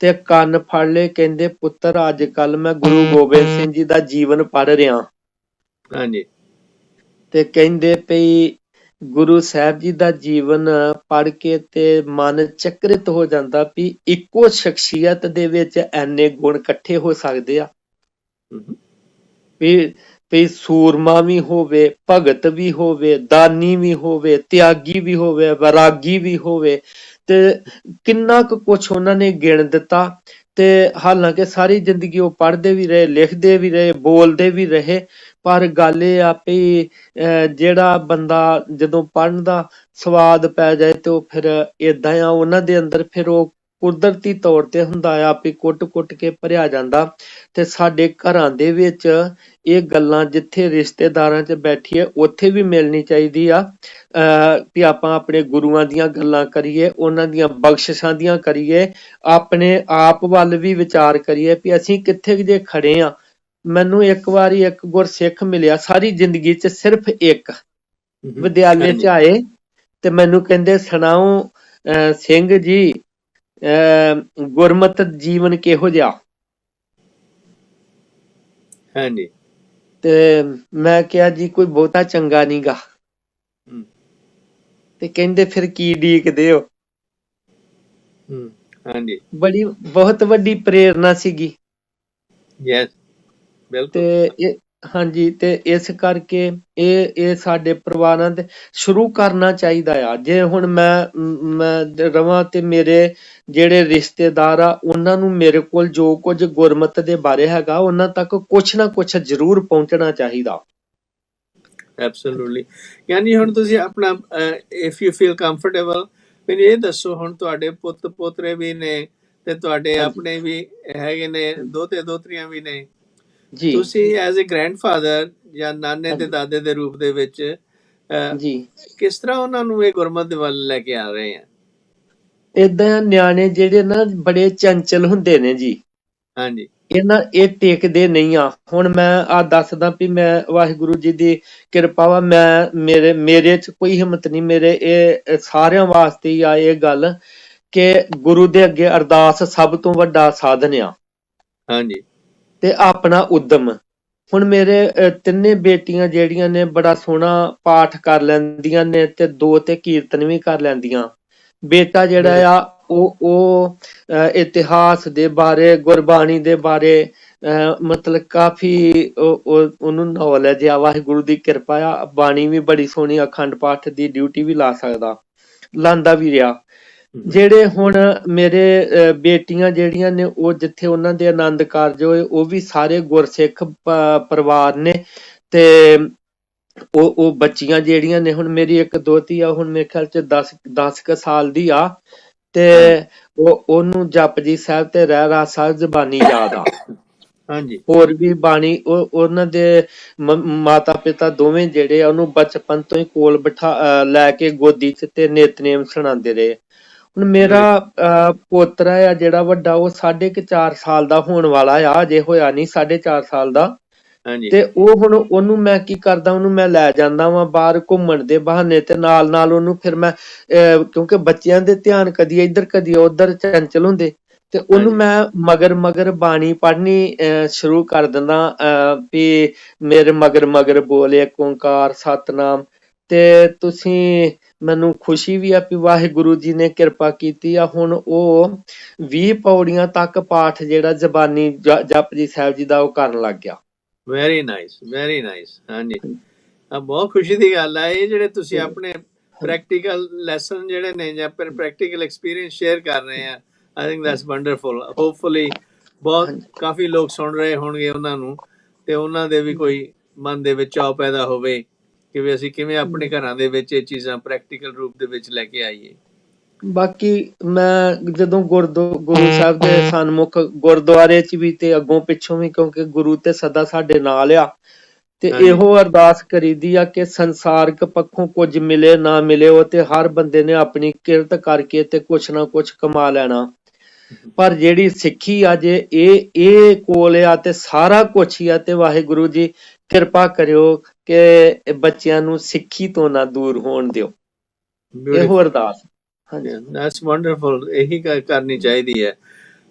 ਤੇ ਕੰਨ ਫੜ ਲਏ। ਕਹਿੰਦੇ ਪੁੱਤਰ ਅੱਜ ਕੱਲ ਮੈਂ ਗੁਰੂ ਗੋਬਿੰਦ ਸਿੰਘ ਜੀ ਦਾ ਜੀਵਨ ਪੜ੍ਹ ਰਿਹਾ। ਹਾਂਜੀ। ਤੇ ਕਹਿੰਦੇ ਪਈ ਗੁਰੂ ਸਾਹਿਬ ਜੀ ਦਾ ਜੀਵਨ ਪੜ੍ਹ ਕੇ ਤੇ ਮਨ ਚੱਕਰਿਤ ਹੋ ਜਾਂਦਾ ਵੀ ਇੱਕੋ ਸ਼ਖਸੀਅਤ ਦੇ ਵਿੱਚ ਐਨੇ ਗੁਣ ਇਕੱਠੇ ਹੋ ਸਕਦੇ ਆ। ਵੀ ਸੂਰਮਾ ਵੀ ਹੋਵੇ, ਭਗਤ ਵੀ ਹੋਵੇ, ਦਾਨੀ ਵੀ ਹੋਵੇ, ਤਿਆਗੀ ਵੀ ਹੋਵੇ, ਵੈਰਾਗੀ ਵੀ ਹੋਵੇ, ਤੇ ਕਿੰਨਾ ਕੁ ਕੁਛ ਉਹਨਾਂ ਨੇ ਗਿਣ ਦਿੱਤਾ। ਤੇ ਹਾਲਾਂਕਿ ਸਾਰੀ ਜ਼ਿੰਦਗੀ ਉਹ ਪੜ੍ਹਦੇ ਵੀ ਰਹੇ, ਲਿਖਦੇ ਵੀ ਰਹੇ, ਬੋਲਦੇ ਵੀ ਰਹੇ, ਪਰ ਗੱਲ ਇਹ ਆ ਵੀ ਜਿਹੜਾ ਬੰਦਾ ਜਦੋਂ ਪੜ੍ਹਨ ਦਾ ਸਵਾਦ ਪੈ ਜਾਏ ਤੇ ਉਹ ਫਿਰ ਏਦਾਂ ਆ ਉਹਨਾਂ ਦੇ ਅੰਦਰ, ਫਿਰ ਉਹ ਕੁਦਰਤੀ ਤੌਰ ਤੇ ਹੁੰਦਾ ਆ ਵੀ ਕੁੱਟ-ਕੁੱਟ ਕੇ ਭਰਿਆ ਜਾਂਦਾ। ਤੇ ਸਾਡੇ ਘਰਾਂ ਦੇ ਵਿੱਚ ਇਹ ਗੱਲਾਂ ਜਿੱਥੇ ਰਿਸ਼ਤੇਦਾਰਾਂ 'ਚ ਬੈਠੀਏ ਉੱਥੇ ਵੀ ਮਿਲਣੀ ਚਾਹੀਦੀ ਆ ਵੀ ਆਪਾਂ ਆਪਣੇ ਗੁਰੂਆਂ ਦੀਆਂ ਗੱਲਾਂ ਕਰੀਏ, ਉਹਨਾਂ ਦੀਆਂ ਬਖਸ਼ਿਸ਼ਾਂ ਦੀਆਂ ਕਰੀਏ, ਆਪਣੇ ਆਪ ਵੱਲ ਵੀ ਵਿਚਾਰ ਕਰੀਏ ਵੀ ਅਸੀਂ ਕਿੱਥੇ ਜੇ ਖੜੇ ਆ। ਮੈਨੂੰ ਇੱਕ ਵਾਰੀ ਇੱਕ ਗੁਰਸਿੱਖ ਮਿਲਿਆ ਸਾਰੀ ਜ਼ਿੰਦਗੀ 'ਚ, ਸਿਰਫ ਇੱਕ, ਵਿਦਿਆਲੇ 'ਚ ਆਏ ਤੇ ਮੈਨੂੰ ਕਹਿੰਦੇ ਸੁਣਾਓ ਸਿੰਘ ਜੀ ਗੁਰਮਤ ਜੀਵਨ ਕਿਹੋ ਜਿਹਾ? ਹਾਂਜੀ। ਤੇ ਮੈਂ ਕਿਹਾ ਜੀ ਕੋਈ ਬਹੁਤਾ ਚੰਗਾ ਨੀ ਗਾ। ਤੇ ਕਹਿੰਦੇ ਫਿਰ ਕੀ ਡੀਕਦੇ ਹੋ? ਹਾਂਜੀ। ਬਹੁਤ ਵੱਡੀ ਪ੍ਰੇਰਨਾ ਸੀਗੀ। ਯੈਸ, ਬਿਲਕੁਲ। ਤੇ ਹਾਂਜੀ, ਤੇ ਇਸ ਕਰਕੇ ਇਹ ਸਾਡੇ ਪਰਿਵਾਰਾਂ ਦੇ ਸ਼ੁਰੂ ਕਰਨਾ ਚਾਹੀਦਾ ਆ। ਜੇ ਹੁਣ ਮੈਂ ਰਵਾਂ ਤੇ ਮੇਰੇ ਜਿਹੜੇ ਰਿਸ਼ਤੇਦਾਰ ਆ ਉਹਨਾਂ ਨੂੰ ਮੇਰੇ ਕੋਲ ਜੋ ਕੁਝ ਗੁਰਮਤ ਦੇ ਬਾਰੇ ਹੈਗਾ ਉਹਨਾਂ ਤੱਕ ਕੁਛ ਨਾ ਕੁਛ ਜ਼ਰੂਰ ਪਹੁੰਚਣਾ ਚਾਹੀਦਾ। ਐਬਸੋਲੂਟਲੀ। ਯਾਨੀ ਹੁਣ ਤੁਸੀਂ ਆਪਣਾ ਇਫ ਯੂ ਫੀਲ ਕੰਫਰਟੇਬਲ ਮੈਨੂੰ ਇਹ ਦੱਸੋ, ਹੁਣ ਤੁਹਾਡੇ ਪੁੱਤ ਪੋਤਰੇ ਵੀ ਨੇ ਤੇ ਤੁਹਾਡੇ ਹਾਂਜੀ ਆਪਣੇ ਵੀ ਹੈਗੇ ਨੇ, ਦੋਤੇ ਦੋਤਰੀਆਂ ਵੀ ਨੇ। ਜੀ ਤੁਸੀਂ ਐਜ਼ ਏ ਗ੍ਰੈਂਡਫਾਦਰ ਜਾਂ ਨਾਨੇ ਤੇ ਹਾਂਜੀ ਦਾਦੇ ਦੇ ਰੂਪ ਦੇ ਵਿੱਚ ਜੀ ਕਿਸ ਤਰ੍ਹਾਂ ਉਹਨਾਂ ਨੂੰ ਇਹ ਗੁਰਮਤ ਦੇ ਵੱਲ ਲੈ ਕੇ ਆ ਰਹੇ ਆ? ਏਦਾਂ ਨਿਆਣੇ ਜਿਹੜੇ ਨਾ ਬੜੇ ਚੰਚਲ ਹੁੰਦੇ ਨੇ ਜੀ, ਹਾਂਜੀ ਇਹ ਟਿਕਦੇ ਨਹੀਂ ਆ। ਹੁਣ ਮੈਂ ਆ ਦੱਸਦਾ ਵੀ ਮੈਂ ਵਾਹਿਗੁਰੂ ਜੀ ਦੀ ਕਿਰਪਾ ਵਾ, ਮੇਰੇ ਚ ਕੋਈ ਹਿੰਮਤ ਨਹੀਂ। ਮੇਰੇ ਇਹ ਸਾਰਿਆਂ ਵਾਸਤੇ ਹੀ ਆ ਇਹ ਗੱਲ ਕਿ ਗੁਰੂ ਦੇ ਅੱਗੇ ਅਰਦਾਸ ਸਭ ਤੋਂ ਵੱਡਾ ਸਾਧਨ ਆ, ਹਾਂਜੀ ਤੇ ਆਪਣਾ ਉਦਮ। ਹੁਣ ਮੇਰੇ ਤਿੰਨੇ ਬੇਟੀਆਂ ਜਿਹੜੀਆਂ ਨੇ ਬੜਾ ਸੋਹਣਾ ਪਾਠ ਕਰ ਲੈਂਦੀਆਂ ਨੇ, ਤੇ 2 ਤੇ ਕੀਰਤਨ ਵੀ ਕਰ ਲੈਂਦੀਆਂ। ਬੇਟਾ ਜਿਹੜਾ ਆ ਉਹ ਇਤਿਹਾਸ ਦੇ ਬਾਰੇ, ਗੁਰਬਾਣੀ ਦੇ ਬਾਰੇ ਮਤਲਬ ਕਾਫੀ ਉਹਨੂੰ ਨੌਲੇਜ ਆ। ਵਾਹਿਗੁਰੂ ਦੀ ਕਿਰਪਾ ਆ, ਬਾਣੀ ਵੀ ਬੜੀ ਸੋਹਣੀ, ਅਖੰਡ ਪਾਠ ਦੀ ਡਿਊਟੀ ਵੀ ਲਾ ਸਕਦਾ, ਲਾਂਦਾ ਵੀ ਰਿਹਾ। ਜਿਹੜੇ ਹੁਣ ਮੇਰੇ ਬੇਟੀਆਂ ਜਿਹੜੀਆਂ ਨੇ, ਉਹ ਜਿੱਥੇ ਉਹਨਾਂ ਦੇ ਆਨੰਦ ਕਾਰਜ ਹੋਏ, ਉਹ ਵੀ ਸਾਰੇ ਗੁਰਸਿੱਖ ਪਰਿਵਾਰ ਨੇ। ਤੇ ਉਹ ਬੱਚੀਆਂ ਜਿਹੜੀਆਂ ਨੇ, ਹੁਣ ਮੇਰੀ ਇੱਕ ਦੋਤੀ ਆ, ਹੁਣ ਮੇਰੇ ਖਿਆਲ ਚ 10 ਕੁ ਸਾਲ ਦੀ ਆ, ਤੇ ਉਹਨੂੰ ਜਪਜੀ ਸਾਹਿਬ ਤੇ ਰਹਿਰਾਸ ਸਾਹਿਬ ਜ਼ਬਾਨੀ ਯਾਦ ਆ। ਹਾਂਜੀ ਹੋਰ ਵੀ ਬਾਣੀ ਉਹਨਾਂ ਦੇ ਮਾਤਾ ਪਿਤਾ ਦੋਵੇਂ ਜਿਹੜੇ ਆ ਉਹਨੂੰ ਬਚਪਨ ਤੋਂ ਹੀ ਕੋਲ ਬਿਠਾ ਲੈ ਕੇ ਗੋਦੀ ਚ ਤੇ ਨਿਤਨੇਮ ਸੁਣਾਉਂਦੇ ਰਹੇ। ਹੁਣ ਮੇਰਾ ਪੋਤਰਾ ਆ ਜਿਹੜਾ ਵੱਡਾ, ਉਹ 4.5 ਸਾਲ ਦਾ ਹੋਣ ਵਾਲਾ ਆ, ਅਜੇ ਹੋਇਆ ਨਹੀਂ 4.5 ਸਾਲ ਦਾ। ਹਾਂਜੀ ਤੇ ਉਹ ਹੁਣ ਉਹਨੂੰ ਮੈਂ ਕੀ ਕਰਦਾ, ਉਹਨੂੰ ਮੈਂ ਲੈ ਜਾਂਦਾ ਵਾਂ ਬਾਹਰ ਘੁੰਮਣ ਦੇ ਬਹਾਨੇ, ਤੇ ਨਾਲ ਨਾਲ ਉਹਨੂੰ ਫਿਰ ਮੈਂ ਕਿਉਂਕਿ ਬੱਚਿਆਂ ਦੇ ਧਿਆਨ ਕਦੀ ਇੱਧਰ ਕਦੀ ਉੱਧਰ ਚੰਚਲ ਹੁੰਦੇ, ਤੇ ਉਹਨੂੰ ਮੈਂ ਮਗਰ ਮਗਰ ਬਾਣੀ ਪੜ੍ਹਨੀ ਸ਼ੁਰੂ ਕਰ ਦਿੰਦਾ ਵੀ ਮੇਰੇ ਮਗਰ ਮਗਰ ਬੋਲ ਏਕ ਓਂਕਾਰ ਸਤਿਨਾਮ। ਤੇ ਤੁਸੀਂ ਮੈਨੂੰ ਖੁਸ਼ੀ ਵੀ ਆ ਵੀ ਵਾਹਿਗੁਰੂ ਜੀ ਨੇ ਕਿਰਪਾ ਕੀਤੀ ਆ, ਹੁਣ ਉਹ 20 ਪੌੜੀਆਂ ਤੱਕ ਪਾਠ ਜਿਹੜਾ ਜ਼ਬਾਨੀ ਜਪਜੀ ਸਾਹਿਬ ਜੀ ਦਾ ਉਹ ਕਰਨ ਲੱਗ ਗਿਆ। Very nice, very nice. ਹਾਂਜੀ, ਬਹੁਤ ਖੁਸ਼ੀ ਦੀ ਗੱਲ ਆ ਇਹ, ਜਿਹੜੇ ਤੁਸੀਂ ਆਪਣੇ ਪ੍ਰੈਕਟੀਕਲ ਲੈਸਨ ਜਿਹੜੇ ਨੇ ਜਾਂ ਪ੍ਰੈਕਟੀਕਲ ਐਕਸਪੀਰੀਅੰਸ ਸ਼ੇਅਰ ਕਰ ਰਹੇ ਆ। I think that's wonderful. Hopefully ਬਹੁਤ ਕਾਫੀ ਲੋਕ ਸੁਣ ਰਹੇ ਹੋਣਗੇ ਉਹਨਾਂ ਨੂੰ, ਤੇ ਉਹਨਾਂ ਦੇ ਵੀ ਕੋਈ ਮਨ ਦੇ ਵਿੱਚ ਚਾਅ ਪੈਦਾ ਹੋਵੇ ਕਿ ਵੀ ਅਸੀਂ ਕਿਵੇਂ ਆਪਣੇ ਘਰਾਂ ਦੇ ਵਿੱਚ ਇਹ ਚੀਜ਼ਾਂ ਪ੍ਰੈਕਟੀਕਲ ਰੂਪ ਦੇ ਵਿੱਚ ਲੈ ਕੇ ਆਈਏ। ਬਾਕੀ ਮੈਂ ਜਦੋਂ ਗੁਰੂ ਸਾਹਿਬ ਦੇ ਸਨਮੁਖ ਗੁਰਦੁਆਰੇ ਚ ਵੀ ਤੇ ਅੱਗੋਂ ਪਿੱਛੋਂ ਵੀ, ਕਿਉਂਕਿ ਗੁਰੂ ਤੇ ਸਦਾ ਸਾਡੇ ਨਾਲ ਆ, ਤੇ ਇਹੋ ਅਰਦਾਸ ਕਰੀਦੀ ਆ ਕਿ ਸੰਸਾਰਿਕ ਪੱਖੋਂ ਕੁਝ ਮਿਲੇ ਨਾ ਮਿਲੇ, ਉਹ ਤੇ ਹਰ ਬੰਦੇ ਨੇ ਆਪਣੀ ਕਿਰਤ ਕਰਕੇ ਤੇ ਕੁਛ ਨਾ ਕੁਛ ਕਮਾ ਲੈਣਾ। ਪਰ ਜਿਹੜੀ ਸਿੱਖੀ ਆ, ਜੇ ਇਹ ਕੋਲ ਆ ਤੇ ਸਾਰਾ ਕੁਛ ਹੀ ਆ। ਤੇ ਵਾਹਿਗੁਰੂ ਜੀ ਕਿਰਪਾ ਕਰਿਓ ਕਿ ਬੱਚਿਆਂ ਨੂੰ ਸਿੱਖੀ ਤੋਂ ਨਾ ਦੂਰ ਹੋਣ ਦਿਓ, ਇਹੋ ਅਰਦਾਸ। ਦੈਟਸ ਵੰਡਰਫੁਲ, ਇਹੀ ਕਰਨੀ ਚਾਹੀਦੀ ਹੈ।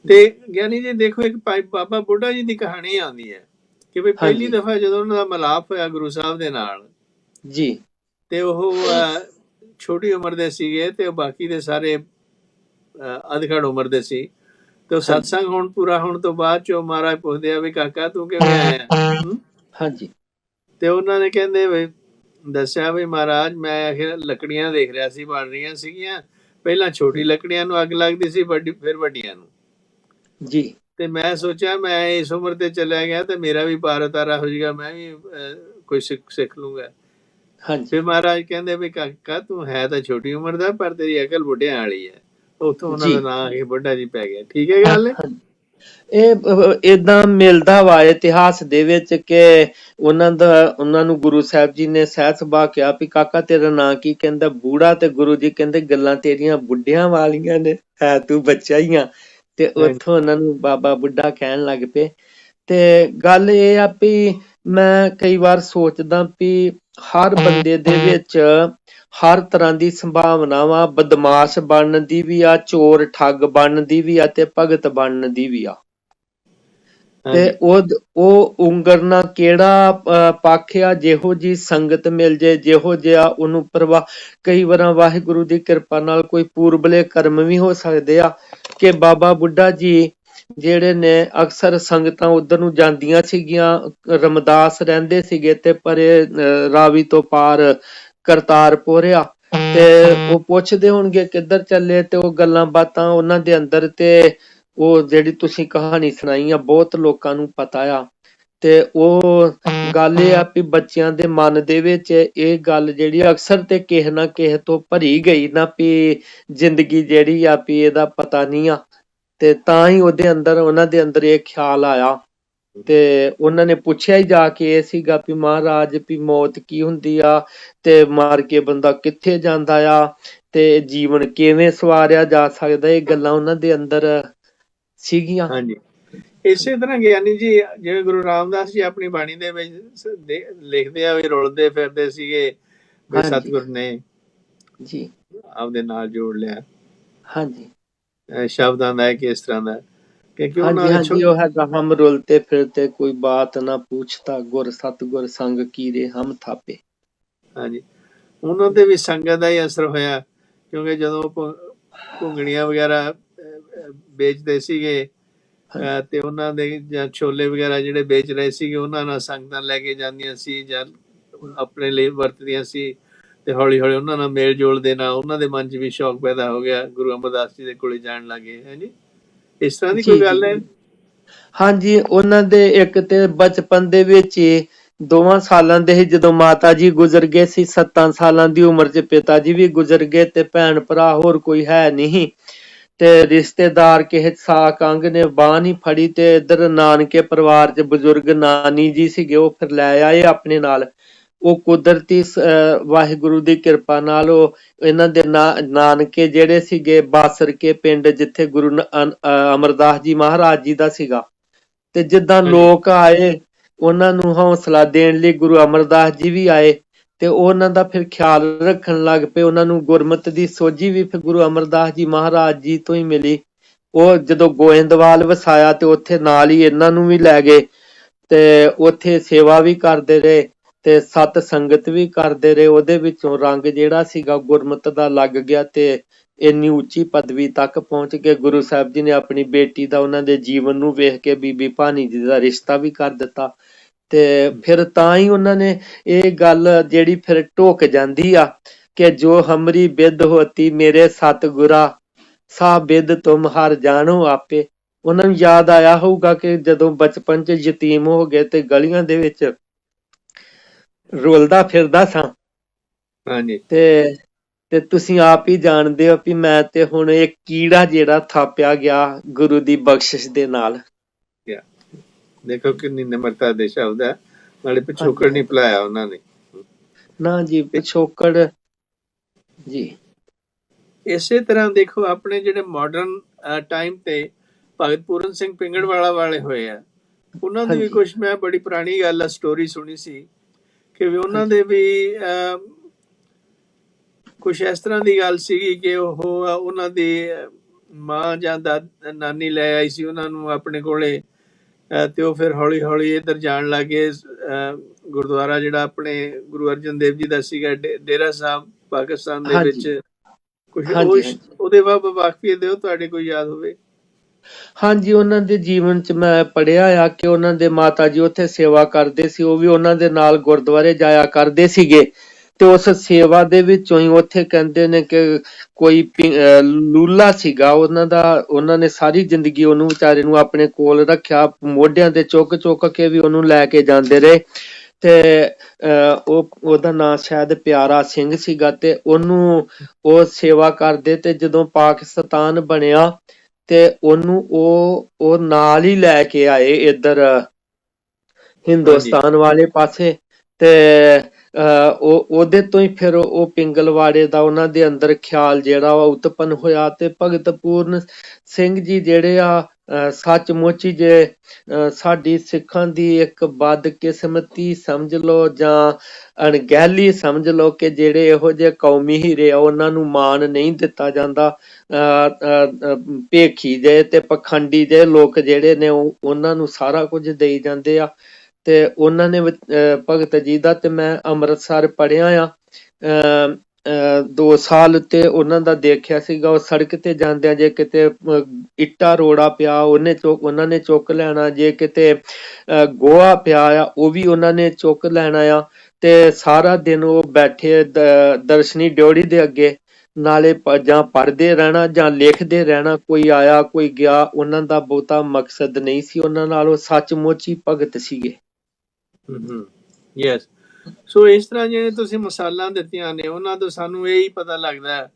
ਤੇ ਗਿਆਨੀ ਜੀ ਦੇਖੋ, ਇੱਕ ਬਾਬਾ ਬੁੱਢਾ ਜੀ ਦੀ ਕਹਾਣੀ ਆਉਂਦੀ ਹੈ ਕਿ ਵੀ ਪਹਿਲੀ ਦਫਾ ਜਦੋਂ ਉਹਨਾਂ ਦਾ ਮਿਲਾਪ ਹੋਇਆ ਗੁਰੂ ਸਾਹਿਬ ਦੇ ਨਾਲ ਜੀ, ਤੇ ਉਹ ਛੋਟੀ ਉਮਰ ਦੇ ਸੀਗੇ, ਤੇ ਬਾਕੀ ਦੇ ਸਾਰੇ ਅਧਖੜ ਉਮਰ ਦੇ ਸੀ। ਤੇ ਉਹ ਸਤਸੰਗ ਪੂਰਾ ਹੋਣ ਤੋਂ ਬਾਅਦ ਚ ਮਹਾਰਾਜ ਪੁੱਛਦੇ ਆ ਵੀ ਕਾਕਾ ਤੂੰ ਕਿਵੇਂ ਆਇਆ? ਹਾਂਜੀ, ਤੇ ਉਹਨਾਂ ਨੇ ਕਹਿੰਦੇ ਵੀ ਦੱਸਿਆ ਵੀ ਮਹਾਰਾਜ ਮੈਂ ਲੱਕੜੀਆਂ ਦੇਖ ਰਿਹਾ ਸੀ, ਬਣ ਰਹੀਆਂ ਸੀਗੀਆਂ। ਪਹਿਲਾਂ ਛੋਟੀ ਲੱਕੜੀਆਂ ਨੂੰ ਅੱਗ ਲੱਗਦੀ ਸੀ, ਫਿਰ ਵੱਡੀਆਂ ਨੂੰ ਜੀ। ਤੇ ਮੈਂ ਸੋਚਿਆ ਮੈਂ ਇਸ ਉਮਰ ਤੇ ਚਲਿਆ ਗਿਆ ਤੇ ਮੇਰਾ ਵੀ ਪਾਰ ਉਤਾਰਾ ਹੋ ਜਾਏਗਾ, ਮੈਂ ਵੀ ਕੋਈ ਸਿੱਖ ਲੂੰਗਾ। ਫਿਰ ਮਹਾਰਾਜ ਕਹਿੰਦੇ ਵੀ ਕਾਕਾ ਤੂੰ ਹੈ ਤਾਂ ਛੋਟੀ ਉਮਰ ਦਾ, ਪਰ ਤੇਰੀ ਅਕਲ ਬੁੱਢਿਆਂ ਵਾਲੀ ਹੈ। ਉੱਥੋਂ ਉਹਨਾਂ ਦਾ ਨਾਂ ਇਹ ਬੁੱਢਾ ਜੀ ਪੈ ਗਿਆ। ਠੀਕ ਹੈ ਗੱਲ? ਇਹ ਏਦਾਂ ਮਿਲਦਾ ਵਾ ਇਤਿਹਾਸ ਦੇ ਵਿੱਚ ਕਿ ਉਹਨਾਂ ਨੂੰ ਗੁਰੂ ਸਾਹਿਬ ਜੀ ਨੇ ਸਹਿਜ ਸੁਭਾਅ ਕਿਹਾ ਵੀ ਕਾਕਾ ਤੇਰਾ ਨਾਂ ਕੀ? ਕਹਿੰਦਾ ਬੂੜਾ। ਤੇ ਗੁਰੂ ਜੀ ਕਹਿੰਦੇ ਗੱਲਾਂ ਤੇਰੀਆਂ ਬੁੱਢਿਆਂ ਵਾਲੀਆਂ ਨੇ, ਹੈ ਤੂੰ ਬੱਚਾ ਹੀ ਆ। ਤੇ ਉੱਥੋਂ ਉਹਨਾਂ ਨੂੰ ਬਾਬਾ ਬੁੱਢਾ ਕਹਿਣ ਲੱਗ ਪਏ। ਤੇ ਗੱਲ ਇਹ ਆ ਵੀ ਮੈਂ ਕਈ ਵਾਰ ਸੋਚਦਾ ਵੀ ਹਰ ਬੰਦੇ ਦੇ ਵਿੱਚ ਹਰ ਤਰ੍ਹਾਂ ਦੀ ਸੰਭਾਵਨਾ ਵਾ, ਬਦਮਾਸ਼ ਬਣਨ ਦੀ ਵੀ ਆ, ਚੋਰ ਠੱਗ ਬਣਨ ਦੀ ਵੀ ਆ, ਤੇ ਭਗਤ ਬਣਨ ਦੀ ਵੀ ਆ। ਤੇ ਉਹ ਉਂਗਰ ਨਾਲ ਕਿਹੜਾ ਪੱਖ ਆ, ਜਿਹੋ ਜੀ ਸੰਗਤ ਮਿਲ ਜੇ, ਜਿਹੋ ਜਿਹਾ ਉਹਨੂੰ ਪ੍ਰਵਾਹ। ਕਈ ਵਾਰ ਵਾਹਿਗੁਰੂ ਦੀ ਕਿਰਪਾ ਨਾਲ ਕੋਈ ਪੂਰਬਲੇ ਕਰਮ ਵੀ ਹੋ ਸਕਦੇ ਆ ਕਿ ਬਾਬਾ ਬੁੱਢਾ ਜੀ ਜਿਹੜੇ ਨੇ ਅਕਸਰ ਸੰਗਤਾਂ ਉਧਰ ਨੂੰ ਜਾਂਦੀਆਂ ਸੀਗੀਆਂ। ਰਮਦਾਸ ਰਹਿੰਦੇ ਸੀਗੇ ਤੇ ਪਰੇ ਰਾਵੀ ਤੋਂ ਪਾਰ ਕਰਤਾਰਪੁਰ ਆ, ਤੇ ਉਹ ਪੁੱਛਦੇ ਹੋਣਗੇ ਕਿੱਧਰ ਚੱਲੇ, ਤੇ ਉਹ ਗੱਲਾਂ ਬਾਤਾਂ ਉਹਨਾਂ ਦੇ ਅੰਦਰ, ਤੇ ਉਹ ਜਿਹੜੀ ਤੁਸੀਂ ਕਹਾਣੀ ਸੁਣਾਈ ਆ ਬਹੁਤ ਲੋਕਾਂ ਨੂੰ ਪਤਾ ਆ। ਤੇ ਉਹ ਗੱਲ ਇਹ ਆ ਵੀ ਬੱਚਿਆਂ ਦੇ ਮਨ ਦੇ ਵਿੱਚ ਇਹ ਗੱਲ ਜਿਹੜੀ ਅਕਸਰ ਤੇ ਕਿਸੇ ਨਾ ਕਿਸੇ ਤੋਂ ਭਰੀ ਗਈ ਨਾ, ਵੀ ਜ਼ਿੰਦਗੀ ਜਿਹੜੀ ਆ ਵੀ ਇਹਦਾ ਪਤਾ ਨਹੀਂ ਆ। ਤੇ ਤਾਂ ਹੀ ਉਹਦੇ ਅੰਦਰ ਉਹਨਾਂ ਦੇ ਅੰਦਰ ਇਹ ਖਿਆਲ ਆਇਆ ਤੇ ਉਹਨਾਂ ਨੇ ਪੁੱਛਿਆ ਹੀ ਜਾ ਕੇ ਇਹ ਸੀਗਾ ਵੀ ਮਹਾਰਾਜ ਵੀ ਮੌਤ ਕੀ ਹੁੰਦੀ ਆ ਤੇ ਮਾਰ ਕੇ ਬੰਦਾ ਕਿੱਥੇ ਜਾਂਦਾ ਆ ਤੇ ਜੀਵਨ ਕਿਵੇਂ ਸਵਾਰਿਆ ਜਾ ਸਕਦਾ, ਇਹ ਗੱਲਾਂ ਉਹਨਾਂ ਦੇ ਅੰਦਰ ਸੀਗੀਆਂ। ਹਾਂਜੀ, ਇਸੇ ਤਰ੍ਹਾਂ ਗਿਆਨੀ ਜੀ ਜਿਵੇਂ ਗੁਰੂ ਰਾਮਦਾਸ ਜੀ ਆਪਣੀ ਬਾਣੀ ਦੇ ਵਿੱਚ ਲਿਖਦੇ ਆ ਵੀ ਰੁਲਦੇ ਫਿਰਦੇ ਸੀਗੇ ਵੀ ਸਤਿਗੁਰ ਨੇ ਜੀ ਆਪਦੇ ਨਾਲ ਜੋੜ ਲਿਆ। ਹਾਂਜੀ, ਸ਼ਬਦਾਂ ਦਾ ਕਿਸ ਤਰ੍ਹਾਂ ਦਾ ਕਿਉਂਕਿ ਹਾਂਜੀ ਉਹ ਹੈਗਾ ਹਮ ਰੁਲਤੇ ਫਿਰਤੇ ਕੋਈ ਬਾਤ ਨਾ ਪੁੱਛਤਾ ਗੁਰ ਸਤਿਗੁਰ ਸੰਗ ਕੀਰੇ ਹਮ ਥਾਪੇ। ਹਾਂਜੀ, ਉਹਨਾਂ ਤੇ ਵੀ ਸੰਗਤ ਦਾ ਹੀ ਅਸਰ ਹੋਇਆ ਕਿਉਂਕਿ ਜਦੋਂ ਘੁੰਗਣੀਆਂ ਵਗੈਰਾ ਵੇਚਦੇ ਸੀਗੇ ਤੇ ਉਹਨਾਂ ਦੇ ਜਾਂ ਛੋਲੇ ਵਗੈਰਾ ਜਿਹੜੇ ਵੇਚ ਰਹੇ ਸੀਗੇ ਉਹਨਾਂ ਨਾਲ ਸੰਗਤਾਂ ਲੈ ਕੇ ਜਾਂਦੀਆਂ ਸੀ ਜਾਂ ਆਪਣੇ ਲਈ ਵਰਤਦੀਆਂ ਸੀ ਤੇ ਹੌਲੀ ਹੌਲੀ ਉਹਨਾਂ ਨਾਲ ਮੇਲ ਜੋਲ ਦੇ ਨਾਲ ਉਹਨਾਂ ਦੇ ਮਨ 'ਚ ਵੀ ਸ਼ੌਕ ਪੈਦਾ ਹੋ ਗਿਆ, ਗੁਰੂ ਅਮਰਦਾਸ ਜੀ ਦੇ ਕੋਲੇ ਜਾਣ ਲੱਗੇ। ਹਾਂਜੀ, ਇਸ ਤਰ੍ਹਾਂ ਦੀ ਕੋਈ ਗੱਲ ਹੈ? ਹਾਂਜੀ, ਉਹਨਾਂ ਦੇ ਇੱਕ ਤੇ ਬਚਪਨ ਦੇ ਵਿੱਚ ਹੀ 2 ਸਾਲਾਂ ਦੇ ਹੀ ਜਦੋਂ ਮਾਤਾ ਜੀ ਗੁਜ਼ਰ ਗਏ ਸੀ, 7 ਸਾਲਾਂ ਦੀ ਉਮਰ 'ਚ ਪਿਤਾ ਜੀ ਵੀ ਗੁਜ਼ਰ ਗਏ ਤੇ ਭੈਣ ਭਰਾ ਹੋਰ ਕੋਈ ਹੈ ਨਹੀਂ ਤੇ ਰਿਸ਼ਤੇਦਾਰ ਕਿਸੇ ਸਾਕ ਅੰਗ ਨੇ ਬਾਂਹ ਨਹੀਂ ਫੜੀ ਤੇ ਇੱਧਰ ਨਾਨਕੇ ਪਰਿਵਾਰ 'ਚ ਬਜ਼ੁਰਗ ਨਾਨੀ ਜੀ ਸੀਗੇ ਉਹ ਫਿਰ ਲੈ ਆਏ ਆਪਣੇ ਨਾਲ। ਉਹ ਕੁਦਰਤੀ ਵਾਹਿਗੁਰੂ ਦੀ ਕਿਰਪਾ ਨਾਲ ਉਹ ਇਹਨਾਂ ਦੇ ਨਾਨਕੇ ਜਿਹੜੇ ਸੀਗੇ ਬਾਸਰ ਕੇ ਪਿੰਡ ਜਿੱਥੇ ਗੁਰੂ ਅਮਰਦਾਸ ਜੀ ਮਹਾਰਾਜ ਜੀ ਦਾ ਸੀਗਾ ਤੇ ਜਿੱਦਾਂ ਲੋਕ ਆਏ ਉਹਨਾਂ ਨੂੰ ਹੌਸਲਾ ਦੇਣ ਲਈ ਗੁਰੂ ਅਮਰਦਾਸ ਜੀ ਵੀ ਆਏ ਤੇ ਉਹਨਾਂ ਦਾ ਫਿਰ ਖਿਆਲ ਰੱਖਣ ਲੱਗ ਪਏ। ਉਹਨਾਂ ਨੂੰ ਗੁਰਮਤ ਦੀ ਸੋਝੀ ਵੀ ਫਿਰ ਗੁਰੂ ਅਮਰਦਾਸ ਜੀ ਮਹਾਰਾਜ ਜੀ ਤੋਂ ਹੀ ਮਿਲੀ। ਉਹ ਜਦੋਂ ਗੋਇੰਦਵਾਲ ਵਸਾਇਆ ਤੇ ਉੱਥੇ ਨਾਲ ਹੀ ਇਹਨਾਂ ਨੂੰ ਵੀ ਲੈ ਗਏ ਤੇ ਉੱਥੇ ਸੇਵਾ ਵੀ ਕਰਦੇ ਰਹੇ ਤੇ ਸਤ ਸੰਗਤ ਵੀ ਕਰਦੇ ਰਹੇ। ਉਹਦੇ ਵਿੱਚੋਂ ਰੰਗ ਜਿਹੜਾ ਸੀਗਾ ਗੁਰਮਤ ਦਾ ਲੱਗ ਗਿਆ ਤੇ ਇੰਨੀ ਉੱਚੀ ਪਦਵੀ ਤੱਕ ਪਹੁੰਚ ਕੇ ਗੁਰੂ ਸਾਹਿਬ ਜੀ ਨੇ ਆਪਣੀ ਬੇਟੀ ਦਾ ਉਹਨਾਂ ਦੇ ਜੀਵਨ ਨੂੰ ਵੇਖ ਕੇ ਬੀਬੀ ਭਾਨੀ ਜੀ ਦਾ ਰਿਸ਼ਤਾ ਵੀ ਕਰ ਦਿੱਤਾ ਤੇ ਫਿਰ ਤਾਂ ਹੀ ਉਹਨਾਂ ਨੇ ਇਹ ਗੱਲ ਜਿਹੜੀ ਫਿਰ ਢੁੱਕ ਜਾਂਦੀ ਆ ਕਿ ਜੋ ਹਮਰੀ ਬਿਦ ਹੋਤੀ ਮੇਰੇ ਸਤਿਗੁਰਾ ਸਾ ਬਿਦ ਤੁਮ ਹਰ ਜਾਣੋ ਆਪੇ। ਉਹਨਾਂ ਨੂੰ ਯਾਦ ਆਇਆ ਹੋਊਗਾ ਕਿ ਜਦੋਂ ਬਚਪਨ 'ਚ ਯਤੀਮ ਹੋ ਗਏ ਤੇ ਗਲੀਆਂ ਦੇ ਵਿੱਚ ਰੁਲਦਾ ਫਿਰਦਾ ਸਾਂ ਤੇ ਤੁਸੀਂ ਆਪ ਹੀ ਜਾਣਦੇ ਹੋ ਵੀ ਮੈਂ ਤੇ ਹੁਣ ਇਹ ਕੀੜਾ ਜਿਹੜਾ ਥਾਪਿਆ ਗਿਆ ਗੁਰੂ ਦੀ ਬਖਸ਼ਿਸ਼ ਦੇ ਨਾਲ। ਦੇਖੋ ਕਿੰਨੀ ਨਿਮਰਤਾ ਦੇ ਸ਼ਬਦ ਹੈ, ਨਾਲੇ ਪਿਛੋਕੜ ਨਹੀਂ ਭੁਲਾਇਆ ਉਹਨਾਂ ਨੇ। ਨਾ ਜੀ ਪਿਛੋਕੜ ਜੀ। ਇਸੇ ਤਰ੍ਹਾਂ ਦੇਖੋ ਆਪਣੇ ਜਿਹੜੇ ਮਾਡਰਨ ਟਾਈਮ ਤੇ ਭਗਤ ਪੂਰਨ ਸਿੰਘ ਪਿੰਗੜਵਾਲਾ ਵਾਲੇ ਹੋਏ ਆ, ਉਹਨਾਂ ਦੀ ਵੀ ਕੁਛ ਮੈਂ ਬੜੀ ਪੁਰਾਣੀ ਗੱਲ ਸਟੋਰੀ ਸੁਣੀ ਸੀ ਕਿ ਵੀ ਉਹਨਾਂ ਦੇ ਵੀ ਕੁਛ ਇਸ ਤਰ੍ਹਾਂ ਦੀ ਗੱਲ ਸੀਗੀ ਕਿ ਉਹ ਉਹਨਾਂ ਦੀ ਮਾਂ ਜਾਂ ਨਾਨੀ ਲੈ ਆਈ ਸੀ ਉਹਨਾਂ ਨੂੰ ਆਪਣੇ ਕੋਲੇ ਤੇ ਉਹ ਫਿਰ ਹੌਲੀ ਹੌਲੀ ਇੱਧਰ ਜਾਣ ਲੱਗੇ। ਗੁਰਦੁਆਰਾ ਜਿਹੜਾ ਆਪਣੇ ਗੁਰੂ ਅਰਜਨ ਦੇਵ ਜੀ ਦਾ ਸੀਗਾ ਡੇਰਾ ਸਾਹਿਬ ਪਾਕਿਸਤਾਨ ਦੇ ਵਿੱਚ, ਕੁਛ ਉਹਦੇ ਬਾਅਦ ਵਾਕਫੀ ਦਿਓ ਤੁਹਾਡੇ ਕੋਈ ਯਾਦ ਹੋਵੇ? ਹਾਂਜੀ, ਉਹਨਾਂ ਦੇ ਜੀਵਨ 'ਚ ਮੈਂ ਪੜ੍ਹਿਆ ਆ ਕਿ ਉਹਨਾਂ ਦੇ ਮਾਤਾ ਜੀ ਉੱਥੇ ਸੇਵਾ ਕਰਦੇ ਸੀ, ਉਹ ਵੀ ਉਹਨਾਂ ਦੇ ਨਾਲ ਗੁਰਦੁਆਰੇ ਜਾਇਆ ਕਰਦੇ ਸੀਗੇ ਤੇ ਉਸ ਸੇਵਾ ਦੇ ਵਿੱਚੋਂ ਹੀ ਉੱਥੇ ਕਹਿੰਦੇ ਨੇ ਕਿ ਕੋਈ ਲੂਲਾ ਸੀਗਾ ਉਹਨਾਂ ਨੇ ਸਾਰੀ ਜ਼ਿੰਦਗੀ ਉਹਨੂੰ ਵਿਚਾਰੇ ਨੂੰ ਆਪਣੇ ਕੋਲ ਰੱਖਿਆ, ਮੋਢਿਆਂ ਤੇ ਚੁੱਕ ਚੁੱਕ ਕੇ ਵੀ ਉਹਨੂੰ ਲੈ ਕੇ ਜਾਂਦੇ ਰਹੇ ਤੇ ਉਹਦਾ ਨਾਂ ਸ਼ਾਇਦ ਪਿਆਰਾ ਸਿੰਘ ਸੀਗਾ ਤੇ ਉਹਨੂੰ ਉਹ ਸੇਵਾ ਕਰਦੇ ਤੇ ਜਦੋਂ ਪਾਕਿਸਤਾਨ ਬਣਿਆ ਤੇ ਉਹਨੂੰ ਉਹ ਨਾਲ ਹੀ ਲੈ ਕੇ ਆਏ ਇੱਧਰ ਹਿੰਦੁਸਤਾਨ ਵਾਲੇ ਪਾਸੇ ਤੇ ਉਹਦੇ ਤੋਂ ਹੀ ਫਿਰ ਉਹ ਪਿੰਗਲਵਾੜੇ ਦਾ ਉਹਨਾਂ ਦੇ ਅੰਦਰ ਖਿਆਲ ਜਿਹੜਾ ਵਾ ਉਤਪੰਨ ਹੋਇਆ ਤੇ ਭਗਤ ਪੂਰਨ ਸਿੰਘ ਜੀ ਜਿਹੜੇ ਆ ਸੱਚਮੁੱਚ ਹੀ ਜੇ ਸਾਡੀ ਸਿੱਖਾਂ ਦੀ ਇੱਕ ਬਦਕਿਸਮਤੀ ਸਮਝ ਲਓ ਜਾਂ ਅਣਗਹਿਲੀ ਸਮਝ ਲਓ ਕਿ ਜਿਹੜੇ ਇਹੋ ਜਿਹੇ ਕੌਮੀ ਹੀਰੇ ਆ ਉਹਨਾਂ ਨੂੰ ਮਾਣ ਨਹੀਂ ਦਿੱਤਾ ਜਾਂਦਾ। ਭੇਖੀ ਜੇ ਤੇ ਪਖੰਡੀ ਜੇ ਲੋਕ ਜਿਹੜੇ ਨੇ ਉਹਨਾਂ ਨੂੰ ਸਾਰਾ ਕੁਝ ਦੇਈ ਜਾਂਦੇ ਆ ਤੇ ਉਹਨਾਂ ਨੇ ਭਗਤ ਜੀ ਦਾ ਤੇ ਮੈਂ ਅੰਮ੍ਰਿਤਸਰ ਪੜ੍ਹਿਆ ਆ 2 ਸਾਲ ਤੇ ਉਹਨਾਂ ਦਾ ਦੇਖਿਆ ਸੀਗਾ। ਉਹ ਸੜਕ ਤੇ ਜਾਂਦਿਆਂ ਜੇ ਕਿਤੇ ਇੱਟਾ ਰੋੜਾ ਪਿਆ ਉਹਨਾਂ ਨੇ ਚੁੱਕ ਲੈਣਾ, ਜੇ ਕਿਤੇ ਗੋਹਾ ਪਿਆ ਆ ਉਹ ਵੀ ਉਹਨਾਂ ਨੇ ਚੁੱਕ ਲੈਣਾ ਆ ਤੇ ਸਾਰਾ ਦਿਨ ਉਹ ਬੈਠੇ ਦਰਸ਼ਨੀ ਡਿਓੜੀ ਦੇ ਅੱਗੇ ਨਾਲੇ ਜਾਂ ਪੜ੍ਹਦੇ ਰਹਿਣਾ ਜਾਂ ਲਿਖਦੇ ਰਹਿਣਾ। ਕੋਈ ਆਇਆ ਕੋਈ ਗਿਆ, ਉਹਨਾਂ ਦਾ ਬਹੁਤਾ ਮਕਸਦ ਨਹੀਂ ਸੀ ਉਹਨਾਂ ਨਾਲ, ਉਹ ਸੱਚਮੁੱਚ ਹੀ ਭਗਤ ਸੀਗੇ। ਯੈਸ, ਸੋ ਇਸ ਤਰ੍ਹਾਂ ਜਿਹੜੇ ਤੁਸੀਂ ਮਿਸਾਲਾਂ ਦਿੱਤੀਆਂ ਨੇ ਉਹਨਾਂ ਤੋਂ ਸਾਨੂੰ ਇਹ ਹੀ ਪਤਾ ਲੱਗਦਾ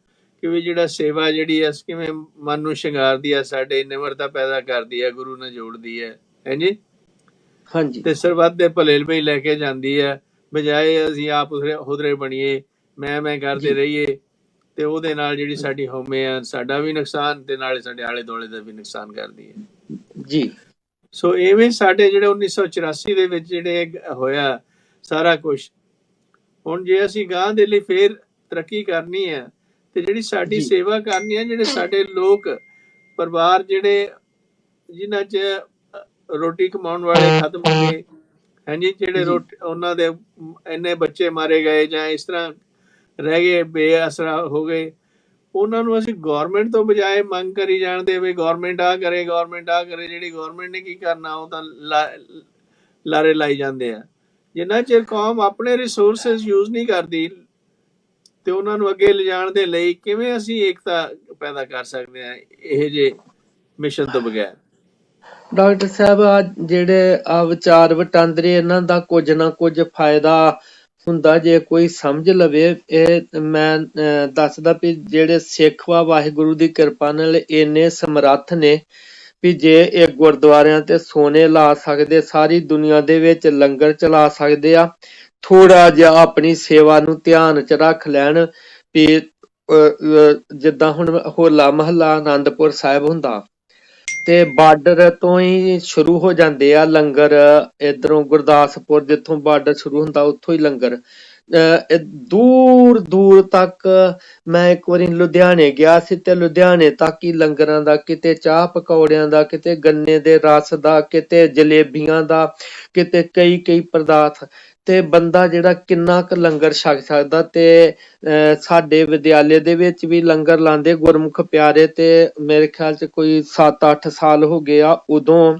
ਕਿ ਵੀ ਜਿਹੜਾ ਸੇਵਾ ਜਿਹੜੀ ਆ ਕਿਵੇਂ ਮਨ ਨੂੰ ਸ਼ਿੰਗਾਰਦੀ ਆ, ਸਾਡੇ ਨਿਮਰਤਾ ਪੈਦਾ ਕਰਦੀ ਆ, ਗੁਰੂ ਨਾਲ ਜੋੜਦੀ ਹੈ, ਹਾਂਜੀ ਹਾਂਜੀ ਤੇ ਸਰਬੱਤ ਦੇ ਭਲੇ ਲਈ ਲੈ ਕੇ ਜਾਂਦੀ ਹੈ, ਬਜਾਏ ਅਸੀਂ ਆਪ ਹੁਦਰੇ ਬਣੀਏ, ਮੈਂ ਕਰਦੇ ਜੀ ਰਹੀਏ, ਤੇ ਉਹਦੇ ਨਾਲ ਜਿਹੜੀ ਸਾਡੀ ਹਉਮੈ ਆ, ਸਾਡਾ ਵੀ ਨੁਕਸਾਨ ਤੇ ਨਾਲੇ ਸਾਡੇ ਆਲੇ ਦੁਆਲੇ ਦਾ ਵੀ ਨੁਕਸਾਨ ਕਰਦੀ ਹੈ। ਜੀ ਸੋ ਇਵੇਂ ਸਾਡੇ ਜਿਹੜੇ 1984 ਦੇ ਵਿੱਚ ਜਿਹੜੇ ਹੋਇਆ ਸਾਰਾ ਕੁਛ, ਹੁਣ ਜੇ ਅਸੀਂ ਗਾਂ ਦੇ ਲਈ ਫੇਰ ਤਰੱਕੀ ਕਰਨੀ ਹੈ ਤੇ ਜਿਹੜੀ ਸਾਡੀ ਜੀ ਸੇਵਾ ਕਰਨੀ ਹੈ, ਜਿਹੜੇ ਸਾਡੇ ਲੋਕ ਪਰਿਵਾਰ ਜਿਹੜੇ ਜਿਨ੍ਹਾਂ 'ਚ ਰੋਟੀ ਕਮਾਉਣ ਵਾਲੇ ਖਤਮ ਹੋ ਗਏ, ਹਾਂਜੀ ਜਿਹੜੇ ਜੀ ਉਹਨਾਂ ਦੇ ਇੰਨੇ ਬੱਚੇ ਮਾਰੇ ਗਏ ਜਾਂ ਇਸ ਤਰ੍ਹਾਂ ਰਹਿ ਗਏ, ਬੇਅਸਰਾ ਹੋ ਗਏ, ਉਹਨਾਂ ਨੂੰ ਅਸੀਂ ਗੌਰਮੈਂਟ ਤੋਂ ਬਜਾਏ ਮੰਗ ਕਰੀ ਜਾਣਦੇ ਵੀ ਗੌਰਮੈਂਟ ਆ ਕਰੇ, ਗੌਰਮੈਂਟ ਆ ਕਰੇ। ਜਿਹੜੀ ਗੌਰਮੈਂਟ ਨੇ ਕੀ ਕਰਨਾ, ਉਹ ਤਾਂ ਲਾਰੇ ਲਾਈ ਜਾਂਦੇ ਆ। ਜਿੰਨਾ ਚਿਰ ਕੌਮ ਆਪਣੇ ਰਿਸੋਰਸਿਸ ਯੂਜ਼ ਨਹੀਂ ਕਰਦੀ ਤੇ ਉਹਨਾਂ ਨੂੰ ਅੱਗੇ ਲਿਜਾਣ ਦੇ ਲਈ ਕਿਵੇਂ ਅਸੀਂ ਏਕਤਾ ਪੈਦਾ ਕਰ ਸਕਦੇ ਹਾਂ ਇਹ ਜੇ ਮਿਸ਼ਨ ਤੋਂ ਬਗੈਰ। ਡਾਕਟਰ ਸਾਹਿਬ ਆ ਜਿਹੜੇ ਆ ਵਿਚਾਰ ਵਟਾਂਦਰੇ, ਇਹਨਾਂ ਦਾ ਕੁਝ ਨਾ ਕੁਝ ਫਾਇਦਾ ਹੁੰਦਾ ਜੇ ਕੋਈ ਸਮਝ ਲਵੇ। ਇਹ ਮੈਂ ਦੱਸਦਾ ਵੀ ਜਿਹੜੇ ਸਿੱਖ ਵਾ ਵਾਹਿਗੁਰੂ ਦੀ ਕਿਰਪਾ ਨਾਲ ਇੰਨੇ ਸਮਰੱਥ ਨੇ ਵੀ ਜੇ ਇਹ ਗੁਰਦੁਆਰਿਆਂ ਤੇ ਸੋਨੇ ਲਾ ਸਕਦੇ, ਸਾਰੀ ਦੁਨੀਆ ਦੇ ਵਿੱਚ ਲੰਗਰ ਚਲਾ ਸਕਦੇ ਆ, ਥੋੜਾ ਜਿਹਾ ਆਪਣੀ ਸੇਵਾ ਨੂੰ ਧਿਆਨ ਚ ਰੱਖ ਲੈਣ ਵੀ ਜਿੱਦਾਂ ਹੁਣ ਹੋਲਾ ਮਹੱਲਾ ਆਨੰਦਪੁਰ ਸਾਹਿਬ ਹੁੰਦਾ ਤੇ ਬਾਰਡਰ ਤੋਂ ਹੀ ਸ਼ੁਰੂ ਹੋ ਜਾਂਦੇ ਆ ਲੰਗਰ, ਇਧਰੋਂ ਗੁਰਦਾਸਪੁਰ ਜਿੱਥੋਂ ਬਾਰਡਰ ਸ਼ੁਰੂ ਹੁੰਦਾ ਉੱਥੋਂ ਹੀ ਲੰਗਰ ਦੂਰ ਦੂਰ ਤੱਕ। ਮੈਂ ਇੱਕ ਵਾਰੀ ਲੁਧਿਆਣੇ ਗਿਆ ਸੀ ਤੇ ਲੁਧਿਆਣੇ ਤੱਕ ਹੀ ਲੰਗਰਾਂ ਦਾ, ਕਿਤੇ ਚਾਹ ਪਕੌੜਿਆਂ ਦਾ, ਕਿਤੇ ਗੰਨੇ ਦੇ ਰਸ ਦਾ, ਕਿਤੇ ਜਲੇਬੀਆਂ ਦਾ, ਕਿਤੇ ਕਈ ਪਦਾਰਥ, ਤੇ ਬੰਦਾ ਜਿਹੜਾ ਕਿੰਨਾ ਕੁ ਲੰਗਰ ਛਕ ਸਕਦਾ। ਤੇ ਸਾਡੇ ਵਿਦਿਆਲੇ ਦੇ ਵਿੱਚ ਵੀ ਲੰਗਰ ਲਾਉਂਦੇ ਗੁਰਮੁਖ ਪਿਆਰੇ, ਤੇ ਮੇਰੇ ਖਿਆਲ ਚ ਕੋਈ 7-8 ਸਾਲ ਹੋ ਗਏ ਆ। ਉਦੋਂ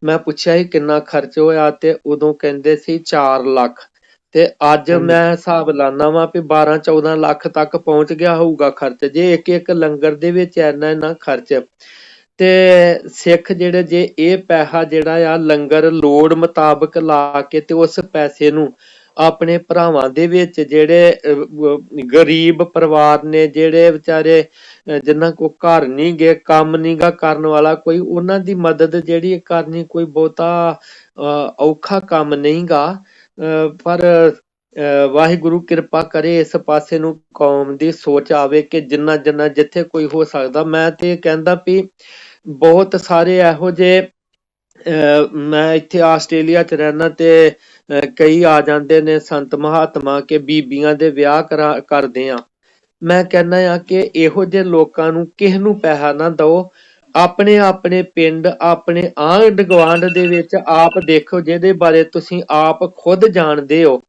ਮੈਂ ਪੁੱਛਿਆ ਸੀ ਕਿੰਨਾ ਖਰਚ ਹੋਇਆ ਤੇ ਉਦੋਂ ਕਹਿੰਦੇ ਸੀ 4 ਲੱਖ, ਤੇ ਅੱਜ ਮੈਂ ਹਿਸਾਬ ਲਾਨਾ ਵਾ ਵੀ 12-14 ਲੱਖ ਤੱਕ ਪਹੁੰਚ ਗਿਆ ਹੋਊਗਾ ਖਰਚ, ਜੇ ਇੱਕ ਲੰਗਰ ਦੇ ਵਿੱਚ ਇੰਨਾ ਖਰਚ। ਤੇ ਸਿੱਖ ਜਿਹੜੇ ਜੇ ਇਹ ਪੈਸਾ ਜਿਹੜਾ ਆ ਲੰਗਰ ਲੋੜ ਮੁਤਾਬਕ ਲਾ ਕੇ ਤੇ ਉਸ ਪੈਸੇ ਨੂੰ ਆਪਣੇ ਭਰਾਵਾਂ ਦੇ ਵਿੱਚ ਜਿਹੜੇ ਗਰੀਬ ਪਰਿਵਾਰ ਨੇ, ਜਿਹੜੇ ਵਿਚਾਰੇ ਜਿਨ੍ਹਾਂ ਕੋ ਘਰ ਨਹੀਂ ਗੇ, ਕੰਮ ਨਹੀਂ ਗਾ ਕਰਨ ਵਾਲਾ ਕੋਈ, ਉਹਨਾਂ ਦੀ ਮਦਦ ਜਿਹੜੀ ਕਰਨੀ ਕੋਈ ਬਹੁਤਾ ਔਖਾ ਕੰਮ ਨਹੀਂ ਗਾ। ਪਰ ਵਾਹਿਗੁਰੂ ਕਿਰਪਾ ਕਰੇ ਇਸ ਪਾਸੇ ਨੂੰ ਕੌਮ ਦੀ ਸੋਚ ਆਵੇ ਕਿ ਜਿੰਨਾ ਜਿੱਥੇ ਕੋਈ ਹੋ ਸਕਦਾ। ਮੈਂ ਤੇ ਕਹਿੰਦਾ ਵੀ ਬਹੁਤ ਸਾਰੇ ਇਹੋ ਜਿਹੇ, ਮੈਂ ਇੱਥੇ ਆਸਟ੍ਰੇਲੀਆ ਚ ਰਹਿਣਾ ਤੇ ਕਈ ਆ ਜਾਂਦੇ ਨੇ ਸੰਤ ਮਹਾਤਮਾ ਕੇ ਬੀਬੀਆਂ ਦੇ ਵਿਆਹ ਕਰਦੇ ਆ। ਮੈਂ ਕਹਿੰਦਾ ਆ ਕਿ ਇਹੋ ਜਿਹੇ ਲੋਕਾਂ ਨੂੰ ਕਿਸੇ ਨੂੰ ਪੈਸਾ ਨਾ ਦਓ, ਆਪਣੇ ਪਿੰਡ, ਆਪਣੇ ਆਂਢ ਗੁਆਂਢ ਦੇ ਵਿੱਚ ਆਪ ਦੇਖੋ, ਜਿਹਦੇ ਬਾਰੇ ਤੁਸੀਂ ਆਪ ਖੁਦ ਜਾਣਦੇ ਹੋ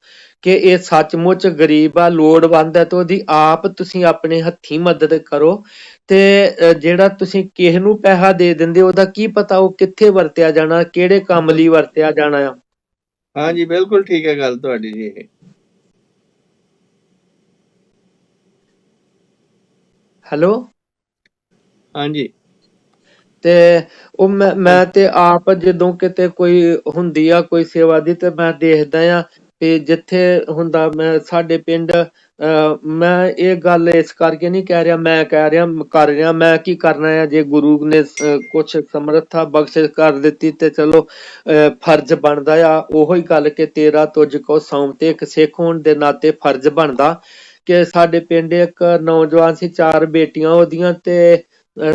ਕਿ ਇਹ ਸੱਚਮੁੱਚ ਗਰੀਬ ਆ, ਲੋੜਵੰਦ ਹੈ, ਤੇ ਉਹਦੀ ਆਪ ਤੁਸੀਂ ਆਪਣੇ ਹੱਥੀਂ ਮਦਦ ਕਰੋ। ਤੇ ਜਿਹੜਾ ਤੁਸੀਂ ਕਿਸੇ ਨੂੰ ਪੈਸਾ ਦੇ ਦਿੰਦੇ, ਉਹਦਾ ਕੀ ਪਤਾ ਉਹ ਕਿੱਥੇ ਵਰਤਿਆ ਜਾਣਾ, ਕਿਹੜੇ ਕੰਮ ਲਈ ਵਰਤਿਆ ਜਾਣਾ ਆ। ਹਾਂਜੀ ਬਿਲਕੁਲ ਠੀਕ ਹੈ ਗੱਲ ਤੁਹਾਡੀ ਜੀ ਇਹ। ਹੈਲੋ ਹਾਂਜੀ ਤੇ ਉਹ ਮੈਂ ਤੇ ਆਪ ਜਦੋਂ ਕਿਤੇ ਕੋਈ ਹੁੰਦੀ ਆ ਕੋਈ ਸੇਵਾ ਦੀ, ਤੇ ਮੈਂ ਦੇਖਦਾ ਆ ਵੀ ਜਿੱਥੇ ਹੁੰਦਾ, ਮੈਂ ਸਾਡੇ ਪਿੰਡ, ਮੈਂ ਇਹ ਗੱਲ ਇਸ ਕਰਕੇ ਨਹੀਂ ਕਹਿ ਰਿਹਾ, ਮੈਂ ਕਹਿ ਰਿਹਾ ਕਰ ਰਿਹਾ, ਮੈਂ ਕੀ ਕਰਨਾ ਆ। ਜੇ ਗੁਰੂ ਨੇ ਕੁਛ ਸਮਰੱਥਾ ਬਖਸ਼ਿਸ਼ ਕਰ ਦਿੱਤੀ ਤੇ ਚਲੋ ਫਰਜ਼ ਬਣਦਾ ਆ ਉਹੋ ਹੀ ਗੱਲ ਕਿ ਤੇਰਾ ਤੁਝ ਕੋ ਸੌਂਪ, ਤੇ ਇੱਕ ਸਿੱਖ ਹੋਣ ਦੇ ਨਾਤੇ ਫਰਜ਼ ਬਣਦਾ ਕਿ ਸਾਡੇ ਪਿੰਡ ਇੱਕ ਨੌਜਵਾਨ ਸੀ, 4 ਬੇਟੀਆਂ ਉਹਦੀਆਂ, ਤੇ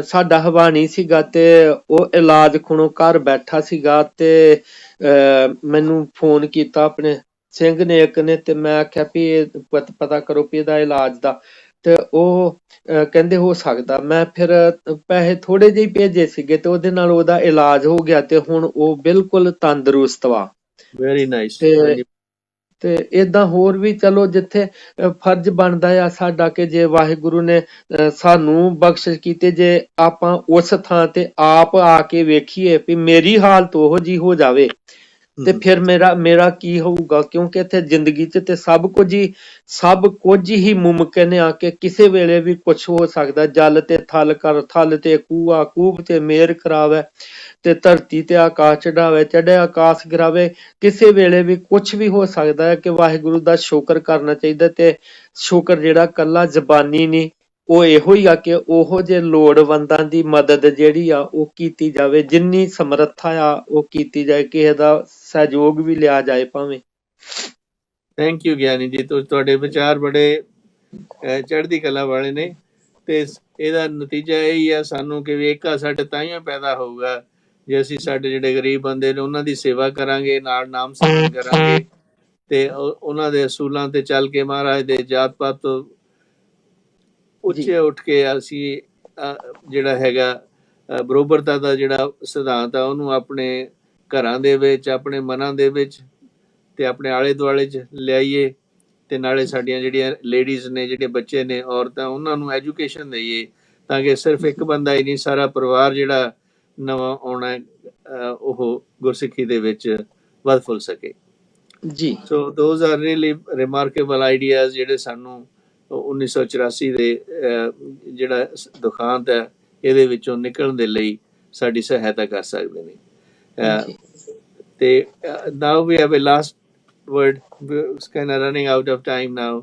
ਸਾਡਾ ਹਵਾਨੀ ਸੀਗਾ ਤੇ ਉਹ ਇਲਾਜ ਖੁਣੋਂ ਘਰ ਬੈਠਾ ਸੀਗਾ। ਤੇ ਮੈਨੂੰ ਫੋਨ ਕੀਤਾ ਆਪਣੇ ਸਿੰਘ ਨੇ ਇੱਕ ਨੇ, ਤੇ ਮੈਂ ਆਖਿਆ ਵੀ ਇਹ ਪਤਾ ਕਰੋ ਵੀ ਇਹਦਾ ਇਲਾਜ ਦਾ, ਤੇ ਉਹ ਕਹਿੰਦੇ ਹੋ ਸਕਦਾ। ਮੈਂ ਫਿਰ ਪੈਸੇ ਥੋੜੇ ਜਿਹੇ ਭੇਜੇ ਸੀਗੇ ਤੇ ਉਹਦੇ ਨਾਲ ਉਹਦਾ ਇਲਾਜ ਹੋ ਗਿਆ ਤੇ ਹੁਣ ਉਹ ਬਿਲਕੁਲ ਤੰਦਰੁਸਤ ਵਾ। Very nice. ਤੇ ਏਦਾਂ ਹੋਰ ਵੀ ਚਲੋ ਜਿੱਥੇ ਫਰਜ਼ ਬਣਦਾ ਆ ਸਾਡਾ ਕਿ ਜੇ ਵਾਹਿਗੁਰੂ ਨੇ ਸਾਨੂੰ ਬਖਸ਼ਿਸ਼ ਕੀਤੇ, ਜੇ ਆਪਾਂ ਉਸ ਥਾਂ ਤੇ ਆਪ ਆ ਕੇ ਵੇਖੀਏ ਵੀ ਮੇਰੀ ਹਾਲਤ ਉਹੋ ਜਿਹੀ ਹੋ ਜਾਵੇ ਤੇ ਫਿਰ ਮੇਰਾ ਕੀ ਹੋਊਗਾ। ਕਿਉਂਕਿ ਇੱਥੇ ਜ਼ਿੰਦਗੀ 'ਚ ਤੇ ਸਭ ਕੁਝ ਹੀ ਮੁਮਕਿਨ ਆ ਕਿ ਕਿਸੇ ਵੇਲੇ ਵੀ ਕੁਛ ਹੋ ਸਕਦਾ। ਜਲ ਤੇ ਥਲ ਕਰ, ਥਲ ਤੇ ਕੂਆ, ਕੂਬ ਤੇ ਮੇਰ ਕਰਾਵੇ, ਤੇ ਧਰਤੀ ਤੇ ਆਕਾਸ਼ ਚੜਾਵੇ, ਚੜ੍ਹੇ ਆਕਾਸ਼ ਗਿਰਾਵੇ। ਕਿਸੇ ਵੇਲੇ ਵੀ ਕੁਛ ਵੀ ਹੋ ਸਕਦਾ ਹੈ ਕਿ ਵਾਹਿਗੁਰੂ ਦਾ ਸ਼ੁਕਰ ਕਰਨਾ ਚਾਹੀਦਾ। ਤੇ ਸ਼ੁਕਰ ਜਿਹੜਾ ਕੱਲਾ ਜ਼ਬਾਨੀ ਨਹੀਂ, ਉਹ ਇਹੋ ਹੀ ਆ ਕਿ ਉਹੋ ਜਿਹੇ ਲੋੜਵੰਦਾਂ ਦੀ ਮਦਦ ਜਿਹੜੀ ਆ ਉਹ ਕੀਤੀ ਜਾਵੇ, ਜਿੰਨੀ ਸਮਰੱਥਾ ਆ ਉਹ ਕੀਤੀ ਜਾਏ, ਕਿਸੇ ਦਾ ਸਹਿਯੋਗ ਵੀ ਲਿਆ ਜਾਏ ਭਾਵੇਂ। ਥੈਂਕ ਯੂ ਗਿਆਨੀ ਜੀ, ਤੁਹਾਡੇ ਵਿਚਾਰ ਬੜੇ ਚੜ੍ਹਦੀ ਕਲਾ ਵਾਲੇ ਨੇ, ਤੇ ਇਹਦਾ ਨਤੀਜਾ ਇਹ ਹੀ ਆ ਸਾਨੂੰ ਕਿ ਏਕਾ ਸਾਡੇ ਤਾਈਓ ਪੈਦਾ ਹੋਊਗਾ ਜੇ ਅਸੀਂ ਸਾਡੇ ਜਿਹੜੇ ਗਰੀਬ ਬੰਦੇ ਨੇ ਉਹਨਾਂ ਦੀ ਸੇਵਾ ਕਰਾਂਗੇ, ਨਾਲ ਨਾਮ ਸਿਮਰਨ ਕਰਾਂਗੇ, ਤੇ ਉਹਨਾਂ ਦੇ ਅਸੂਲਾਂ ਤੇ ਚੱਲ ਕੇ ਮਹਾਰਾਜ ਦੇ ਜਾਤ ਪਾਤ ਤੋਂ ਉੱਚੇ ਉੱਠ ਕੇ ਅਸੀਂ ਜਿਹੜਾ ਹੈਗਾ ਬਰੋਬਰਤਾ ਦਾ ਜਿਹੜਾ ਸਿਧਾਂਤ ਆ ਉਹਨੂੰ ਆਪਣੇ ਘਰਾਂ ਦੇ ਵਿੱਚ, ਆਪਣੇ ਮਨਾਂ ਦੇ ਵਿੱਚ ਤੇ ਆਪਣੇ ਆਲੇ ਦੁਆਲੇ 'ਚ ਲਿਆਈਏ, ਤੇ ਨਾਲੇ ਸਾਡੀਆਂ ਜਿਹੜੀਆਂ ਲੇਡੀਜ਼ ਨੇ, ਜਿਹੜੇ ਬੱਚੇ ਨੇ, ਔਰਤਾਂ, ਉਹਨਾਂ ਨੂੰ ਐਜੂਕੇਸ਼ਨ ਦੇਈਏ, ਤਾਂ ਕਿ ਸਿਰਫ ਇੱਕ ਬੰਦਾ ਹੀ ਨਹੀਂ, ਸਾਰਾ ਪਰਿਵਾਰ ਜਿਹੜਾ ਨਵਾਂ ਆਉਣਾ ਉਹ ਗੁਰਸਿੱਖੀ ਦੇ ਵਿੱਚ ਵੱਧ ਫੁੱਲ ਸਕੇ ਜੀ। ਸੋ those R really remarkable ideas ਜਿਹੜੇ ਸਾਨੂੰ 1984 ਦੇ ਜਿਹੜਾ ਦੁਖਾਂਤ ਹੈ ਇਹਦੇ ਵਿੱਚੋਂ ਨਿਕਲਣ ਦੇ ਲਈ ਸਾਡੀ ਸਹਾਇਤਾ ਕਰ ਸਕਦੇ ਨੇ। ਤੇ now we have a last word, it's kind of running out of time now.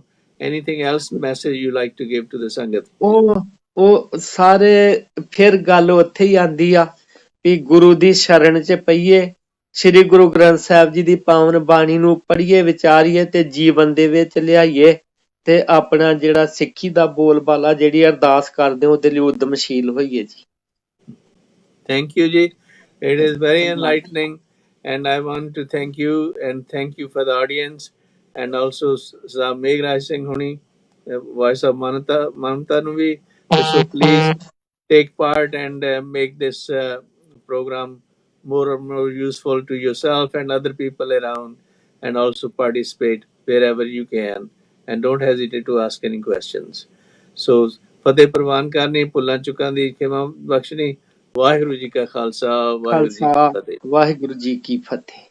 Anything else message you like to give to the ਸੰਗਤ? ਉਹ ਸਾਰੇ ਫਿਰ ਗੱਲ ਉੱਥੇ ਹੀ ਆਂਦੀ ਆ ਵੀ ਗੁਰੂ ਦੀ ਸ਼ਰਨ 'ਚ ਪਈਏ, ਸ੍ਰੀ ਗੁਰੂ ਗ੍ਰੰਥ ਸਾਹਿਬ ਜੀ ਦੀ ਪਾਵਨ ਬਾਣੀ ਨੂੰ ਪੜ੍ਹੀਏ, ਵਿਚਾਰੀਏ ਤੇ ਜੀਵਨ ਦੇ ਵਿੱਚ ਲਿਆਈਏ, ਤੇ ਆਪਣਾ ਜਿਹੜਾ ਸਿੱਖੀ ਦਾ ਬੋਲਬਾਲਾ ਜਿਹੜੀ ਅਰਦਾਸ ਕਰਦੇ ਉਹਦੇ ਲਈ ਉਦਮਸ਼ੀਲ ਹੋਈਏ ਜੀ। ਥੈਂਕ ਯੂ ਜੀ, it is very enlightening, and I want to thank you, and thank you for the audience, and also Meghraj Singh Honi, voice of Mamta nu bhi. So please take part and make this program more and more useful to yourself and other people around, and also participate wherever you can, and don't hesitate to ask any questions. So ਫਤਿਹ ਪ੍ਰਵਾਨ ਕਰਨੀ, ਭੁੱਲਾਂ ਚੁੱਕਾਂ ਦੀ ਖਿਮਾ ਬਖਸ਼ਣੀ। ਵਾਹਿਗੁਰੂ ਜੀ ਕਾ ਖਾਲਸਾ, ਵਾਹਿਗੁਰੂ ਜੀ ਕੀ ਫਤਿਹ। ਵਾਹਿਗੁਰੂ ਜੀ ਕੀ ਫਤਿਹ।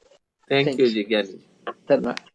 ਥੈਂਕ ਯੂ ਜੀ ਗਿਆਨੀ ਜੀ, ਧੰਨਵਾਦ।